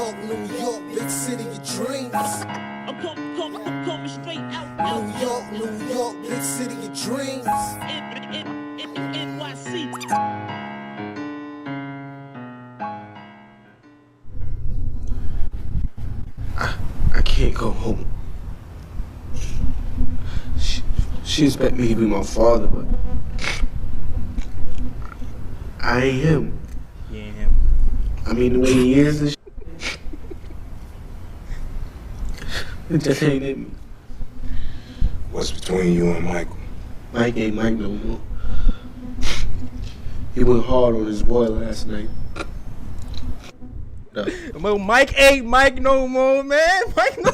New York, big city of dreams. I'm coming straight out. New York, big city of dreams. NYC. I can't go home. She expect me to be my father, but I ain't him. You ain't him. I mean, the way he is and it just ain't in me. What's between you and Michael? Mike ain't Mike no more. He went hard on his boy last night. No. Well, Mike ain't Mike no more, man. Mike no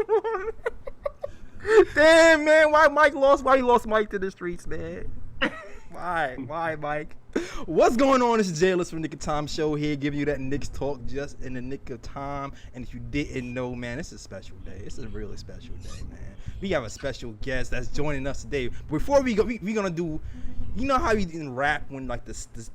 more. Damn, man. Why he lost Mike to the streets, man? Why, Mike? What's going on? This is Jailers from Nick of Time Show here, giving you that Knicks talk just in the nick of time. And if you didn't know, man, it's a special day. It's a really special day, man. We have a special guest that's joining us today. Before we go, we're gonna do, you know how you in rap when like the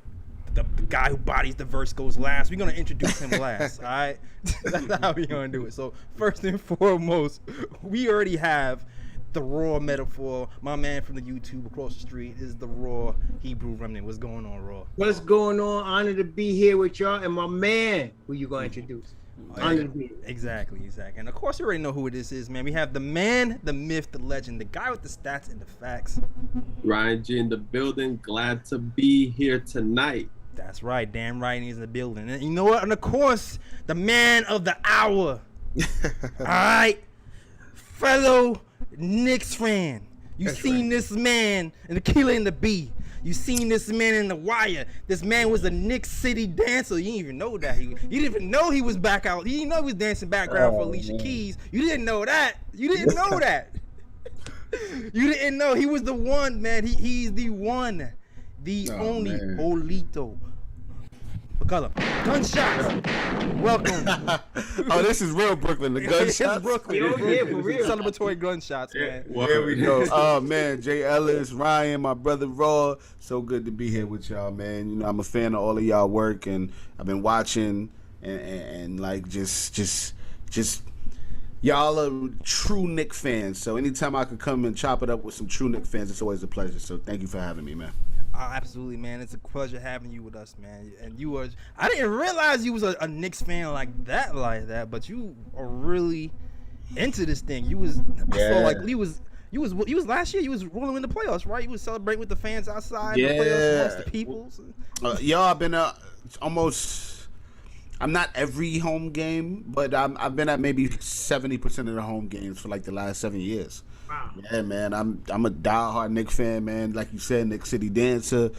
guy who bodies the verse goes last. We're gonna introduce him last. All right, that's how we're gonna do it. So first and foremost, we already have the Raw metaphor. My man from the YouTube across the street is the Raw Hebrew remnant. What's going on, Raw? What's going on? Honored to be here with y'all and my man, who you gonna introduce? Honored to be here. Exactly. And of course, you already know who this is, man. We have the man, the myth, the legend, the guy with the stats and the facts. Ryan G in the building. Glad to be here tonight. That's right. Damn right, he's in the building. And you know what? And of course, the man of the hour. All right, fellow Knicks fan. You seen this man in the Killer and the Bee. You seen this man in The Wire. This man was a Knicks City dancer. You didn't even know that. You didn't even know he was back out. You didn't know he was dancing background for Alicia Keys. You didn't know that. You didn't know that. You didn't know he was the one, man. He's the one. The only Julito McCullum. Gunshots. Welcome. Oh, this is real Brooklyn. The gunshots. It's Brooklyn. Yo, yeah, for real. Celebratory gunshots, man. Here we go. Oh man, Jay Ellis, Ryan, my brother Raw. So good to be here with y'all, man. You know, I'm a fan of all of y'all work, and I've been watching and like just y'all are true Knicks fans. So anytime I could come and chop it up with some true Knicks fans, it's always a pleasure. So thank you for having me, man. Absolutely, man. It's a pleasure having you with us, man. And you are, I didn't realize you was a Knicks fan like that, but you are really into this thing. You was, I saw like you was last year, you was rolling in the playoffs, right? You was celebrating with the fans outside, the playoffs amongst the people. Y'all, I've been almost, I'm not every home game, but I've been at maybe 70% of the home games for like the last 7 years. Wow. Yeah, man, I'm a diehard Knicks fan, man. Like you said, Knicks City dancer.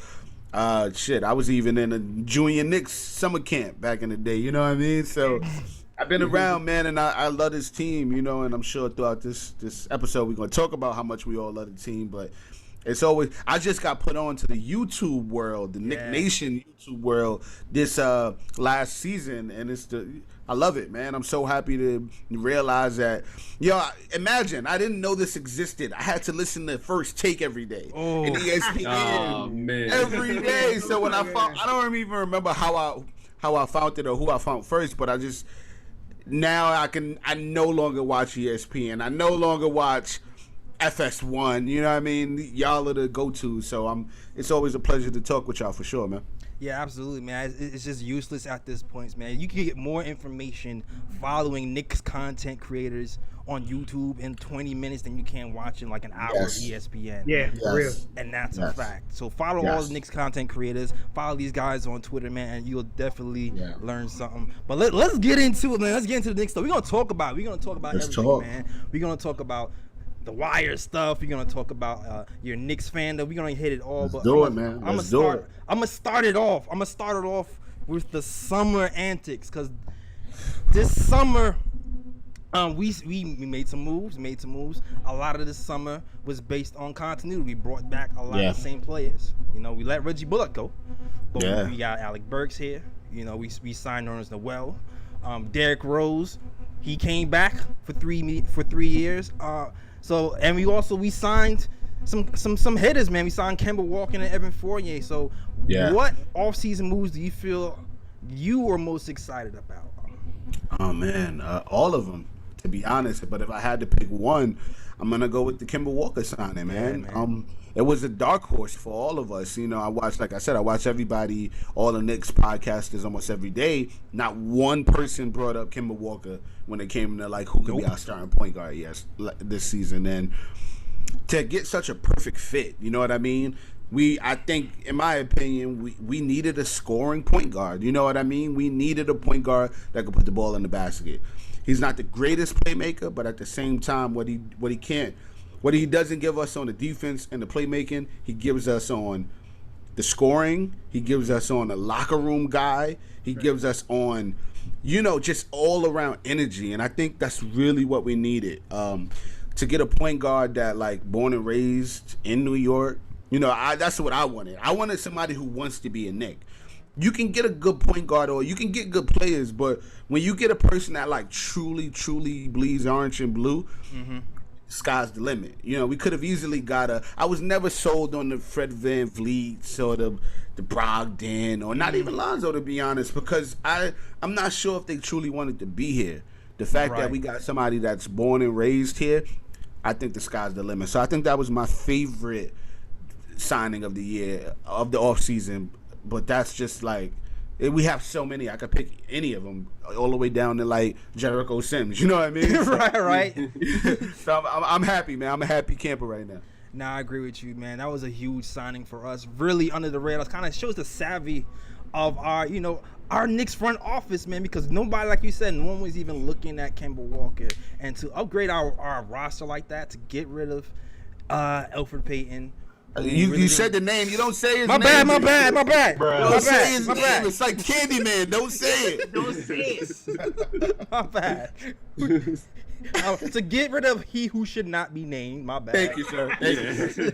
I was even in a junior Knicks summer camp back in the day. You know what I mean? So I've been around, man, and I love this team. You know, and I'm sure throughout this episode we're gonna talk about how much we all love the team. But it's always, I just got put on to the YouTube world, the Knick Nation YouTube world this last season, and I love it, man. I'm so happy to realize that. Imagine, I didn't know this existed. I had to listen to First Take every day. In ESPN man. every day. So when I don't even remember how I found it or who I found first, but now I no longer watch ESPN. I no longer watch FS1. You know what I mean? Y'all are the go-to. So it's always a pleasure to talk with y'all for sure, man. Yeah, absolutely, man. It's just useless at this point, man. You can get more information following Knicks content creators on YouTube in 20 minutes than you can watching like an hour of ESPN. Yeah, for real. And that's a fact. So follow all the Knicks content creators. Follow these guys on Twitter, man, and you'll definitely learn something. But let's get into it, man. Let's get into the Knicks stuff. We're gonna talk about everything, man. We're gonna talk about the Wire stuff. We're gonna talk about your Knicks fandom. We're gonna hit it all. Let's do it, man. I'm gonna start it off with the summer antics, because this summer we made some moves. A lot of this summer was based on continuity. We brought back a lot of the same players. You know, we let Reggie Bullock go, but we got Alec Burks here. You know, we signed Ernest Noel. Derrick Rose, he came back for 3 years. So, and we signed some hitters, man. We signed Kemba Walker and Evan Fournier. So what offseason moves do you feel you were most excited about? Oh man, all of them, to be honest. But if I had to pick one, I'm gonna go with the Kemba Walker signing, man. man. It was a dark horse for all of us. You know, I watched, like I said, I watch everybody, all the Knicks podcasters almost every day. Not one person brought up Kemba Walker when it came to like who could be our starting point guard this season. And to get such a perfect fit, you know what I mean? I think, in my opinion, we needed a scoring point guard. You know what I mean? We needed a point guard that could put the ball in the basket. He's not the greatest playmaker, but at the same time, what he doesn't give us on the defense and the playmaking, he gives us on the scoring. He gives us on the locker room guy. He gives us on, just all around energy. And I think that's really what we needed. To get a point guard that, like, born and raised in New York, that's what I wanted. I wanted somebody who wants to be a Knick. You can get a good point guard or you can get good players, but when you get a person that, like, truly, truly bleeds orange and blue, sky's the limit. We could have easily got I was never sold on the Fred VanVleet or the Brogdon or not even Lonzo, to be honest, because I'm not sure if they truly wanted to be here. The fact that we got somebody that's born and raised here, I think the sky's the limit. So I think that was my favorite signing of the year, of the offseason. But that's just like, we have so many. I could pick any of them, all the way down to like Jericho Sims. You know what I mean? So, right. So I'm happy, man. I'm a happy camper right now. Nah, I agree with you, man. That was a huge signing for us. Really under the radar. Kind of shows the savvy of our Knicks front office, man, because nobody, like you said, no one was even looking at Kemba Walker. And to upgrade our roster like that, to get rid of Elfrid Payton. You said the name. You don't say his name. My bad. Don't say his name. It's like Candyman. Don't say it. Don't say it. My bad. To get rid of he who should not be named. My bad. Thank you, sir. Thank you.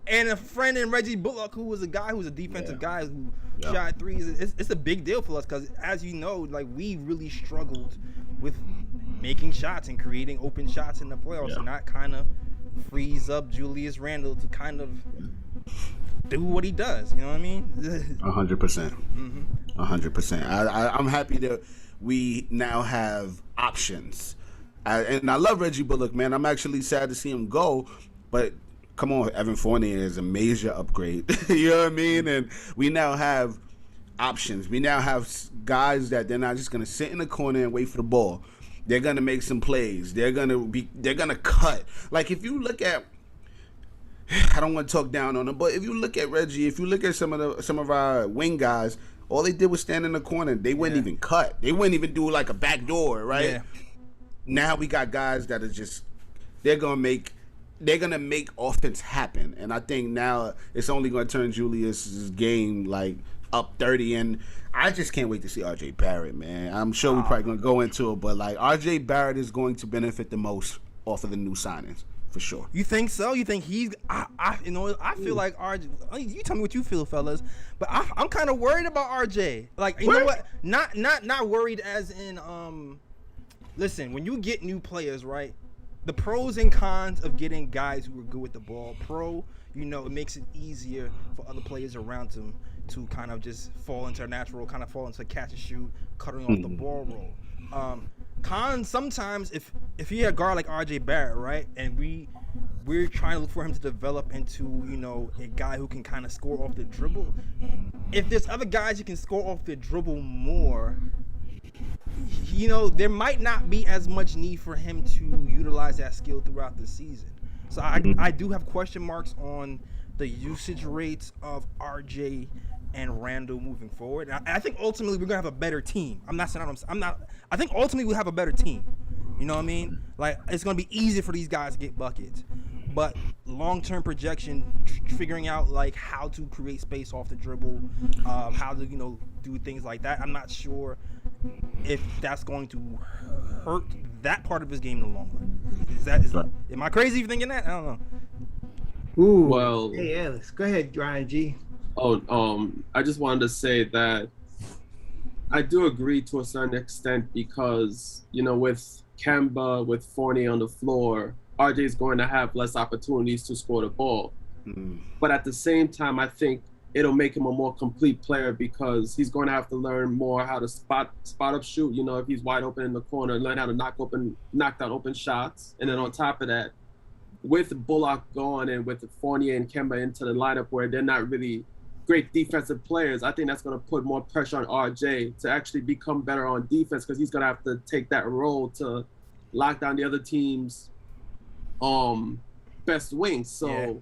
And a friend in Reggie Bullock, who was a guy who's a defensive guy who shot threes. It's a big deal for us because, as you know, like, we really struggled with making shots and creating open shots in the playoffs, and that kind of frees up Julius Randle to kind of do what he does. You know what I mean? 100%. 100%. I'm happy that we now have options. And I love Reggie Bullock, man. I'm actually sad to see him go, but come on, Evan Fournier is a major upgrade. You know what I mean? And we now have options. We now have guys that they're not just going to sit in the corner and wait for the ball. They're going to make some plays. They're going to cut. Like, if you look at, I don't want to talk down on them, but if you look at Reggie, if you look at some of our wing guys, all they did was stand in the corner. They wouldn't even cut. They wouldn't even do like a back door, right? Yeah. Now we got guys that are just, they're gonna make offense happen. And I think now it's only gonna turn Julius's game like up 30. And I just can't wait to see RJ Barrett, man. I'm sure we're probably gonna go into it, but like, RJ Barrett is going to benefit the most off of the new signings. For sure. You think so? You think he's? I feel like RJ. You tell me what you feel, fellas. But I'm kind of worried about RJ. Like, you know what? Not worried as in Listen, when you get new players, right? The pros and cons of getting guys who are good with the ball. It makes it easier for other players around him to kind of just fall into a natural, kind of fall into a catch and shoot, cutting off the ball roll. Cons, sometimes if you had a guard like RJ Barrett, right, and we're trying to look for him to develop into a guy who can kind of score off the dribble. If there's other guys who can score off the dribble more, there might not be as much need for him to utilize that skill throughout the season. So I do have question marks on the usage rates of RJ and Randle moving forward. And I think ultimately we're gonna have a better team. I think ultimately we'll have a better team. You know what I mean? Like, it's gonna be easier for these guys to get buckets. But long-term projection, figuring out like how to create space off the dribble, how to do things like that. I'm not sure if that's going to hurt that part of his game in the long run. Am I crazy for thinking that? I don't know. Ooh. Well, hey, Alex, go ahead, Ryan G. I just wanted to say that I do agree to a certain extent because, with Kemba, with Fournier on the floor, RJ is going to have less opportunities to score the ball. But at the same time, I think it'll make him a more complete player because he's going to have to learn more how to spot up shoot. You know, if he's wide open in the corner, learn how to knock down open shots. And then on top of that, with Bullock gone and with Fournier and Kemba into the lineup where they're not really great defensive players, I think that's going to put more pressure on RJ to actually become better on defense because he's going to have to take that role to lock down the other team's best wings. So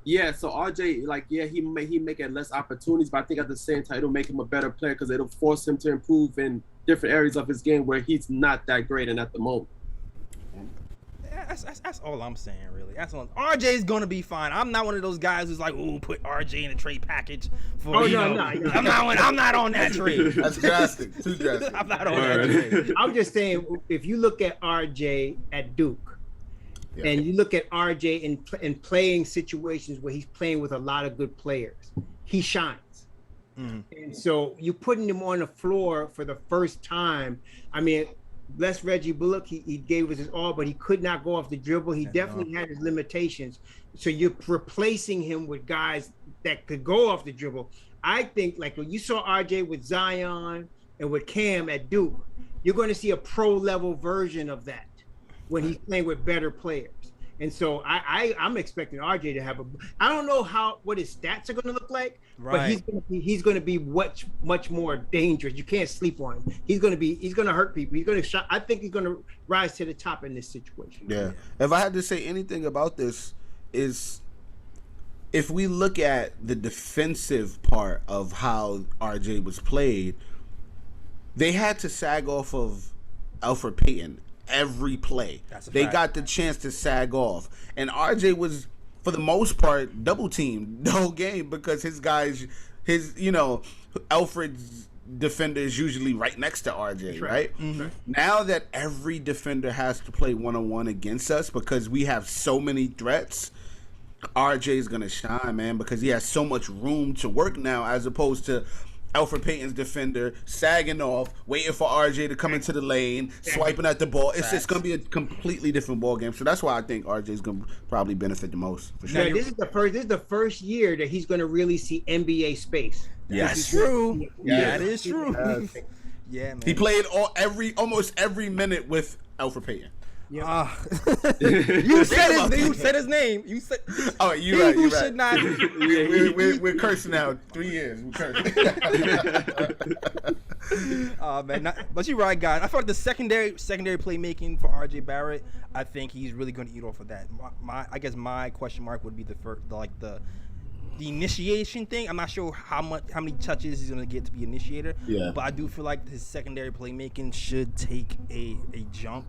so RJ, like, he may get less opportunities, but I think at the same time it'll make him a better player because it'll force him to improve in different areas of his game where he's not that great in at the moment. That's all I'm saying, really. That's all. RJ's gonna be fine. I'm not one of those guys who's like, "Ooh, put RJ in a trade package." For, I'm not on that trade. That's drastic. Too drastic. I'm not on that trade. I'm just saying, if you look at RJ at Duke, and you look at RJ in playing situations where he's playing with a lot of good players, he shines. And so you putting him on the floor for the first time. I mean, bless Reggie Bullock, he gave us his all, but he could not go off the dribble. He definitely had his limitations. So you're replacing him with guys that could go off the dribble. I think, like, when you saw RJ with Zion and with Cam at Duke, you're going to see a pro-level version of that when he's playing with better players. And so I'm expecting RJ to have I don't know what his stats are going to look like, but he's going to be much more dangerous. You can't sleep on him. He's going to hurt people. He's going to shot. I think he's going to rise to the top in this situation. Yeah. If I had to say anything about this, is if we look at the defensive part of how RJ was played, they had to sag off of Elfrid Payton every play. They got the chance to sag off, and RJ was, for the most part, double teamed the whole game because Elfrid's defender is usually right next to RJ, right? Mm-hmm. Now that every defender has to play one-on-one against us because we have so many threats, RJ is gonna shine, man, because he has so much room to work now, as opposed to Elfrid Payton's defender sagging off, waiting for RJ to come into the lane, swiping at the ball. It's just going to be a completely different ball game. So that's why I think RJ is going to probably benefit the most. For sure. Now, this is the first year that he's going to really see NBA space. That's true. That is true. Yeah, man. He played almost every minute with Elfrid Payton. You said his name. You said. Oh, you're right. Should not. We're cursing now. 3 years. We're cursing. Oh man, but you're right, guys. I thought the secondary playmaking for RJ Barrett. I think he's really going to eat off of that. I guess my question mark would be the initiation thing. I'm not sure how many touches he's going to get to be initiator. Yeah. But I do feel like his secondary playmaking should take a jump.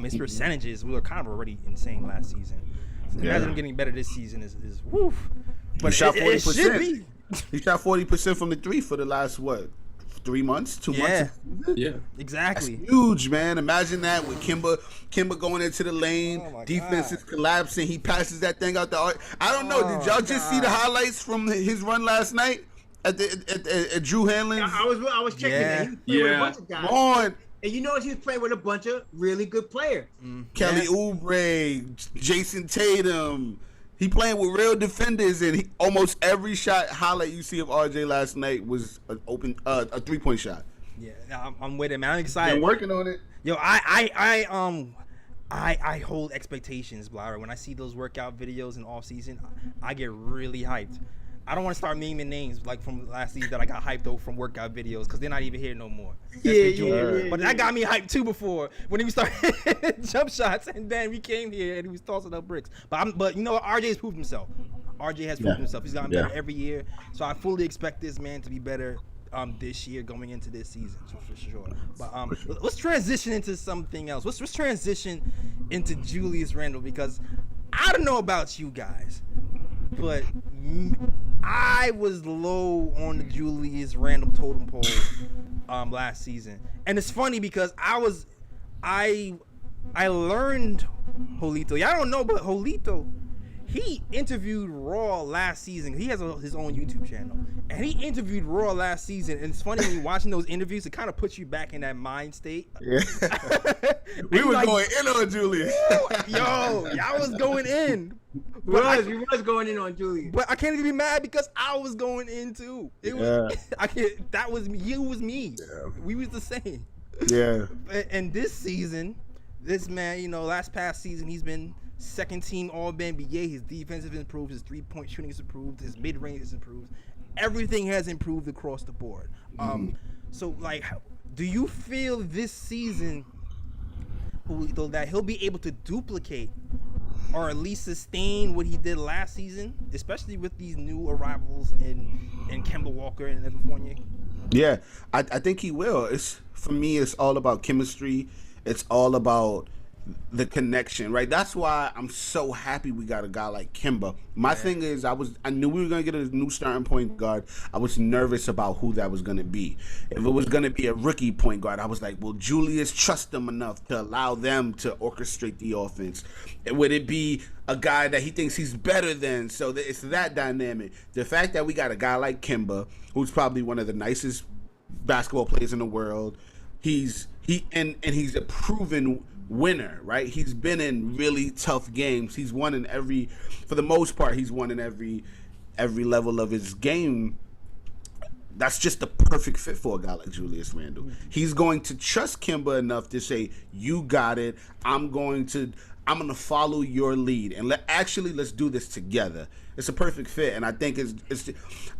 His percentages were kind of already insane last season. So imagine him getting better this season is woof. But he shot 40%. It should be. He shot 40% from the three for the last 3 months, 2 months. Yeah, exactly. That's huge, man. Imagine that with Kemba going into the lane, defense is collapsing. He passes that thing out the arc. I don't know. Did y'all just see the highlights from his run last night at Drew Hanlon's? I was checking that. He was playing with a bunch of guys. On. And you notice he was playing with a bunch of really good players. Kelly Oubre, Jason Tatum. He playing with real defenders, and almost every shot highlight you see of RJ last night was a 3-point shot. Yeah, I'm with it, man. I'm excited. Been working on it. Yo, I hold expectations, Blair. When I see those workout videos in Offseason, I get really hyped. I don't want to start naming names like from last season that I got hyped over from workout videos because they're not even here no more. Yeah. But that got me hyped too before when he started jump shots, and then we came here and he was tossing up bricks. But you know what? RJ has proved himself. RJ has proved himself. He's gotten better every year. So I fully expect this man to be better this year going into this season, for sure. But let's transition into something else. Let's transition into Julius Randle, because I don't know about you guys, but I was low on the Julius Randle totem pole last season. And it's funny because I learned Julito. Y'all don't know, but Julito, he interviewed Raw last season. He has his own YouTube channel. And he interviewed Raw last season. And it's funny when you're watching those interviews, it kind of puts you back in that mind state. Yeah. We were going in on Julius. Yo, y'all was going in. We was going in on Julius. But I can't even be mad because I was going in too. It was I can't. That was me. You was me. Yeah. We was the same. Yeah. And this season, this man, past season, he's been second team All-NBA. His defense has improved. His 3-point shooting has improved. His mid-range has improved. Everything has improved across the board. So, do you feel this season that he'll be able to duplicate or at least sustain what he did last season, especially with these new arrivals in Kemba Walker and Evan Fournier? Yeah, I think he will. For me, it's all about chemistry. It's all about the connection, right? That's why I'm so happy we got a guy like Kemba. My thing is, I knew we were gonna get a new starting point guard. I was nervous about who that was gonna be. If it was gonna be a rookie point guard, I was like, will Julius trust them enough to allow them to orchestrate the offense? Would it be a guy that he thinks he's better than? So it's that dynamic. The fact that we got a guy like Kemba, who's probably one of the nicest basketball players in the world, he's a proven winner, right? He's been in really tough games. He's won in for the most part, he's won in every level of his game. That's just the perfect fit for a guy like Julius Randle. He's going to trust Kemba enough to say, you got it. I'm going to follow your lead and let's do this together. It's a perfect fit, and I think it's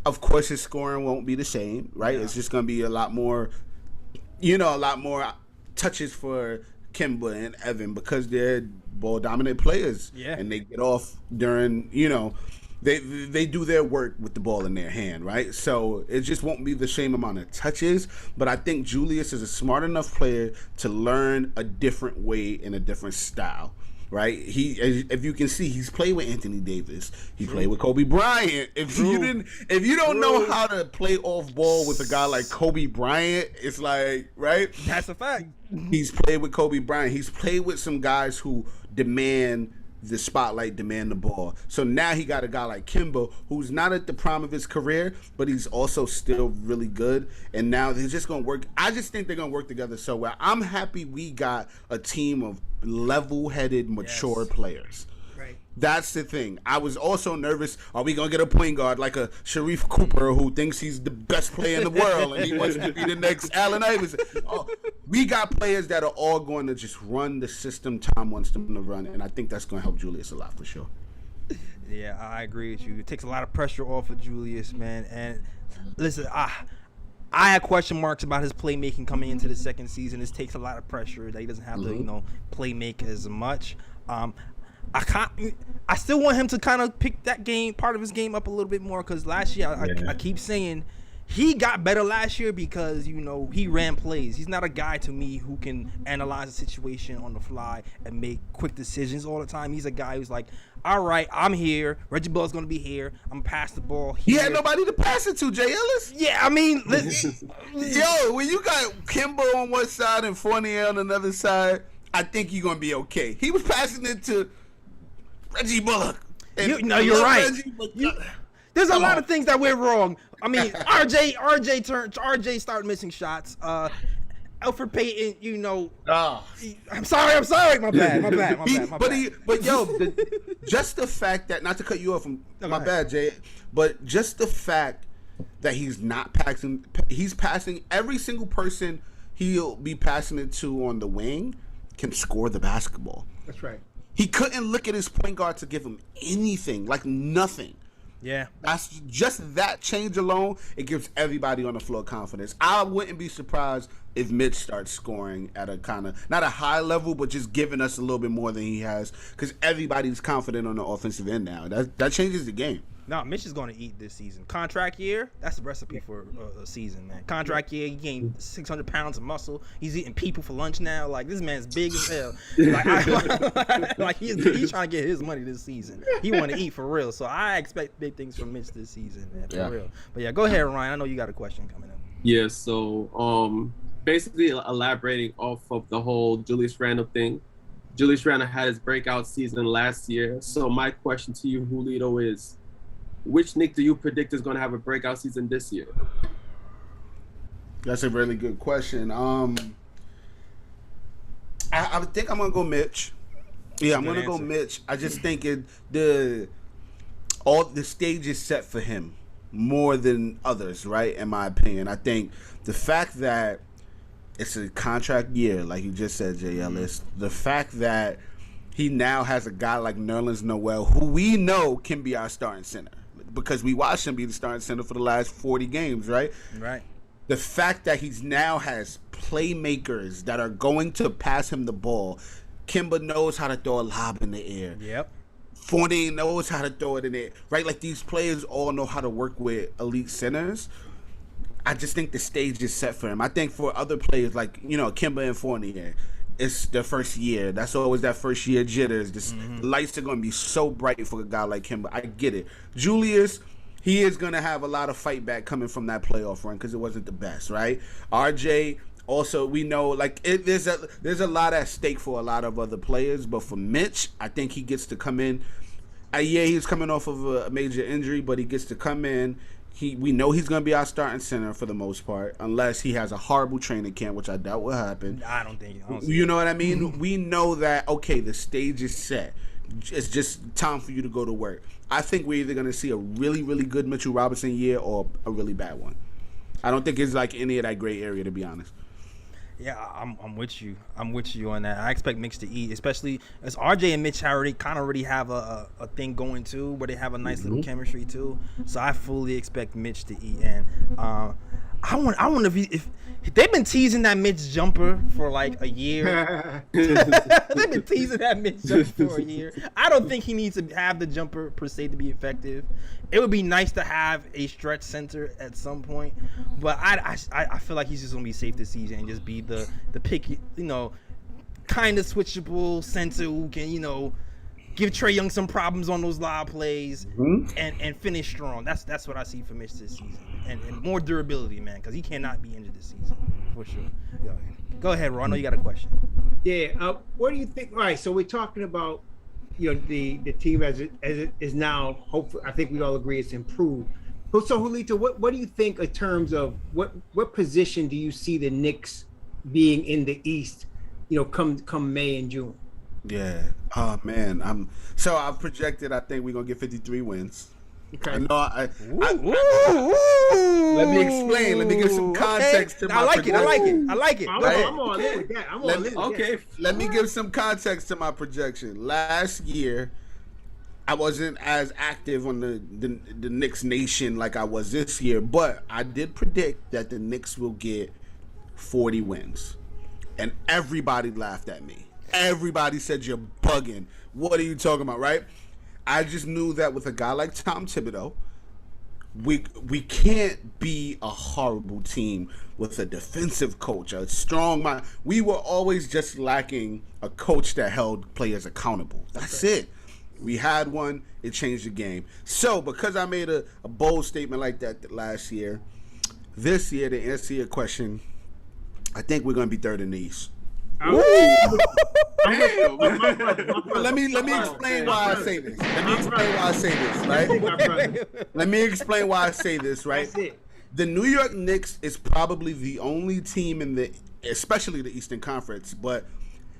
of course his scoring won't be the same, right? Yeah. It's just going to be a lot more touches for Kemba and Evan because they're ball dominant players, and they get off during, they do their work with the ball in their hand, right? So it just won't be the same amount of touches, but I think Julius is a smart enough player to learn a different way and a different style, right? If you can see, he's played with Anthony Davis. He played with Kobe Bryant. If you don't know how to play off ball with a guy like Kobe Bryant, it's like, right? That's a fact. He's played with Kobe Bryant. He's played with some guys who demand the spotlight, demand the ball. So now he got a guy like Kemba, who's not at the prime of his career, but he's also still really good. And now they're just going to work. I just think they're going to work together so well. I'm happy we got a team of level-headed, mature players. Right. That's the thing. I was also nervous. Are we going to get a point guard like a Sharif Cooper who thinks he's the best player in the world and he wants to be the next Allen Iverson? We got players that are all going to just run the system Tom wants them to run, and I think that's going to help Julius a lot for sure. Yeah, I agree with you. It takes a lot of pressure off of Julius, man. And listen, I had question marks about his playmaking coming into the second season. This takes a lot of pressure that he doesn't have to, play make as much. I still want him to kind of pick that part of his game up a little bit more because last year I keep saying he got better last year because he ran plays. He's not a guy to me who can analyze a situation on the fly and make quick decisions all the time. He's a guy who's like, all right, I'm here. Reggie Bull's gonna be here. I'm gonna pass the ball here. He had nobody to pass it to, Jay Ellis. Yeah, I mean, yo, when you got Kemba on one side and Fournier on another side, I think you're gonna be okay. He was passing it to Reggie Bullock. You're right. There's a lot of things that went wrong. I mean, RJ started missing shots. Alfred Payton, I'm sorry. My bad. Just the fact that, not to cut you off, my bad, Jay, but just the fact that he's passing every single person he'll be passing it to on the wing can score the basketball. That's right. He couldn't look at his point guard to give him anything, like nothing. Yeah. That's just that change alone, it gives everybody on the floor confidence. I wouldn't be surprised if Mitch starts scoring at a kind of, not a high level, but just giving us a little bit more than he has, because everybody's confident on the offensive end now. That changes the game. No, Mitch is going to eat this season. Contract year, that's the recipe for a season, man. Contract year, he gained 600 pounds of muscle. He's eating people for lunch now. Like, this man's big as hell. He's trying to get his money this season. He want to eat for real. So I expect big things from Mitch this season, man, for real. But yeah, go ahead, Ryan. I know you got a question coming up. Yeah, so basically elaborating off of the whole Julius Randle thing. Julius Randle had his breakout season last year. So my question to you, Julito, is which Knick do you predict is going to have a breakout season this year? That's a really good question. I think I'm going to go Mitch. Yeah, I'm going to go Mitch. I just think all the stage is set for him more than others, right? In my opinion, I think the fact that it's a contract year, like you just said, Jay Ellis, the fact that he now has a guy like Nerlens Noel, who we know can be our starting center because we watched him be the starting center for the last 40 games, right? Right. The fact that he's now has playmakers that are going to pass him the ball. Kimba knows how to throw a lob in the air. Yep. Fournier knows how to throw it in there, right? Like, these players all know how to work with elite centers. I just think the stage is set for him. I think for other players like, Kimba and Fournier, it's their first year. That's always that first year jitters. The lights are going to be so bright for a guy like Kimba. I get it. Julius, he is going to have a lot of fight back coming from that playoff run because it wasn't the best, right? RJ, also, we know, like, there's a lot at stake for a lot of other players, but for Mitch, I think he gets to come in. Yeah, he's coming off of a major injury, but he gets to come in. We know he's going to be our starting center for the most part, unless he has a horrible training camp, which I doubt will happen. I don't think. You know what I mean? We know that, okay, the stage is set. It's just time for you to go to work. I think we're either going to see a really, really good Mitchell Robinson year or a really bad one. I don't think it's like any of that gray area, to be honest. Yeah, I'm with you. I'm with you on that. I expect Mitch to eat, especially as RJ and Mitch already have a thing going too, where they have a nice little chemistry too. So I fully expect Mitch to eat, and I want to be if they've been teasing that Mitch jumper for like a year. They've been teasing that Mitch jumper for a year. I don't think he needs to have the jumper per se to be effective. It would be nice to have a stretch center at some point, but I feel like he's just gonna be safe this season and just be the pick, kind of switchable center who can, give Trae Young some problems on those lob plays and finish strong. That's what I see for Mitch this season, and more durability, man, because he cannot be injured this season for sure. Go ahead, Ro. I know you got a question. Yeah. What do you think? All right. So we're talking about the team as it is now. Hopefully, I think we all agree it's improved. So Julito, what do you think in terms of what position do you see the Knicks being in the East? Come May and June. Yeah. Oh man. I've projected. I think we're gonna get 53 wins. Okay. I know. Let me explain. Let me give some context to my projection. I like it. I'm all in with that. I'm all in with that. Okay. Let me give some context to my projection. Last year, I wasn't as active on the Knicks Nation like I was this year, but I did predict that the Knicks will get 40 wins, and everybody laughed at me. Everybody said you're bugging. What are you talking about, right? I just knew that with a guy like Tom Thibodeau, we can't be a horrible team with a defensive coach, a strong mind. We were always just lacking a coach that held players accountable. That's it. We had one. It changed the game. So because I made a bold statement like that last year, this year, to answer your question, I think we're going to be third in the East. Let me explain why I say this. Let me explain why I say this, right? The New York Knicks is probably the only team especially the Eastern Conference, but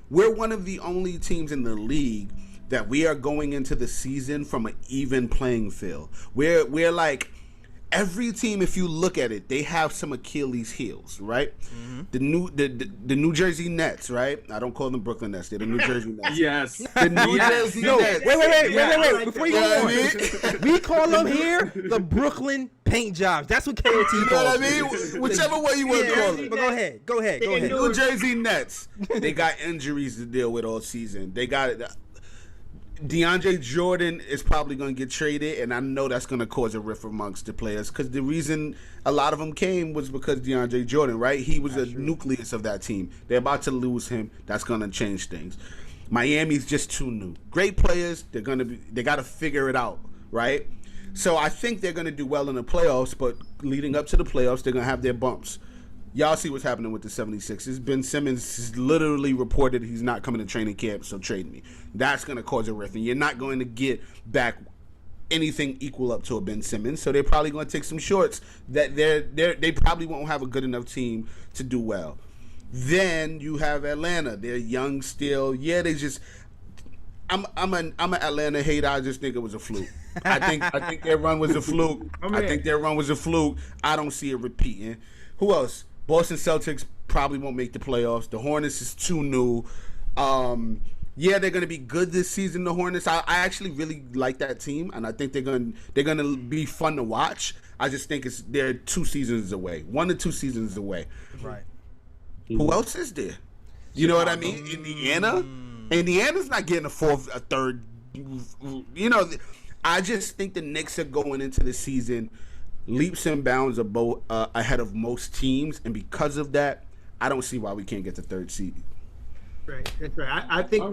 we're one of the only teams in the league that we are going into the season from an even playing field. We're like, every team, if you look at it, they have some Achilles heels, right? The New Jersey Nets, right? I don't call them Brooklyn Nets. They're the New Jersey Nets. Yes. The New Jersey Nets. Wait. Before you go on, we call them here the Brooklyn paint jobs. That's what KOT calls them. You know what I mean? Whichever way you want to call it. But go ahead. New Jersey Nets. They got injuries to deal with all season. They got it. DeAndre Jordan is probably going to get traded, and I know that's going to cause a rift amongst the players because the reason a lot of them came was because DeAndre Jordan, right? He was a nucleus of that team. They're about to lose him. That's going to change things. Miami's just too new. Great players. They got to figure it out, right? So I think they're going to do well in the playoffs, but leading up to the playoffs, they're going to have their bumps. Y'all see what's happening with the 76ers. Ben Simmons has literally reported he's not coming to training camp, so trade me. That's going to cause a rift, and you're not going to get back anything equal up to a Ben Simmons, so they're probably going to take some shorts that they probably won't have a good enough team to do well. Then you have Atlanta. They're young still. Yeah, an Atlanta hater. I just think it was a fluke. I think their run was a fluke. I don't see it repeating. Who else? Boston Celtics probably won't make the playoffs. The Hornets is too new. Yeah, they're gonna be good this season. The Hornets. I actually really like that team, and I think they're gonna be fun to watch. I just think they're 2 seasons away, 1 to 2 seasons away. Right. Who else is there? You know what I mean? Indiana's not getting a third. You know, I just think the Knicks are going into the season leaps and bounds ahead of most teams, and because of that, I don't see why we can't get the 3rd seed. Right, that's right. I think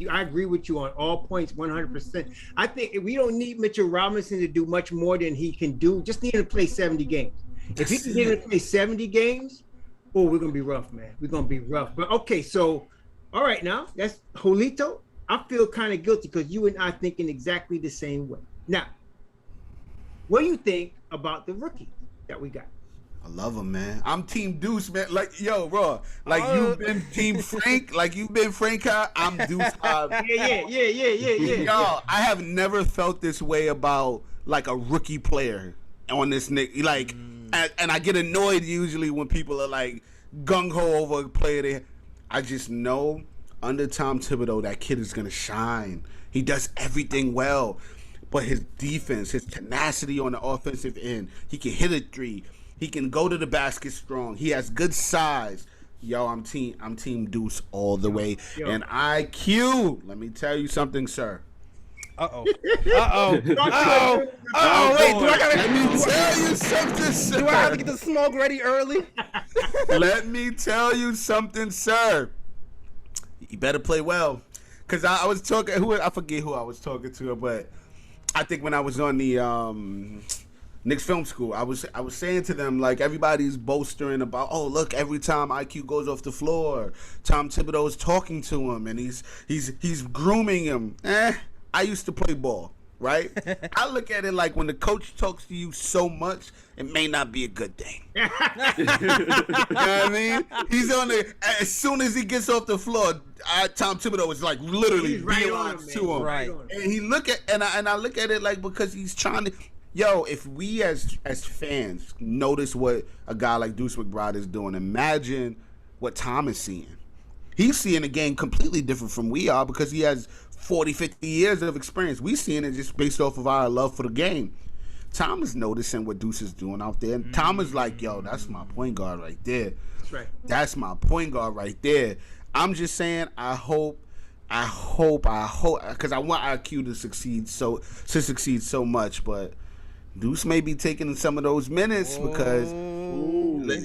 I agree with you on all points, 100%. I think we don't need Mitchell Robinson to do much more than he can do. Just need him to play 70 games. If he can get him to play 70 games, we're gonna be rough, man. We're gonna be rough. But okay, so all right, now that's Julito. I feel kind of guilty because you and I thinking exactly the same way. Now, what do you think about the rookie that we got? I love him, man. I'm Team Deuce, man. Like, yo, bro. Like, you've been Team Frank. Like, you've been Frank. I'm Deuce. Yeah. Yo, I have never felt this way about, like, a rookie player on this Knicks. Like, and I get annoyed usually when people are, like, gung-ho over a player. I just know under Tom Thibodeau, that kid is going to shine. He does everything well. But his defense, his tenacity on the offensive end, he can hit a 3. He can go to the basket strong. He has good size. Yo, I'm Team Deuce all the way. And IQ, let me tell you something, sir. Uh-oh. Wait, do I gotta... Let me tell you something, sir. Do I have to get the smoke ready early? Let me tell you something, sir. You better play well. Because I was talking... I forget who I was talking to, but I think when I was on the... Knicks Film School, I was saying to them, like, everybody's boastering about, oh, look, every time IQ goes off the floor, Tom Thibodeau is talking to him and he's grooming him. I used to play ball, right? I look at it like when the coach talks to you so much, it may not be a good thing. You know what I mean? He's on the, as soon as he gets off the floor, Tom Thibodeau is like literally beyond to him. Right. And I look at it like, because he's trying to. Yo, if we as fans notice what a guy like Deuce McBride is doing, imagine what Tom is seeing. He's seeing a game completely different from we are because he has 40, 50 years of experience. We seeing it just based off of our love for the game. Tom is noticing what Deuce is doing out there. And Tom is like, yo, that's my point guard right there. That's right. That's my point guard right there. I'm just saying, I hope, because I want IQ to succeed so much, but Deuce may be taking some of those minutes because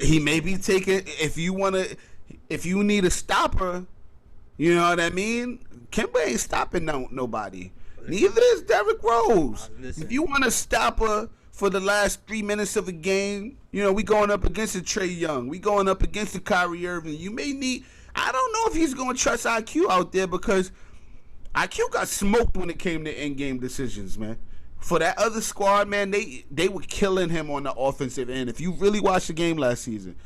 he may be taking. If you need a stopper, you know what I mean. Kemba ain't stopping nobody. Neither is Derrick Rose. If you want a stopper for the last 3 minutes of a game, you know we going up against a Trae Young. We going up against a Kyrie Irving. You may need. I don't know if he's going to trust IQ out there because IQ got smoked when it came to in-game decisions, man. For that other squad, man, they were killing him on the offensive end. If you really watched the game last season,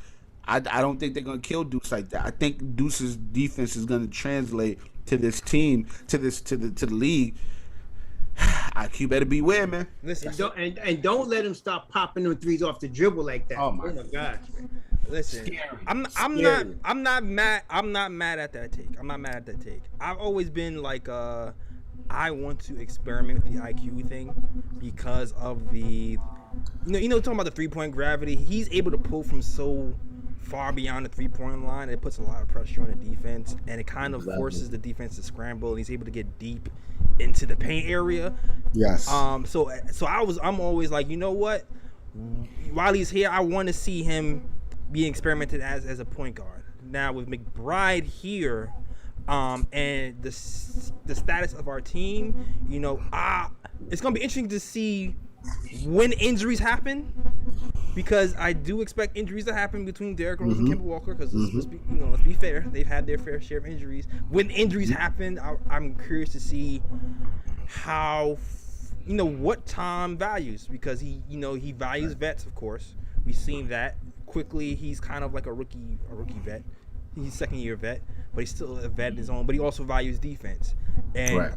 I don't think they're going to kill Deuce like that. I think Deuce's defense is going to translate to this team, to the league. IQ better beware, man. Listen, don't let him stop popping them threes off the dribble like that. Oh my gosh, man. Listen, Scary. I'm not mad at that take. I've always been like I want to experiment with the IQ thing because of the talking about the 3-point gravity. He's able to pull from so far beyond the 3-point line. It puts a lot of pressure on the defense, and it kind of forces the defense to scramble. And he's able to get deep into the paint area. Yes. So I'm always like, you know what? While he's here, I want to see him being experimented as a point guard. Now with McBride here, and the status of our team, it's gonna be interesting to see when injuries happen, because I do expect injuries to happen between Derrick Rose and Kemba Walker. Because let's be fair, they've had their fair share of injuries. When injuries happen, I'm curious to see how, what Tom values, because he values vets. Of course, we've seen that quickly. He's kind of like a rookie vet. He's second-year vet. but he's still a vet in his own. But he also values defense, and Right.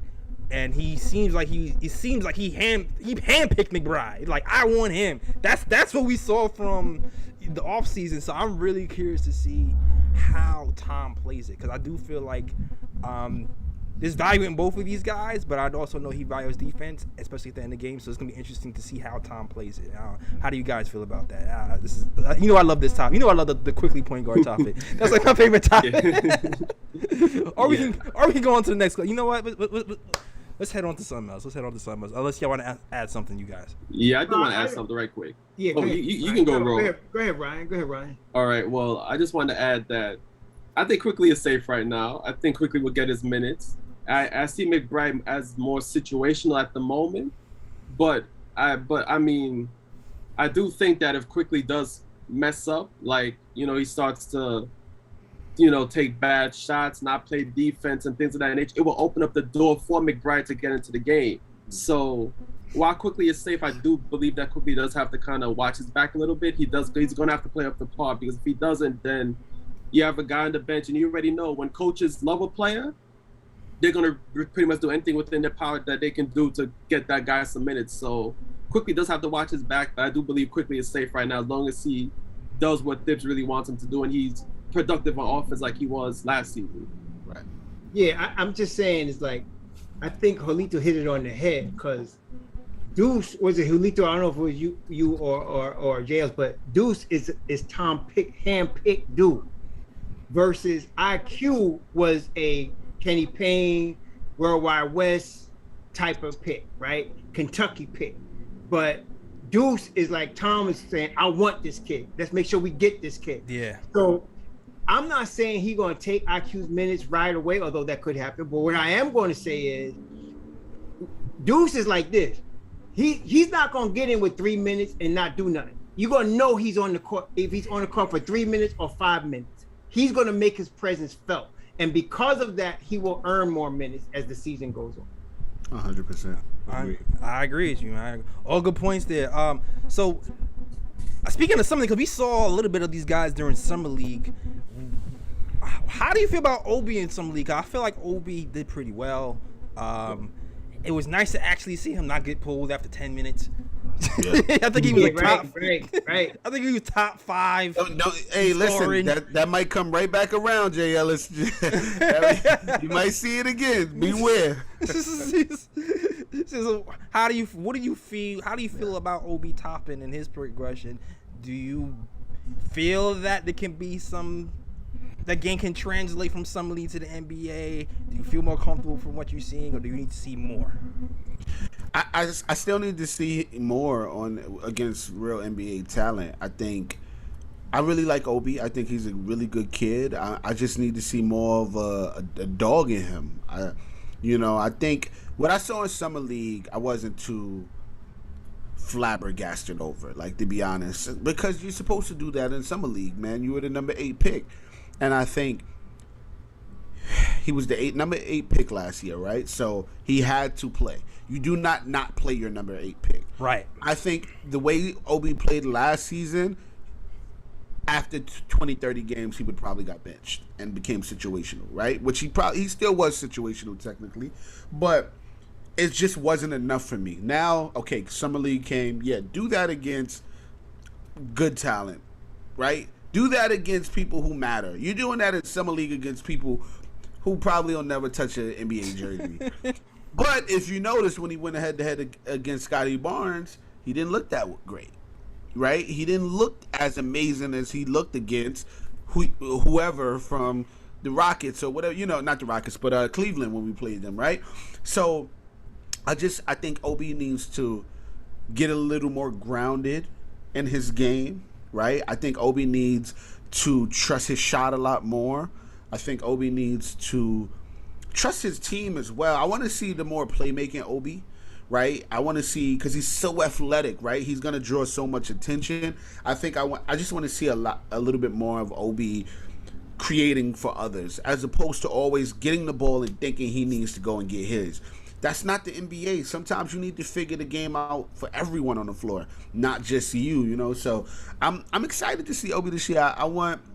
and he seems like he handpicked McBride. Like, I want him. That's what we saw from the offseason. So I'm really curious to see how Tom plays it, because I do feel like there's value in both of these guys, but I'd also know he values defense, especially at the end of the game. So it's gonna be interesting to see how Tom plays it. How do you guys feel about that? This is, I love this topic. I love the quickly point guard topic. That's like my favorite topic. Or we can go on to the next. You know what? Let's head on to something else. Unless y'all want to add something, you guys. Yeah, I do want to add something right quick. Yeah, Oh, go ahead, you can go, Ro. Go ahead, Ryan. All right. Well, I just wanted to add that I think Quickly is safe right now. I think Quickly will get his minutes. I see McBride as more situational at the moment, but I mean, I do think that if Quickly does mess up, like, he starts to, take bad shots, not play defense and things of that nature, it will open up the door for McBride to get into the game. So while Quickly is safe, I do believe that Quickly does have to kind of watch his back a little bit. He's going to have to play up the par, because if he doesn't, then you have a guy on the bench, and you already know when coaches love a player, they're going to pretty much do anything within their power that they can do to get that guy some minutes. So Quickly does have to watch his back, but I do believe Quickly is safe right now, as long as he does what Thibs really wants him to do, and he's productive on offense like he was last season. Right. Yeah, I'm just saying, it's like, I think Julito hit it on the head, because Deuce, was it Julito? I don't know if it was you or JL's, but Deuce is Tom hand-picked dude, versus IQ was a Kenny Payne, World Wide West type of pick, right? Kentucky pick. But Deuce is like, Tom is saying, I want this kid. Let's make sure we get this kid. Yeah. So I'm not saying he's going to take IQ's minutes right away, although that could happen. But what I am going to say is, Deuce is like this. He's not going to get in with 3 minutes and not do nothing. You're going to know he's on the court. If he's on the court for 3 minutes or 5 minutes, he's going to make his presence felt. And because of that, he will earn more minutes as the season goes on. 100%. I agree with you, man. All good points there. So speaking of something, because we saw a little bit of these guys during Summer League, how do you feel about Obi in Summer League? I feel like Obi did pretty well. It was nice to actually see him not get pulled after 10 minutes. Yeah. I think he was top. Right. I think he was top 5. No, hey, listen, that might come right back around, J. Ellis. You might see it again. Beware. So how do you feel about Obi Toppin and his progression? Do you feel that there can be that game can translate from Summer League to the NBA? Do you feel more comfortable from what you're seeing, or do you need to see more? I still need to see more against real NBA talent. I think I really like Obi. I think he's a really good kid. I just need to see more of a dog in him. I think what I saw in Summer League, I wasn't too flabbergasted over, like, to be honest, because you're supposed to do that in Summer League, man. You were the number 8 pick, and I think he was the number 8 pick last year, right? So he had to play. You do not play your number 8 pick. Right. I think the way Obi played last season, after 20, 30 games, he would probably got benched and became situational, right? Which he still was situational technically, but it just wasn't enough for me. Now, okay, Summer League came. Yeah, do that against good talent, right? Do that against people who matter. You're doing that in Summer League against people who probably will never touch an NBA jersey. But if you notice, when he went head-to-head against Scotty Barnes, he didn't look that great, right? He didn't look as amazing as he looked against whoever from the Rockets or whatever, not the Rockets, but Cleveland when we played them, right? So I think Obi needs to get a little more grounded in his game, right? I think Obi needs to trust his shot a lot more. I think Obi needs to trust his team as well. I want to see the more playmaking Obi, right? I want to see, because he's so athletic, right? He's going to draw so much attention. I just want to see a little bit more of Obi creating for others, as opposed to always getting the ball and thinking he needs to go and get his. That's not the NBA. Sometimes you need to figure the game out for everyone on the floor, not just you. You know, so I'm excited to see Obi this year.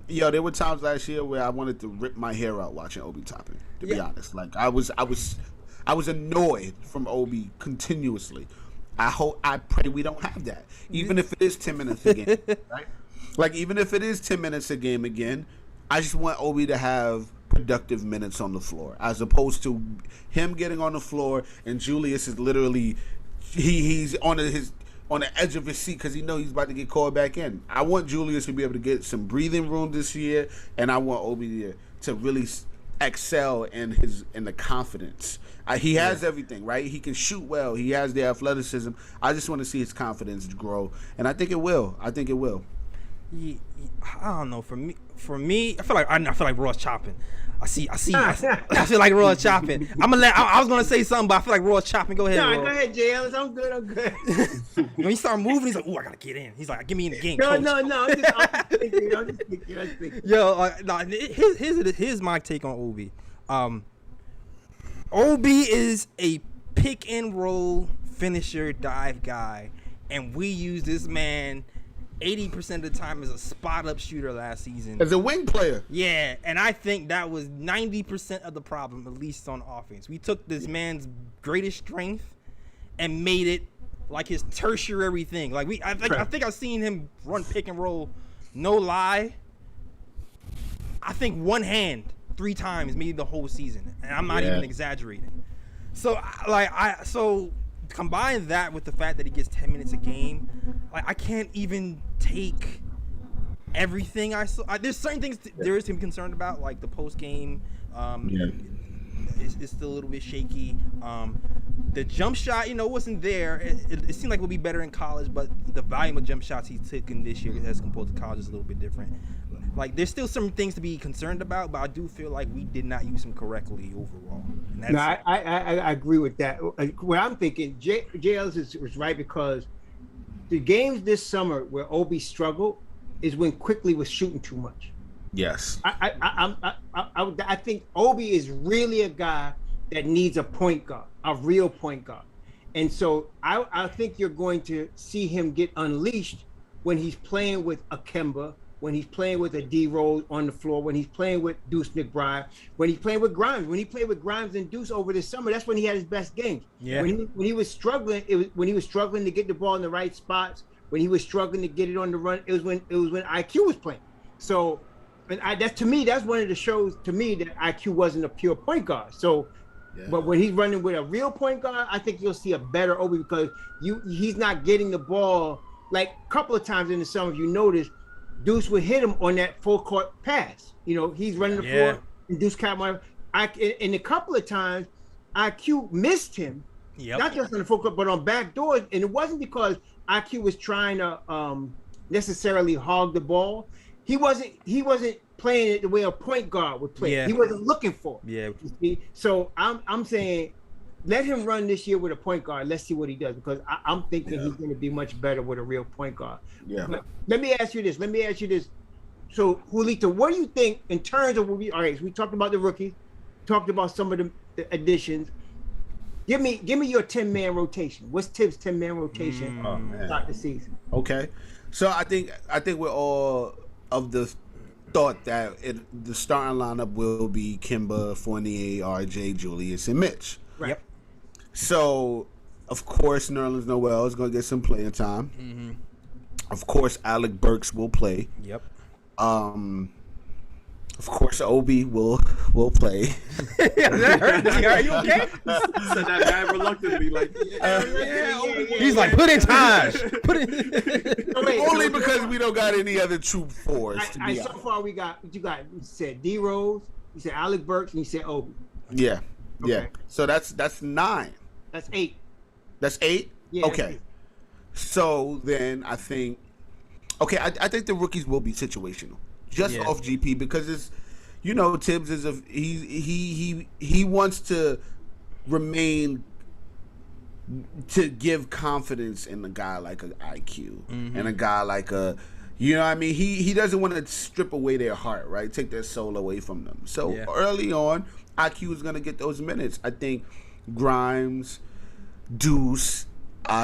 There were times last year where I wanted to rip my hair out watching Obi Toppin. To be honest, like I was annoyed from Obi continuously. I pray we don't have that, even if it is 10 minutes a game, right? Like even if it is 10 minutes a game again, I just want Obi to have productive minutes on the floor, as opposed to him getting on the floor and Julius is literally he's on the edge of his seat because he knows he's about to get called back in. I want Julius to be able to get some breathing room this year, and I want Obi to really excel in the confidence. He has everything, right? He can shoot well. He has the athleticism. I just want to see his confidence grow, and I think it will. I don't know. For me, I feel like Ross chopping. I feel like Ross chopping. I was gonna say something, but I feel like Ross chopping. Go ahead. No, Ross. go ahead, Jay Ellis. I'm good. When he started moving, he's like, "Oh, I gotta get in." He's like, "Get me in the game." No. Coach. I'm just thinking. Yo, here's my take on Obi. Obi is a pick and roll finisher dive guy, and we use this man 80% of the time as a spot up shooter last season. As a wing player. Yeah, and I think that was 90% of the problem, at least on offense. We took this man's greatest strength and made it like his tertiary thing. Like I think I've seen him run pick and roll, no lie, I think one hand 3 times maybe the whole season, and I'm not even exaggerating. So so combine that with the fact that he gets 10 minutes a game, like I can't even take everything I saw. There's certain things there is to be concerned about, like the post game. It's still a little bit shaky. The jump shot, wasn't there. It seemed like it would be better in college, but the volume of jump shots he's taken this year as compared to college is a little bit different. Like, there's still some things to be concerned about, but I do feel like we did not use him correctly overall. No, I agree with that. What I'm thinking, Jay Ellis was right, because the games this summer where Obi struggled is when Quickly was shooting too much. Yes. I think Obi is really a guy that needs a point guard, a real point guard. And so I think you're going to see him get unleashed when he's playing with a Kemba, when he's playing with a D-Rose on the floor, when he's playing with Deuce McBride, when he's playing with Grimes. When he played with Grimes and Deuce over this summer, that's when he had his best games. Yeah. When he was struggling, when he was struggling to get the ball in the right spots, when he was struggling to get it on the run, it was when IQ was playing. So, and that's one of the shows to me that IQ wasn't a pure point guard. So, but when he's running with a real point guard, I think you'll see a better Obi, because he's not getting the ball. Like a couple of times in the summer, if you notice, Deuce would hit him on that full court pass. He's running the floor, and Deuce caught one. And a couple of times, IQ missed him, not just on the full court, but on back doors. And it wasn't because IQ was trying to necessarily hog the ball. He wasn't playing it the way a point guard would play. Yeah. He wasn't looking for it. Yeah. You see? So I'm saying, let him run this year with a point guard. Let's see what he does, because I'm thinking he's going to be much better with a real point guard. Yeah. But let me ask you this. So, Julito, what do you think in terms of all right, so we talked about the rookies, talked about some of the additions. Give me your 10-man rotation. What's Tibbs' 10-man rotation to start the season? Okay. So I think we're all of the thought that the starting lineup will be Kemba, Fournier, RJ, Julius, and Mitch. Right. Yep. So, of course, Nerlens Noel is going to get some playing time. Mm-hmm. Of course, Alec Burks will play. Yep. Of course, Obi will play. Are you okay? Said that guy reluctantly, like, He's like, put in time. Put in. Only because we don't got any other true fours. So far, you said D-Rose, you said Alec Burks, and you said Obi. Yeah. Okay. Yeah. So that's 9. That's 8. That's 8? Yeah. Okay. So then I think I think the rookies will be situational. Just off GP, because it's Tibbs is he wants to remain to give confidence in a guy like an IQ and a guy like a he doesn't want to strip away their heart, right? Take their soul away from them. So early on, IQ is going to get those minutes. I think Grimes, Deuce.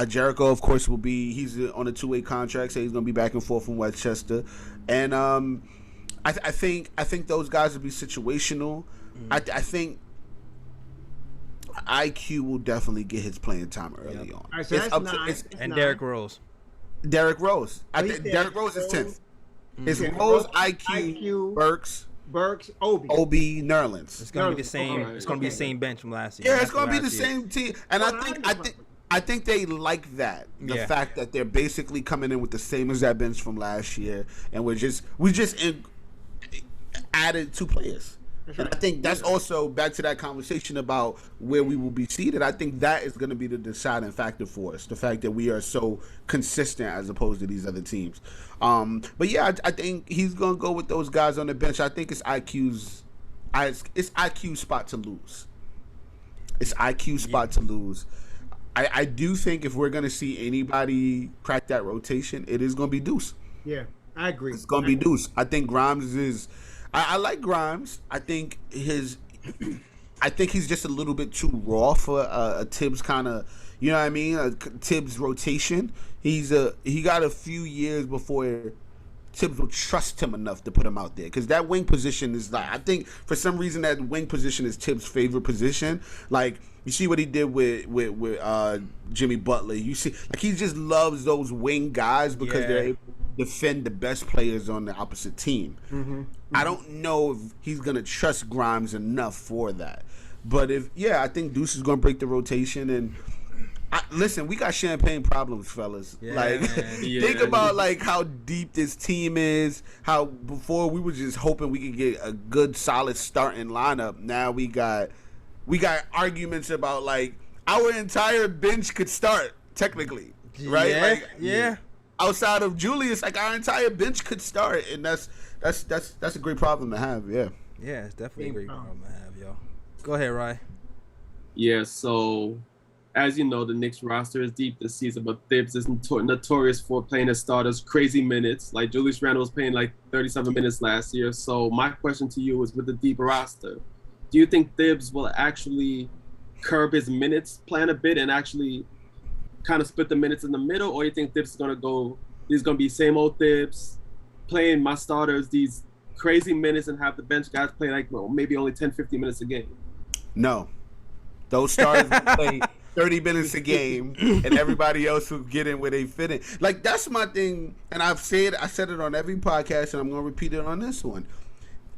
Jericho, of course, will be. He's on a 2-way contract, so he's gonna be back and forth from Westchester, and I think those guys will be situational. I think IQ will definitely get his playing time early on. All right, so that's nine. And Derrick Rose. Derrick Rose. I think Derrick Rose is 10th. It's Rose, IQ, Burks, Obi, Nerlens. It's gonna be the same. It's gonna be the same bench from last year. Yeah, it's gonna be the same team, and I think they like that. The fact that they're basically coming in with the same as that bench from last year, and we just added 2 players. And I think that's also back to that conversation about where we will be seated. I think that is going to be the deciding factor for us. The fact that we are so consistent as opposed to these other teams. But yeah, I think he's going to go with those guys on the bench. I think it's IQ's spot to lose. It's IQ's spot to lose. I do think if we're going to see anybody crack that rotation, it is going to be Deuce. Yeah, I agree. It's going to be Deuce. I think Grimes is... I like Grimes. I think he's just a little bit too raw for a Tibbs kind of, you know what I mean? A Tibbs rotation. He got a few years before Tibbs will trust him enough to put him out there, because that wing position is like, I think for some reason that wing position is Tibbs' favorite position. Like, you see what he did with Jimmy Butler. You see, like, he just loves those wing guys because they're able to defend the best players on the opposite team. I don't know if he's gonna trust Grimes enough for that, but I think Deuce is gonna break the rotation. And listen, we got champagne problems, fellas. Think about like how deep this team is. How before we were just hoping we could get a good, solid starting lineup. Now we got arguments about like our entire bench could start technically, right? Outside of Julius, like our entire bench could start, and that's a great problem to have. Yeah, it's definitely a great problem to have, yo. Go ahead, Rye. Yeah, so as you know, the Knicks roster is deep this season, but Thibs is notorious for playing his starters crazy minutes. Like Julius Randle was playing like 37 minutes last year. So my question to you is, with the deep roster, do you think Thibs will actually curb his minutes plan a bit and actually kind of split the minutes in the middle, or you think Thibs is going to be same old Thibs, playing my starters these crazy minutes and have the bench guys play like maybe only 10, 15 minutes a game? No. Those starters will play 30 minutes a game, and everybody else will get in where they fit in. Like, that's my thing, and I said it on every podcast, and I'm going to repeat it on this one.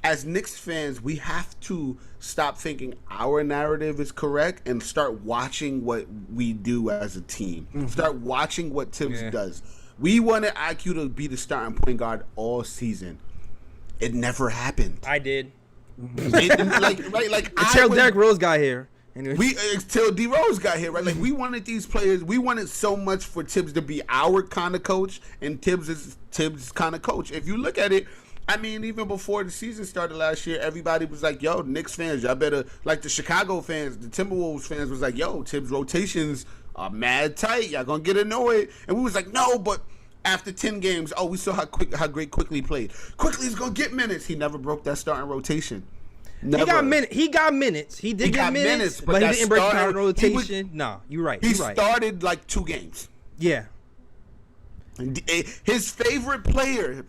As Knicks fans, we have to stop thinking our narrative is correct and start watching what we do as a team. Start watching what Tibbs does. We wanted IQ to be the starting point guard all season. It never happened. I did. Until Derrick Rose got here. Until D Rose got here, right? Like, we wanted these players. We wanted so much for Tibbs to be our kind of coach, and Tibbs is Tibbs' kind of coach. If you look at it, I mean, even before the season started last year, everybody was like, yo, Knicks fans, y'all better, like the Chicago fans, the Timberwolves fans was like, yo, Tibbs' rotations are mad tight. Y'all gonna get annoyed. And we was like, no, but after 10 games, we saw how great Quickly played. Quickly's gonna get minutes. He never broke that starting rotation. Never. He got minutes. He did get minutes, but he didn't break the starting rotation. No, you're right. He started like 2 games. Yeah. His favorite player,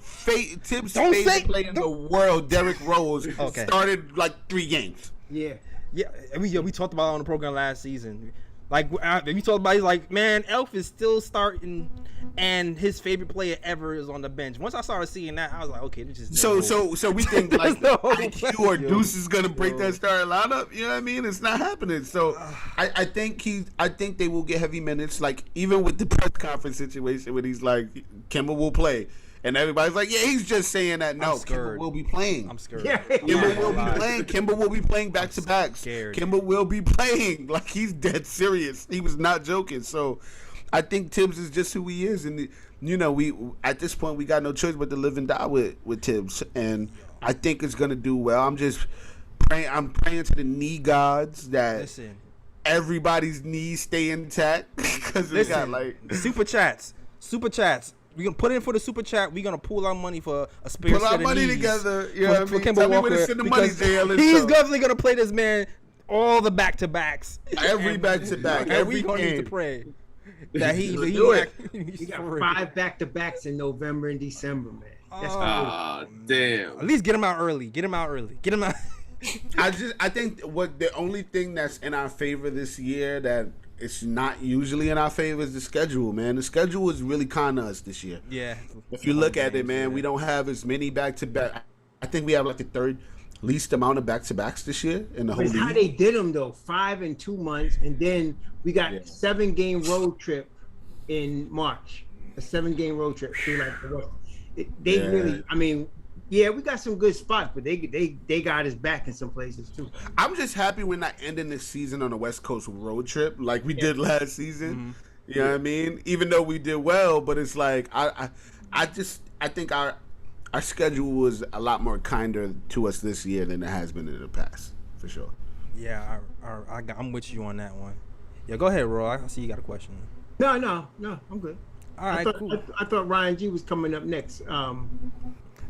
Tibbs' favorite player in the world, Derrick Rose, started like 3 games. Yeah. We talked about it on the program last season. Like, we talked about, he's like, man, Elf is still starting, and his favorite player ever is on the bench. Once I started seeing that, I was like, okay, this is so we think like IQ or Deuce is gonna break that starting lineup. You know what I mean? It's not happening. So I think they will get heavy minutes. Like, even with the press conference situation where he's like, Kemba will play. And everybody's like, yeah, he's just saying that. No, Kemba will be playing. I'm scared. Kemba will be playing. Kemba will be playing back-to-backs. Kemba will be playing. Like, he's dead serious. He was not joking. So I think Tibbs is just who he is. And, you know, we at this point, we got no choice but to live and die with Tibbs. And I think it's going to do well. I'm just praying. I'm praying to the knee gods that everybody's knees stay intact. Because we got, like... Super chats. We're going to put in for the super chat. We're going to pool our money for a spare set of money together. For Kemba Walker. Send the money, he's definitely going to play this man all the back-to-backs. Every back-to-back, And every we gonna need to game. pray that he Do it. We got 5 back-to-backs in November and December, man. That's Ah, damn. At least get him out early. Get him out. I think what the only thing that's in our favor this year that it's not usually in our favor is the schedule, man. The schedule is really kind of us this year. Yeah. If you look at it, man, we don't have as many back-to-back. I think we have like the third least amount of back-to-backs this year in the whole It's league. how they did them though, 5 in 2 months, and then we got 7-game road trip in March. A 7-game road trip through like the West. They really, I mean, yeah, we got some good spots, but they got us back in some places too. I'm just happy we're not ending this season on a West Coast road trip like we did last season. Mm-hmm. You know what I mean? Even though we did well, but it's like I think our schedule was a lot more kinder to us this year than it has been in the past, for sure. Yeah, I'm with you on that one. Yeah, go ahead, Roy. I see you got a question. No, I'm good. All right, cool. I thought Ryan G was coming up next.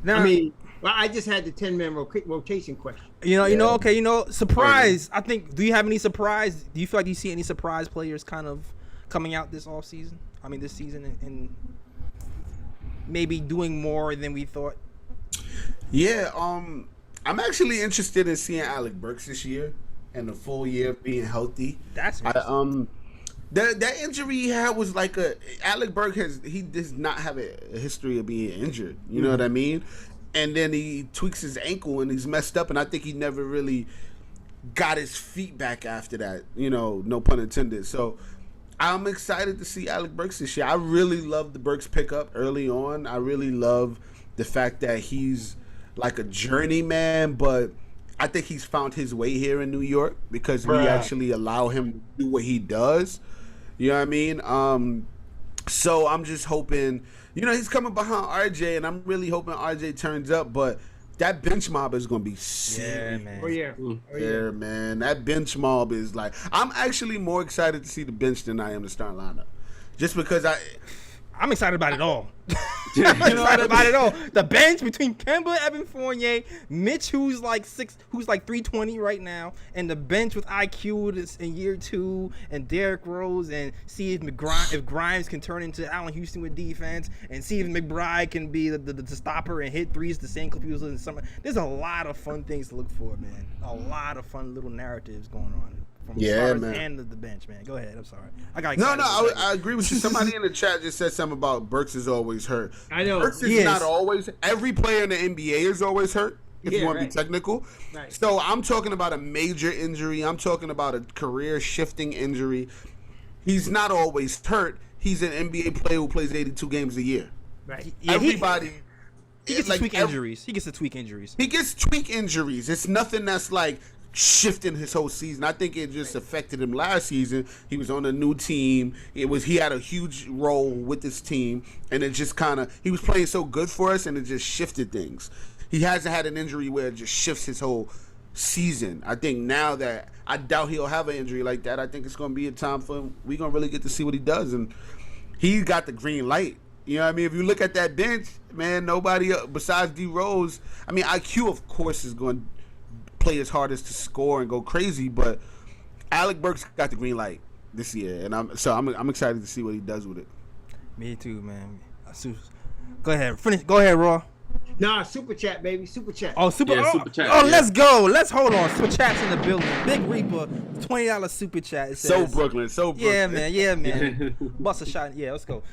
Now, I mean, well, I just had the 10-man rotation question. Surprise. I think. Do you have any surprise? Do you feel like you see any surprise players kind of coming out this offseason? I mean, this season and maybe doing more than we thought. Yeah, I'm actually interested in seeing Alec Burks this year and the full year of being healthy. That's that injury he had was like Alec Burks does not have a history of being injured. You know what I mean? And then he tweaks his ankle and he's messed up, and I think he never really got his feet back after that. You know, no pun intended. So I'm excited to see Alec Burks this year. I really love the Burks pickup early on. I really love the fact that he's like a journeyman, but I think he's found his way here in New York because we actually allow him to do what he does. You know what I mean? So I'm just hoping, he's coming behind RJ, and I'm really hoping RJ turns up, but that bench mob is going to be sick. Yeah, man. Oh yeah. Yeah, man. That bench mob is like, I'm actually more excited to see the bench than I am the starting lineup. Just because I'm excited about it all. I'm excited about it all. The bench between Kemba, Evan Fournier, Mitch, who's like 320 right now, and the bench with IQ that's in year 2, and Derrick Rose, and see if Grimes can turn into Allen Houston with defense, and see if McBride can be the stopper and hit threes the same clip he was in the summer. There's a lot of fun things to look for, man. A lot of fun little narratives going on. From stars man. And the bench, man. Go ahead. I'm sorry. I agree with you. Somebody in the chat just said something about Burks is always hurt. I know. Burks is not always. Every player in the NBA is always hurt, if you want to be technical. Right. So I'm talking about a major injury. I'm talking about a career-shifting injury. He's not always hurt. He's an NBA player who plays 82 games a year. Right. Yeah, Everybody. He gets to tweak injuries. He gets to tweak injuries. It's nothing that's like shifting his whole season. I think it just affected him last season. He was on a new team. He had a huge role with this team, and it just he was playing so good for us, and it just shifted things. He hasn't had an injury where it just shifts his whole season. I think now that I doubt he'll have an injury like that, I think it's going to be a time for him. We're going to really get to see what he does, and he got the green light. You know what I mean? If you look at that bench, man, nobody besides D Rose. I mean, IQ, of course, is going to play his hardest to score and go crazy, but Alec Burks got the green light this year, and I'm excited to see what he does with it. Me too, man. Go ahead, finish. Go ahead, Raw. Nah, super chat, baby, super chat. Oh, super chat. Yeah. Let's go. Let's hold on. Super chat's in the building. Big Reaper, $20 super chat. It says, Brooklyn. Yeah, man. Bust a shot. Yeah, let's go.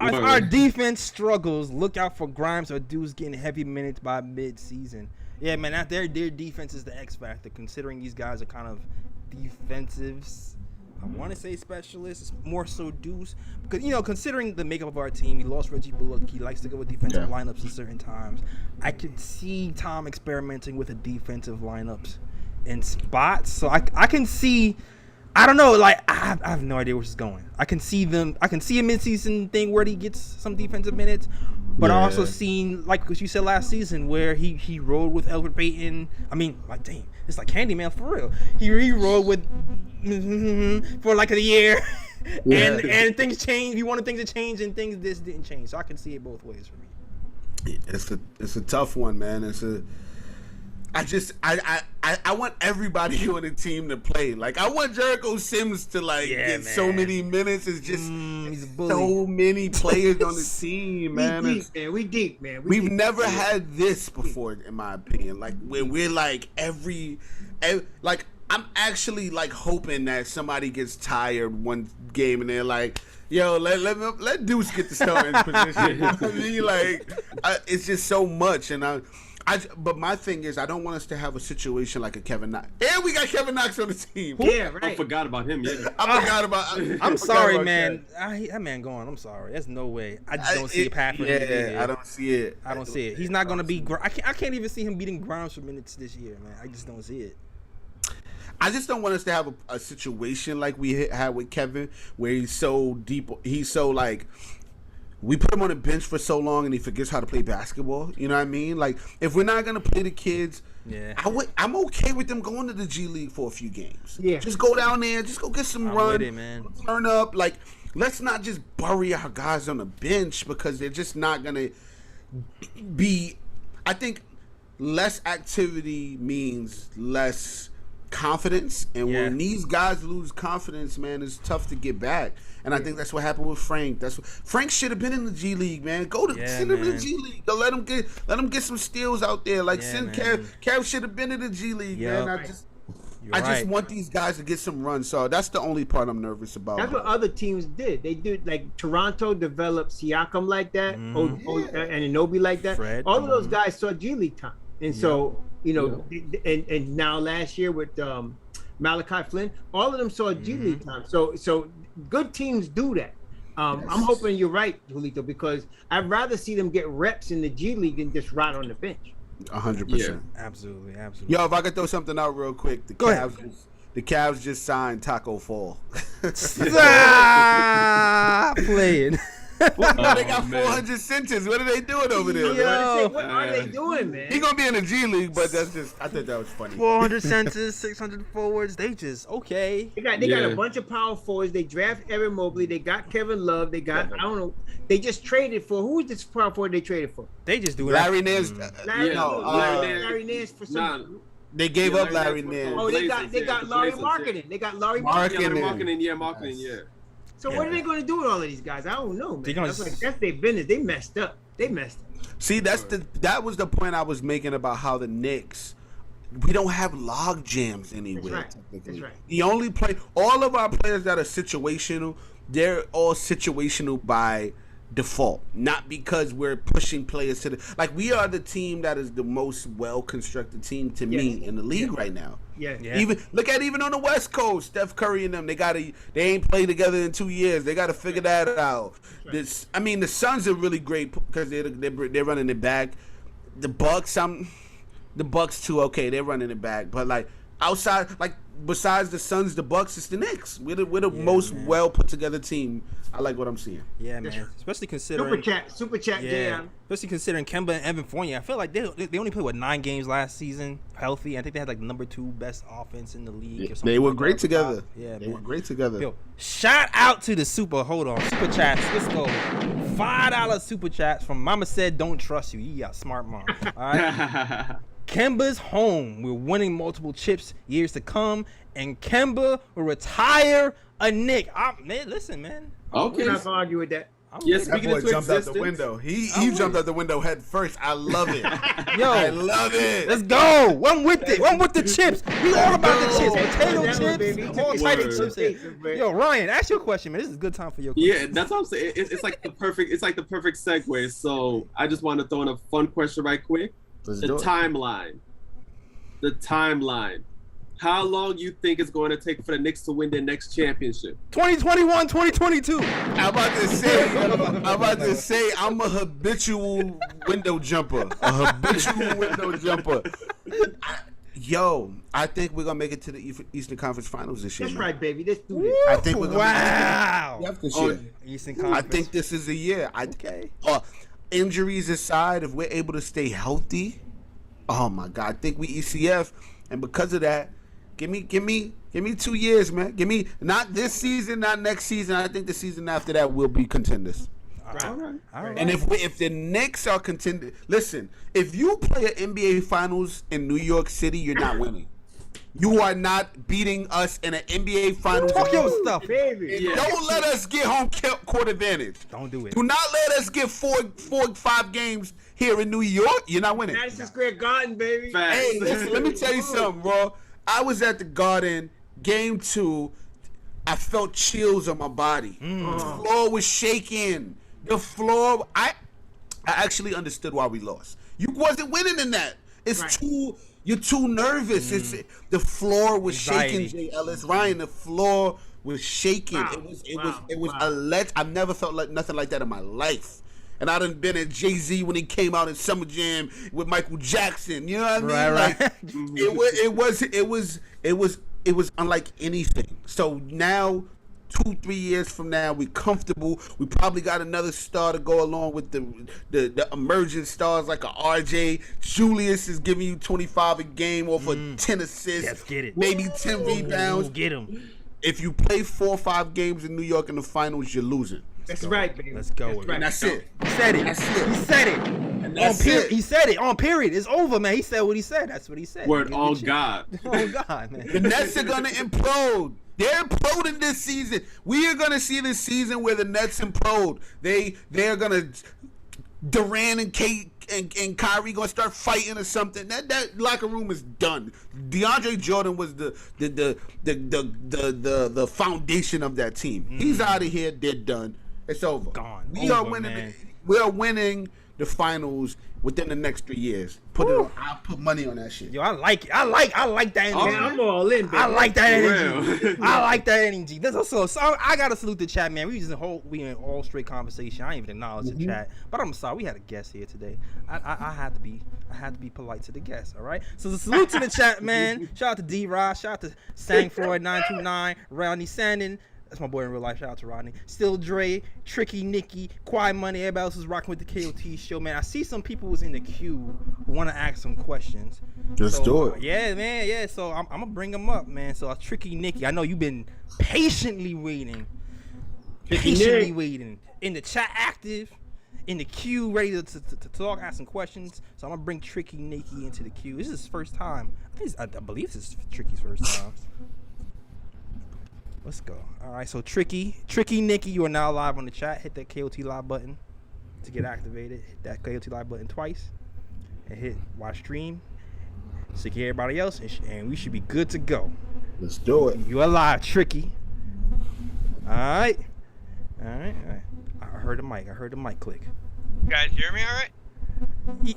Our defense struggles. Look out for Grimes or dudes getting heavy minutes by mid-season. Yeah, man, their defense is the X factor, considering these guys are kind of defensives. I want to say specialists, more so deuce. Because, considering the makeup of our team, we lost Reggie Bullock. He likes to go with defensive lineups at certain times. I could see Tom experimenting with the defensive lineups in spots. So I can see, I don't know, like, I have no idea where this is going. I can see a midseason thing where he gets some defensive minutes. But I also seen, like what you said last season, where he rode with Elfrid Payton. I mean, like, dang, it's like Candyman for real. He rode with for like a year, and things changed. He wanted things to change, and things just didn't change. So I can see it both ways for me. It's a tough one, man. I want everybody on the team to play. Like, I want Jericho Sims to get so many minutes. It's just he's a bully. so many players on the team, man. We deep, man. We've never had this before, in my opinion. Like, when we're like every like, I'm actually like hoping that somebody gets tired one game and they're like, yo, let Deuce get the starting position. You know what I mean? Like, it's just so much, and but my thing is, I don't want us to have a situation like a Kevin Knox. And we got Kevin Knox on the team. Yeah, right. I forgot about him. Yeah, I forgot about. I'm sorry, man. That man going. I'm sorry. There's no way. I just don't see a path for him. Yeah, I don't see it. I don't see it. He's not gonna be. I can't even see him beating Grimes for minutes this year, man. I just don't see it. I just don't want us to have a situation like we had with Kevin, where he's so deep. He's so like. We put him on the bench for so long and he forgets how to play basketball. You know what I mean? Like, if we're not gonna play the kids, I'm okay with them going to the G League for a few games. Yeah, just go down there, just go get some run, man. Turn up. Like, let's not just bury our guys on the bench because they're just not gonna be. I think less activity means less confidence, and when these guys lose confidence, man, it's tough to get back. And I think that's what happened with Frank. Frank should have been in the G League, man. Send him in the G League. Go let him get some steals out there. Like, send Kev should have been in the G League, man. I just want these guys to get some runs. So that's the only part I'm nervous about. That's what other teams did. They did, like Toronto developed Siakam like that, and Anobi like that. Fred, all of those guys saw G League time, and so and now last year with Malachi Flynn, all of them saw G League time. So good teams do that. I'm hoping you're right, Julito, because I'd rather see them get reps in the G League than just ride on the bench. 100%. Absolutely. Yo, if I could throw something out real quick, the Cavs just signed Taco Fall. Stop playing. They got 400 centers. What are they doing over there? What are they doing, man? He gonna be in the G League, but that's just. I thought that was funny. 400 centers, 600 forwards. They just okay. They got a bunch of power forwards. They draft Evan Mobley. They got Kevin Love. They got I don't know. They just traded for who was this power forward they traded for? They just do Larry Nance. Larry Nance for some. They gave up Larry Nance. Oh, they got Larry Marketing. They got Larry Marketing. Marketing. So what are they going to do with all of these guys? I don't know, man. That's their business. They messed up. See, that was the point I was making about how the Knicks, we don't have log jams anywhere. That's right. The only all of our players that are situational, they're all situational by default, not because we're pushing players to like we are the team that is the most well-constructed team to me in the league right now. Even on the West Coast, Steph Curry and them, they ain't played together in 2 years. They got to figure that out. Right. The Suns are really great because they're running it back. The Bucks too. Okay, they're running it back, but like outside, like besides the Suns, the Bucks, it's the Knicks. We're the most well put together team. I like what I'm seeing. Yeah, man. Especially considering Super chat. Yeah. Especially considering Kemba and Evan Fournier. I feel like they only played 9 games last season, healthy. I think they had like number 2 best offense in the league. Or something they were like great together. Yeah, they were great together. Yo, shout out to the super chats. Let's go. $5 super chats from Mama Said Don't Trust You. Yeah, smart mom. All right. Kemba's home. We're winning multiple chips years to come, and Kemba will retire a Knick. Man, listen, man. Okay. We're not gonna argue with that. That boy jumped out the window. He jumped out the window head first. I love it. Yo, I love it. Let's go. I'm with it. I'm with the chips. We all about the chips. Potato chips, all type of chips. Yo, Ryan, ask your question, man. This is a good time for your question. Yeah, that's what I'm saying. It's like the perfect segue. So I just want to throw in a fun question right quick. The timeline. How long you think it's going to take for the Knicks to win their next championship? 2021, 2022. I'm about to say I'm a habitual window jumper. I think we're gonna make it to the Eastern Conference Finals this year. That's right, baby. Let's do this. I think we're gonna make it this year. Eastern Conference. I think this is a year. Injuries aside, if we're able to stay healthy, oh my God, I think we ECF, and because of that, give me 2 years, man. Give me not this season, not next season. I think the season after that will be contenders. All right. And if the Knicks are contending, listen, if you play an NBA Finals in New York City, you're not winning. You are not beating us in an NBA Finals. Talk your stuff. Baby. Don't let us get home court advantage. Don't do it. Do not let us get 5 games here in New York. You're not winning. Madison Square Garden, baby. Hey, listen, let me tell you something, bro. I was at the Garden, game 2. I felt chills on my body. The floor was shaking. The floor. I actually understood why we lost. You wasn't winning in that. It's too. You're too nervous. The floor was shaking, Jay Ellis. Ryan, the floor was shaking. It was I've never felt like nothing like that in my life. And I done been at Jay-Z when he came out in Summer Jam with Michael Jackson. You know what I mean? Right. It was unlike anything. So now, 2-3 years from now, we comfortable. We probably got another star to go along with the emerging stars like a RJ. Julius is giving you 25 a game off of 10 assists. Yes, get it. Maybe 10 rebounds. Get him. If you play 4 or 5 games in New York in the finals, you're losing. That's right, baby. Let's go. That's right. And that's it. He said it. That's it. He said it. And that's it. He said it. On period. It's over, man. He said what he said. That's what he said. Word on God. Oh God, man. The Nets are gonna implode. They're imploding this season. We are gonna see this season where the Nets implode. They're gonna Durant and Kate and Kyrie gonna start fighting or something. That locker room is done. DeAndre Jordan was the foundation of that team. He's out of here. They're done. It's over. Gone. We are winning. Man. We are winning the finals within the next 3 years. I'll put money on that shit. Yo, I like it. I like that energy. Man, I'm all in, baby. I like that Real. energy. I like that energy. So I gotta salute the chat, man. We in all straight conversation. I ain't even acknowledge the chat, but I'm sorry we had a guest here today. I had to be polite to the guest. All right. So the salute to the chat, man. Shout out to D-Rod. Shout out to Sang Floyd 929, Rodney Sandin. That's my boy in real life. Shout out to Rodney. Still Dre, Tricky Nicky, Quiet Money. Everybody else was rocking with the KOT show, man. I see some people was in the queue who want to ask some questions. Let's do it. Yeah, man. Yeah. So I'm gonna bring them up, man. So Tricky Nicky, I know you've been patiently waiting, waiting in the chat, active, in the queue, ready to talk, ask some questions. So I'm gonna bring Tricky Nicky into the queue. This is his first time. I believe this is Tricky's first time. Let's go. All right, so Tricky Nicky, you are now live on the chat. Hit that KOT live button to get activated. Hit that KOT live button twice, and hit watch stream. So you can hear everybody else, and we should be good to go. Let's do it. You are live, Tricky. All right. I heard the mic click. You guys hear me all right?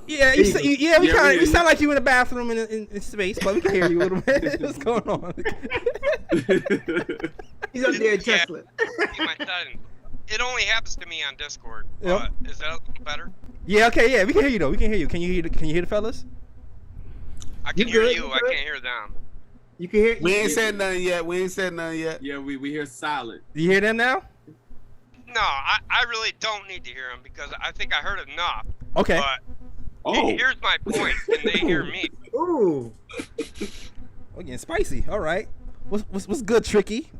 Yeah, we sound like you in the bathroom in space, but we can hear you a little bit. What's going on? He's up there in Tesla. My son. It only happens to me on Discord. Yep. Is that a little better? Yeah, okay, yeah, we can hear you though. We can hear you. Can you hear the fellas? I can You hear good? you. You I good? can't hear them. You can hear. We ain't said nothing yet. Yeah, we hear silent. Do you hear them now? No, I really don't need to hear them because I think I heard enough. Okay. But here's my point, and they hear me. Ooh. We're getting spicy. All right. What's good, Tricky?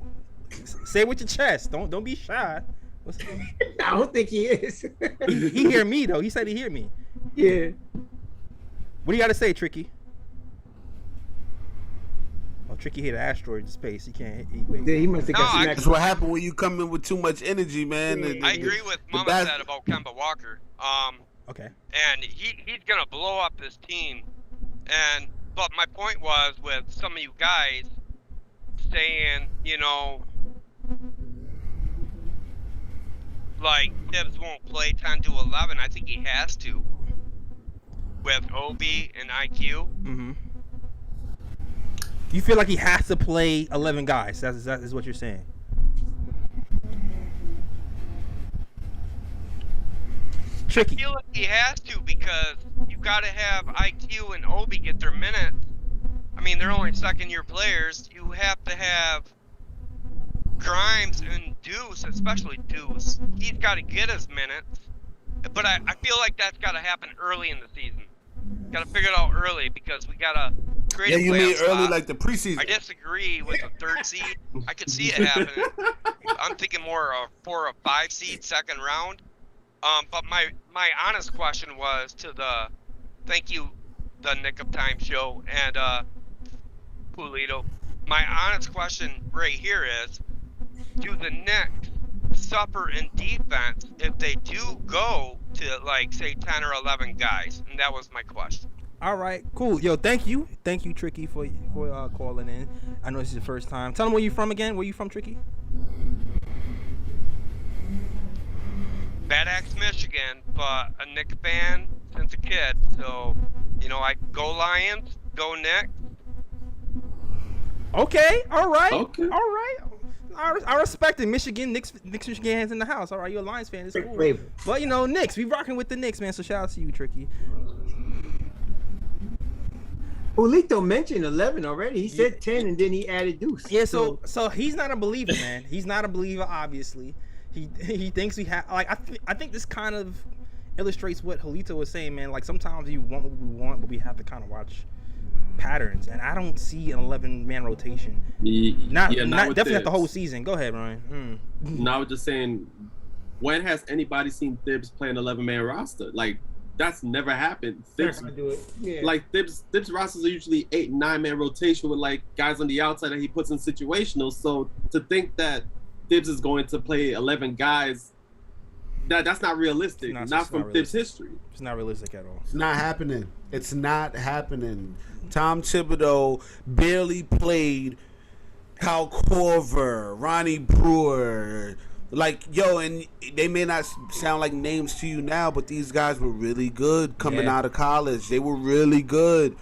Say it with your chest. Don't be shy. I don't think he is. He hear me though. He said he hear me. Yeah. What do you got to say, Tricky? Oh, Tricky hit an asteroid in space. He can't. Yeah, he must have got some That's extra. what happened when you come in with too much energy, man. I agree with Mama said about Kemba Walker. Okay. And he's gonna blow up this team. But my point was with some of you guys saying, you know, like Tibbs won't play 10 to 11. I think he has to with Obi and IQ. Mm-hmm. You feel like he has to play 11 guys? That is what you're saying. Tricky. I feel like he has to because you got to have IQ and Obi get their minutes. I mean, they're only second-year players. You have to have Grimes and Deuce, especially Deuce. He's got to get his minutes. But I feel like that's got to happen early in the season. Got to figure it out early because we got to create a you mean playoff early spot. like the preseason? I disagree with the 3rd seed. I could see it happening. I'm thinking more of 4 or 5 seed second round. But my honest question was to the, thank you, the Nick of Time show and Julito. My honest question right here is, do the Knicks suffer in defense if they do go to like say 10 or 11 guys? And that was my question. All right, cool. Yo, thank you, Tricky, for calling in. I know this is your first time. Tell them where you from again. Where you from, Tricky? Bad Axe, Michigan, but a Knicks fan since a kid. So, you know, I go Lions, go Knicks. Okay, all right, Okay. all right. I respect it. Michigan, Knicks Michigan's in the house. All right, you're a Lions fan. It's cool. But, you know, Knicks, we rocking with the Knicks, man. So shout out to you, Tricky. Julito mentioned 11 already. He said 10 and then he added Deuce. Yeah, so he's not a believer, man. He's not a believer, obviously. He thinks we have like I think this kind of illustrates what Julito was saying, man. Like sometimes you want what we want, but we have to kind of watch patterns, and I don't see an 11-man rotation. Not definitely not the whole season. Go ahead, Ryan. No, I was just saying, when has anybody seen Thibs play an 11-man roster? Like, that's never happened. Thibs, like Thibs rosters are usually 8 and 9-man rotation with like guys on the outside that he puts in situational. So to think that Thibs is going to play 11 guys, that's not realistic. Not from Thibs' history. It's not realistic at all. It's not happening. It's not happening. Tom Thibodeau barely played Kyle Korver, Ronnie Brewer. Like, yo, and they may not sound like names to you now, but these guys were really good coming out of college. They were really good.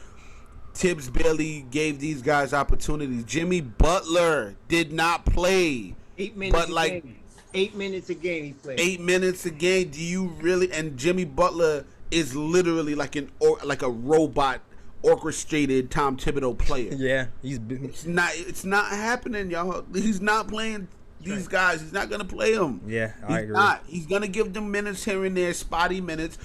Tibbs barely gave these guys opportunities. Jimmy Butler did not play. 8 minutes but like, a game. 8 minutes a game he played. 8 minutes a game. Do you really? And Jimmy Butler is literally like a robot orchestrated Tom Thibodeau player. Yeah, It's not happening, y'all. He's not playing these guys. He's not gonna play them. Yeah, I agree. He's gonna give them minutes here and there, spotty minutes.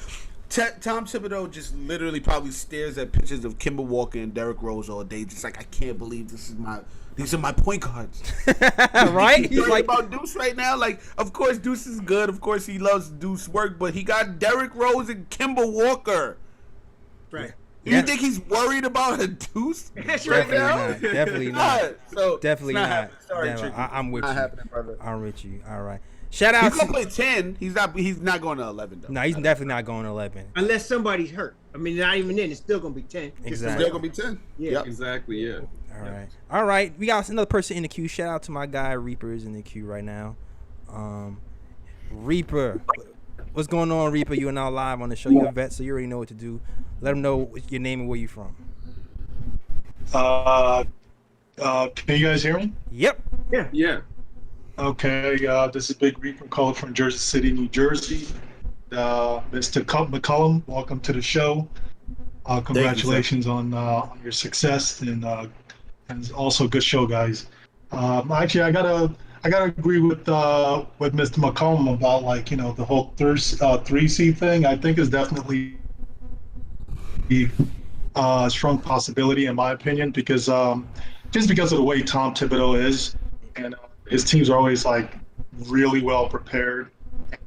Tom Thibodeau just literally probably stares at pictures of Kemba Walker and Derrick Rose all day, just like, I can't believe these are my point guards. Right? He's like about Deuce right now. Like, of course Deuce is good. Of course he loves Deuce work, but he got Derrick Rose and Kemba Walker. Right. You think he's worried about a Deuce? That's right right now? Definitely not. So Definitely not. Sorry, I'm with not you. happening, brother. I'm with you. All right. Shout out. He's gonna play 10. He's not going to 11 though. No, he's definitely not going to 11. Unless somebody's hurt. I mean, not even then. It's still gonna be 10. Exactly. It's still gonna be 10. Yeah. Yep. Exactly, yeah. All right. We got another person in the queue. Shout out to my guy Reaper is in the queue right now. Reaper, what's going on, Reaper? You are now live on the show. You're a vet, so you already know what to do. Let them know your name and where you from. Can you guys hear me? Yep. Yeah. Okay. This is Big Reaper calling from Jersey City, New Jersey. Mr. McCullum, welcome to the show. Congratulations on your success and also good show, guys. Actually, I gotta agree with Mr. McCullum about, like, you know, the whole 3C thing. I think is definitely a strong possibility in my opinion, because just because of the way Tom Thibodeau is, and his teams are always like really well prepared.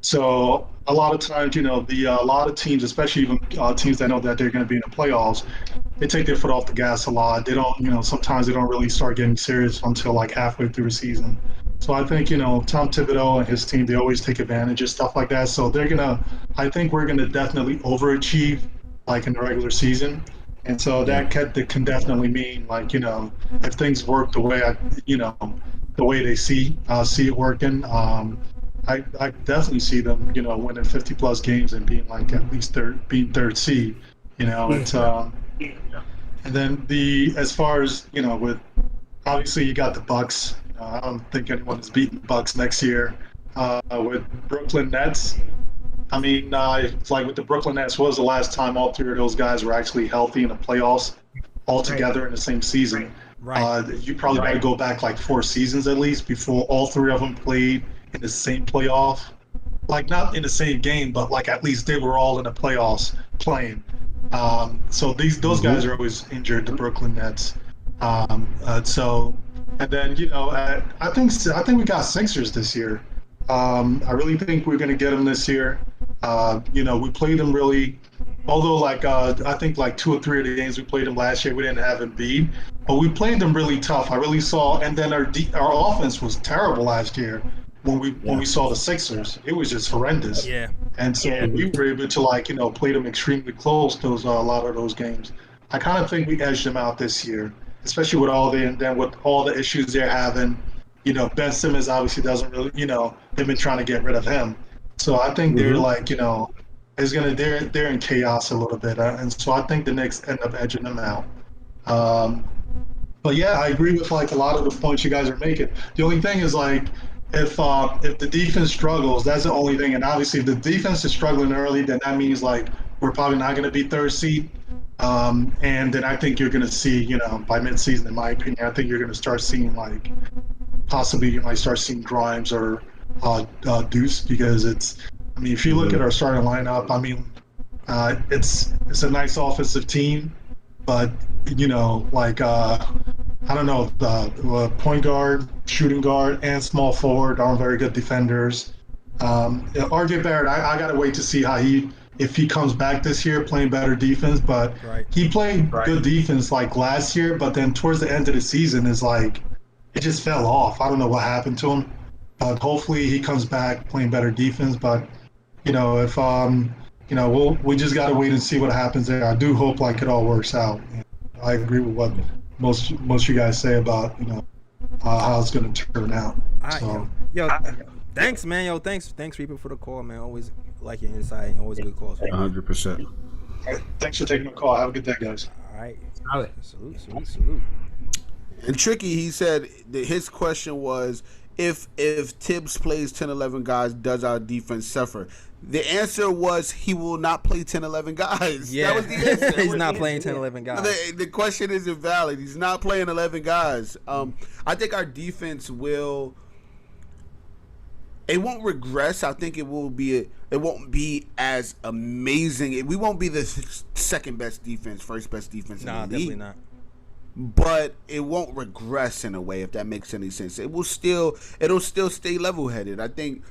So a lot of times, you know, a lot of teams, especially even teams that know that they're going to be in the playoffs, they take their foot off the gas a lot. They don't, you know, sometimes they don't really start getting serious until like halfway through the season. So I think, you know, Tom Thibodeau and his team, they always take advantage of stuff like that. So I think we're going to definitely overachieve like in the regular season. And so that can definitely mean, like, you know, if things work the way the way they see it working, I definitely see them, you know, winning 50+ games and being like at least third seed. You know, it's and then as far as, you know, with obviously you got the Bucks. I don't think anyone is beating the Bucks next year. With Brooklyn Nets, I mean, it's like with the Brooklyn Nets, was the last time all three of those guys were actually healthy in the playoffs all together in the same season? Right. You probably got to go back like 4 seasons at least before all three of them played in the same playoff. Like, not in the same game, but like at least they were all in the playoffs playing. So those guys are always injured, the Brooklyn Nets. And then, you know, I think we got Sixers this year. I really think we're going to get them this year. We played them really. Although, I think like 2 or 3 of the games we played them last year, we didn't have Embiid, but we played them really tough. I really saw, and then our offense was terrible last year when we saw the Sixers. It was just horrendous. Yeah. And so we were able to play them extremely close. A lot of those games. I kind of think we edged them out this year, especially with all the issues they're having. Ben Simmons obviously doesn't really. They've been trying to get rid of him, so I think they're they're in chaos a little bit, and so I think the Knicks end up edging them out. But yeah, I agree with a lot of the points you guys are making. The only thing is if the defense struggles, that's the only thing. And obviously, if the defense is struggling early, then that means we're probably not going to be 3rd seed. And then I think you're going to see, by midseason, in my opinion, I think you're going to start seeing possibly you might start seeing Grimes or Deuce, because if you look at our starting lineup, it's a nice offensive team, but I don't know, the point guard, shooting guard, and small forward aren't very good defenders. RJ Barrett, I gotta wait to see if he comes back this year playing better defense, but he played good defense last year, but then towards the end of the season it just fell off. I don't know what happened to him, but hopefully he comes back playing better defense. But if we just gotta wait and see what happens there. I do hope it all works out. I agree with what most of you guys say about how it's gonna turn out. So. Thanks, man. Thanks, Reaper, for the call, man. Always like your insight. Always a good call. 100%. Thanks for taking the call. Have a good day, guys. All right. Salute. And Tricky, he said that his question was, if Tibbs plays 10-11 guys, does our defense suffer? The answer was he will not play 10-11 guys. Yeah. That was the answer. He's not playing 10-11 guys. The question is invalid. He's not playing 11 guys. I think our defense will. It won't regress. I think it won't be as amazing. We won't be the second best defense, first best defense in the league. Definitely not. But it won't regress in a way, if that makes any sense. It'll still stay level headed. I think,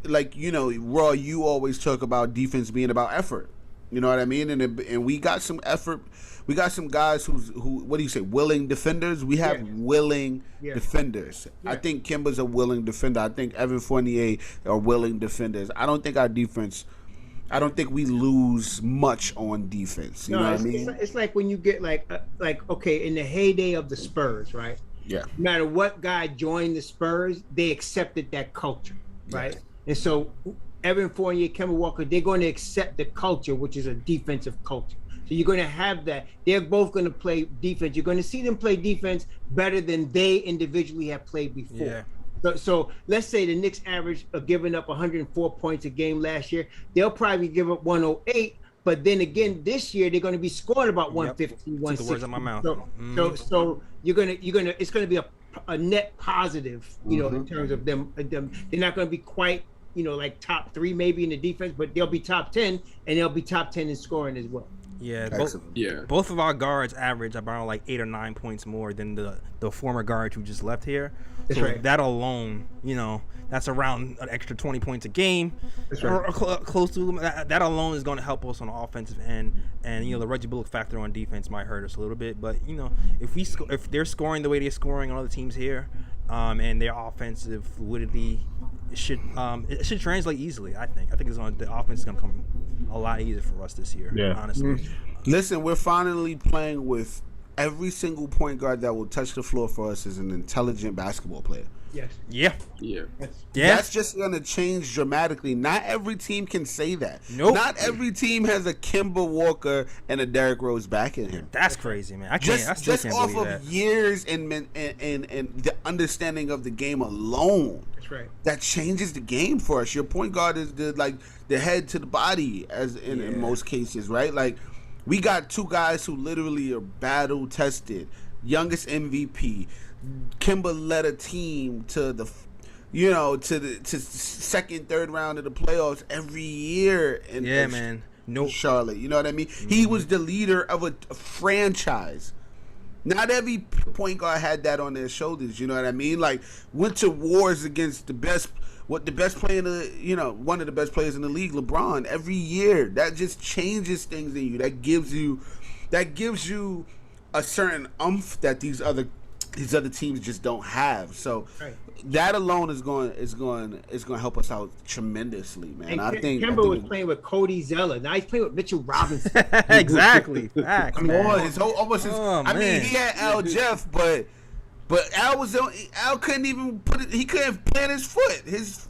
Raw, you always talk about defense being about effort. You know what I mean? And we got some effort. We got some guys who what do you say, willing defenders? We have willing defenders. Yeah. I think Kemba's a willing defender. I think Evan Fournier are willing defenders. I don't think we lose much on defense. You know what I mean? It's like when you get okay, in the heyday of the Spurs, right? Yeah. No matter what guy joined the Spurs, they accepted that culture, right? Yeah. And so Evan Fournier, Kemba Walker, they're going to accept the culture, which is a defensive culture. So you're going to have that. They're both going to play defense. You're going to see them play defense better than they individually have played before. Yeah. So let's say the Knicks average of giving up 104 points a game last year. They'll probably give up 108. But then again, this year they're going to be scoring about 150, 160. The words in my mouth. So you're gonna it's going to be a net positive, in terms of them. They're not going to be quite, top 3 maybe in the defense, but they'll be top 10, and they'll be top 10 in scoring as well. Yeah, both of our guards average about 8 or 9 points more than the former guard who just left here. That's right. That alone, that's around an extra 20 points a game. That's right. Or close to them. That alone is going to help us on the offensive end. And the Reggie Bullock factor on defense might hurt us a little bit. But if they're scoring the way they're scoring on other teams here, and their offensive fluidity should translate easily. I think the offense is going to come a lot easier for us this year. Yeah. Honestly. Listen, we're finally playing with every single point guard that will touch the floor for us is an intelligent basketball player. Yes. Yeah. That's just going to change dramatically. Not every team can say that. Nope. Not every team has a Kemba Walker and a Derrick Rose backing him. That's crazy, man. I just off of years and the understanding of the game alone. That's right. That changes the game for us. Your point guard is the head to the body, as in most cases, right? We got 2 guys who literally are battle tested. Youngest MVP. Kemba led a team to the second, third round of the playoffs every year in Charlotte. You know what I mean? Mm-hmm. He was the leader of a franchise. Not every point guard had that on their shoulders. You know what I mean? Went to wars against the best what the best player in the, one of the best players in the league, LeBron, every year. That just changes things in you. That gives you a certain oomph that these other teams just don't have. So that alone is going to help us out tremendously, man. And I think Kemba was playing with Cody Zeller. Now he's playing with Mitchell Robinson. Exactly. Facts, I mean, he had Al Jeff, but Al couldn't even he couldn't plant his foot. His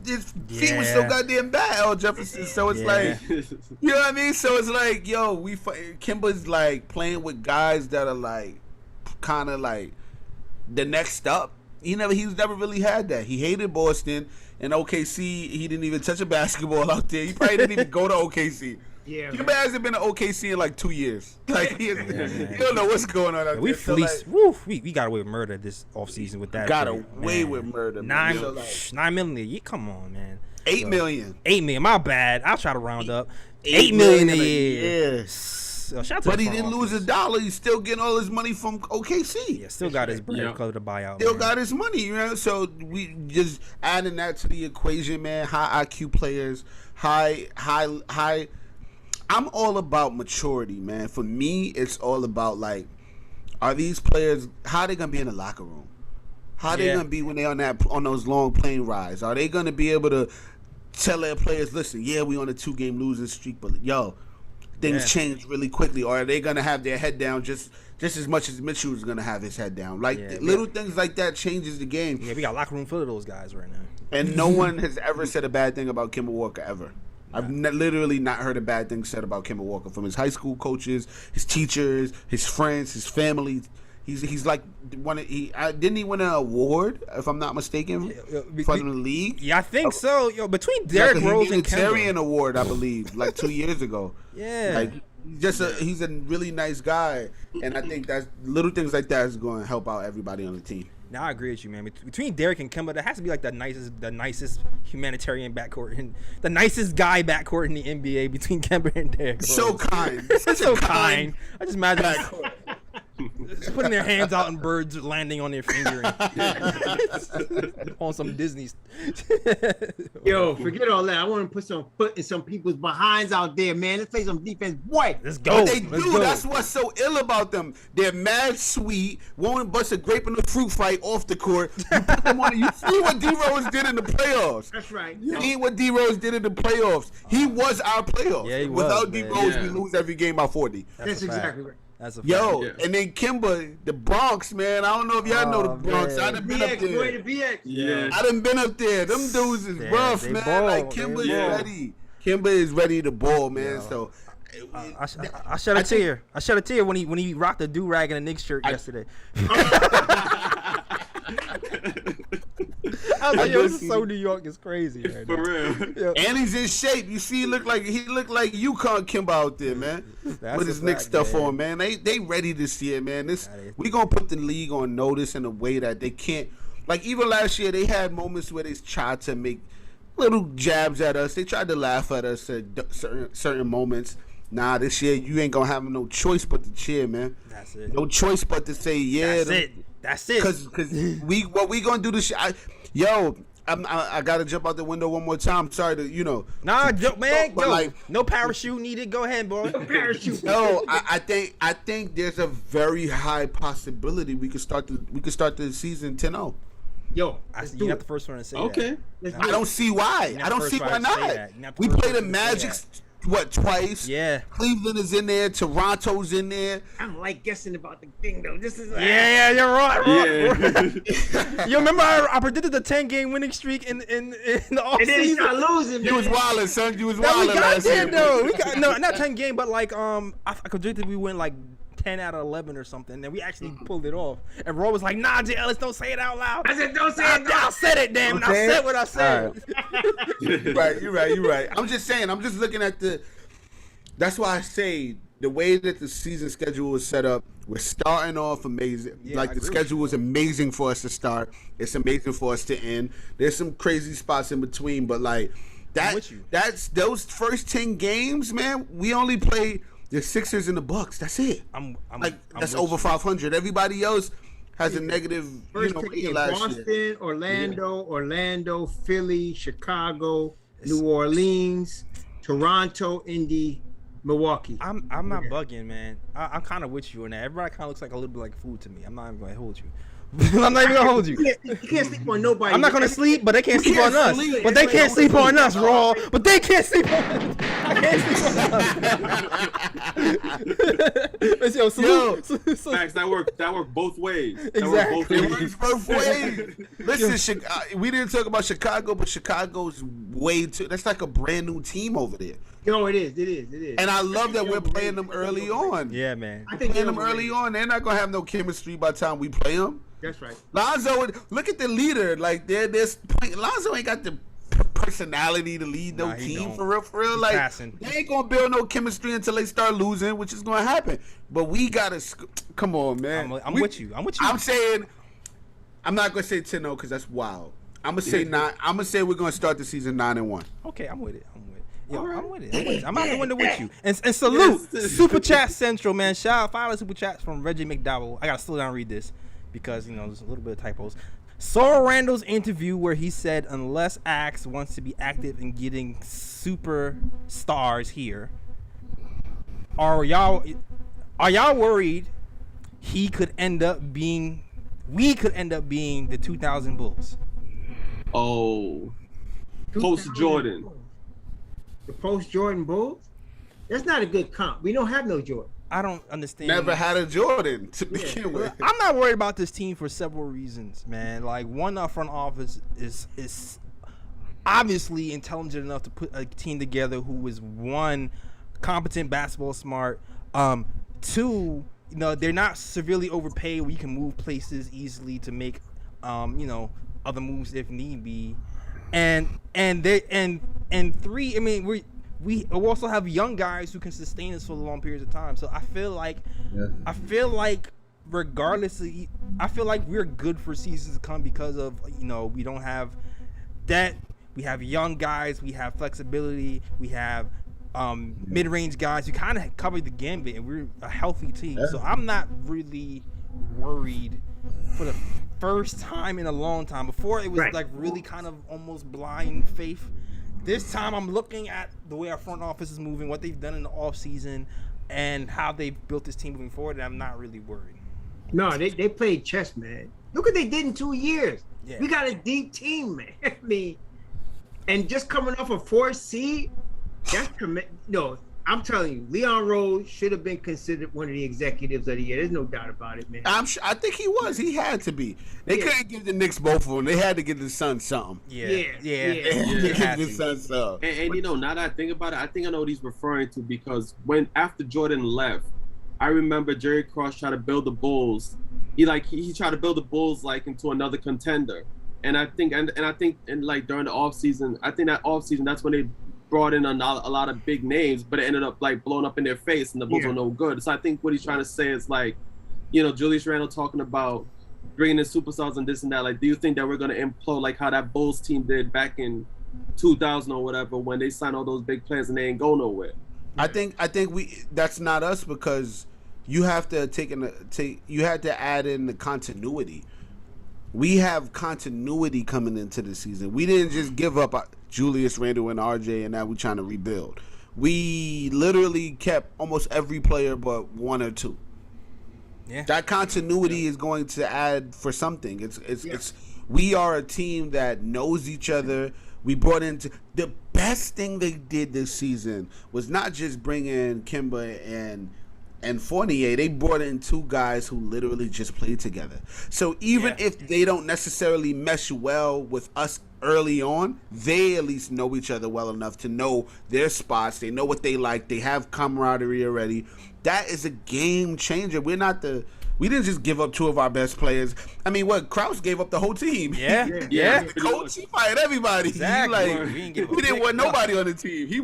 feet was so goddamn bad, Al Jefferson. So it's like, you know what I mean? So it's like, Kemba's like playing with guys that are like kind of like the next up. He's never really had that. He hated Boston and OKC. He didn't even touch a basketball out there. He probably didn't even go to OKC. Yeah, Kemba hasn't been to OKC in like 2 years. Like you don't know what's going on out there. We fleeced. We got away with murder this offseason with that. Got away with murder. $9 million. Come on, man. $8 million. $8 million. My bad. I'll try to round up. $8 million a year. But he didn't lose $1. He's still getting all his money from OKC. Yeah, still got his bread close to buyout. Still got his money, So we just adding that to the equation, man. High IQ players, high. I'm all about maturity, man. For me, it's all about like, are these players? How are they gonna be in the locker room? How are they gonna be when they're on those long plane rides? Are they gonna be able to tell their players, listen, we on a 2-game losing streak, but things change really quickly? Or are they gonna have their head down just as much as Mitchell is gonna have his head down? Like little things like that changes the game. Yeah, we got a locker room full of those guys right now. And no one has ever said a bad thing about Kemba Walker ever. I've literally not heard a bad thing said about Kemba Walker from his high school coaches, his teachers, his friends, his family. He's like didn't he win an award, if I'm not mistaken, for the league? Yeah, I think so. Between Derrick Rose and Kemba, award, I believe, like 2 years ago. Yeah, like he's a really nice guy, and I think that little things like that is going to help out everybody on the team. Now I agree with you, man. Between Derrick and Kemba, that has to be like the nicest humanitarian backcourt and the nicest guy backcourt in the NBA between Kemba and Derrick. So kind, so kind. I just imagine just putting their hands out and birds landing on their finger on some Disney. Yo, forget all that. I want to put some foot in some people's behinds out there, man. Let's play some defense, boy. Let's go. They do. That's what's so ill about them. They're mad sweet. Won't bust a grape in the fruit fight off the court. You put them on. You see what D Rose did in the playoffs. That's right. You see what D Rose did in the playoffs. He was our playoffs. Yeah, he was, without D Rose, we lose every game by 40. That's exactly right. That's a fact. And then Kemba, the Bronx, man. I don't know if y'all know the Bronx. I done been up there. Yeah. I done been up there. Them dudes is rough, man. Ball. Like Kemba is ready. Kemba is ready to ball, man. So I shed a tear. I shed a tear when he rocked the do-rag in a Knicks shirt yesterday. I was like, yo, this is so New York. It's crazy. Right For real. Yo. And he's in shape. You see, he looked like UConn Kemba out there, man. With his Knicks stuff on, man. They ready this year, man. We gonna put the league on notice in a way that they can't. Like even last year, they had moments where they tried to make little jabs at us. They tried to laugh at us at certain moments. Nah, this year you ain't gonna have no choice but to cheer, man. That's it. No choice but to say, yeah. That's it. Cause what we gonna do this shit. I gotta jump out the window one more time. Sorry to Nah, man. No parachute needed. Go ahead, boy. No parachute. No, I think there's a very high possibility we could start the season 10-0. Yo, you're not the first one to say that. Okay. I don't see why. I don't see why not. We play the Magic. What, twice? Yeah. Cleveland is in there. Toronto's in there. I don't like guessing about the thing though. This is yeah, you're right. Yeah. You remember I predicted the 10-game winning streak in the offseason. And then he started losing. You was wilding, son. You was wilding last year. We got not 10 game, but like I predicted we win like 10 out of 11 or something, and we actually pulled it off. And Roy was like, "Nah, J. Ellis, don't say it out loud." I said, "Don't say it." I said it, damn it. I said what I said. Right. You're right. I'm just saying. I'm just looking at that's why I say the way that the season schedule is set up, we're starting off amazing. Yeah, like the schedule is amazing for us to start. It's amazing for us to end. There's some crazy spots in between, but like that's those first 10 games, man. We only play the Sixers and the Bucks. That's it. I'm that's over 500. Everybody else has a negative, First pick rating in last Boston, year. Orlando, Philly, Chicago, New Orleans, Toronto, Indy, Milwaukee. I'm not bugging, man. I'm kind of with you on that. Everybody kind of looks like a little bit like food to me. I'm not even gonna hold you. I'm not even gonna hold you. You can't sleep on nobody. I'm not gonna sleep, but they can't sleep on us. But they can't sleep on us, Raw. But they can't sleep on us. I can't sleep on us. Yo, Max, that worked both ways. Exactly. It works both ways. Listen, we didn't talk about Chicago, but Chicago's way too. That's like a brand new team over there. No, it is. And I love that we're playing them early on. Yeah, man. I think Playing them early on, they're not gonna have no chemistry by the time we play them. That's right. Lonzo, look at the leader. Like Lonzo ain't got the personality to lead no team for real. He's like passing. they ain't gonna build no chemistry until they start losing, which is gonna happen. But we gotta come on, man. I'm with you. I'm saying I'm not gonna say 10-0 because that's wild. I'm gonna say 9. I'm gonna say we're gonna start the season 9-1. Okay, I'm with it. Yo, I'm with it. I'm out the window with you. And salute Super Chat Central, man. Shout out 5 Super Chats from Reggie McDowell. I gotta slow down and read this because there's a little bit of typos. Saw Randle's interview where he said unless Axe wants to be active in getting superstars here, are y'all worried we could end up being the 2000 Bulls? Oh, post Jordan. The post Jordan Bulls? That's not a good comp. We don't have no Jordan. I don't understand. Never had a Jordan to begin with. I'm not worried about this team for several reasons, man. Like, one, our front office is obviously intelligent enough to put a team together who is, one, competent, basketball smart. Two, they're not severely overpaid. We can move places easily to make, other moves if need be. And three, I mean, we also have young guys who can sustain us for long periods of time. So I feel like regardless of, I feel like we're good for seasons to come because of, we don't have debt, we have young guys, we have flexibility, we have mid-range guys who kind of covered the gambit, and we're a healthy team. Yeah. So I'm not really worried for the first time in a long time. Before it was like really kind of almost blind faith. This time I'm looking at the way our front office is moving, what they've done in the offseason, and how they've built this team moving forward, and I'm not really worried. No, they played chess, man. Look what they did in 2 years. Yeah. We got a deep team, man. I mean, and just coming off a 4th seed, that's no. I'm telling you, Leon Rose should have been considered one of the executives of the year. There's no doubt about it, man. I think he was. He had to be. They couldn't give the Knicks both of them. They had to give the Suns something. Yeah. Give the Suns something. And now that I think about it, I think I know what he's referring to, because after Jordan left, I remember Jerry Cross tried to build the Bulls. He tried to build the Bulls into another contender. And I think during the offseason, that's when they brought in a lot of big names, but it ended up blowing up in their face, and the Bulls were no good. So I think what he's trying to say is Julius Randle talking about bringing in superstars and this and that. Do you think that we're going to implode like how that Bulls team did back in 2000 or whatever, when they signed all those big players and they ain't go nowhere? I think that's not us, because you have to you had to add in the continuity. We have continuity coming into the season. We didn't just give up Julius Randle and RJ and now we're trying to rebuild. We literally kept almost every player but 1 or 2. Yeah. That continuity is going to add for something. It's we are a team that knows each other. We brought into the best thing they did this season was not just bring in Kimba and Fournier. They brought in 2 guys who literally just played together. So even if they don't necessarily mesh well with us early on, they at least know each other well enough to know their spots. They know what they like. They have camaraderie already. That is a game changer. We didn't just give up 2 of our best players. I mean, Krause gave up the whole team. Yeah. The coach, he fired everybody. Exactly. He didn't want nobody on the team. He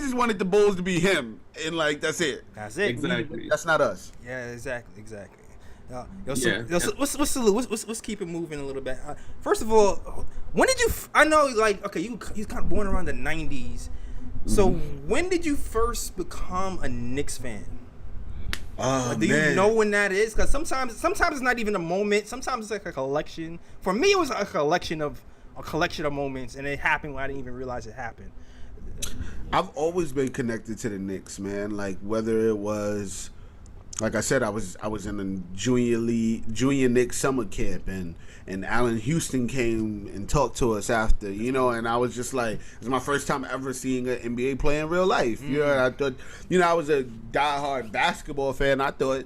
just wanted the Bulls to be him, and that's it. That's it. Exactly. That's not us. Yeah, exactly. Let's keep it moving a little bit. First of all, when did you? I know, you kind of born around the '90s. So when did you first become a Knicks fan? Oh, Like, do man. you know when that is? Because sometimes it's not even a moment. Sometimes it's like a collection. For me, it was a collection of moments, and it happened when I didn't even realize it happened. I've always been connected to the Knicks, man. Like whether it was, like I said, I was in a junior Knicks summer camp, and Allen Houston came and talked to us after, you know, and I was just like, it was my first time ever seeing an NBA player in real life. You know, and I thought, you know, I was a diehard basketball fan. I thought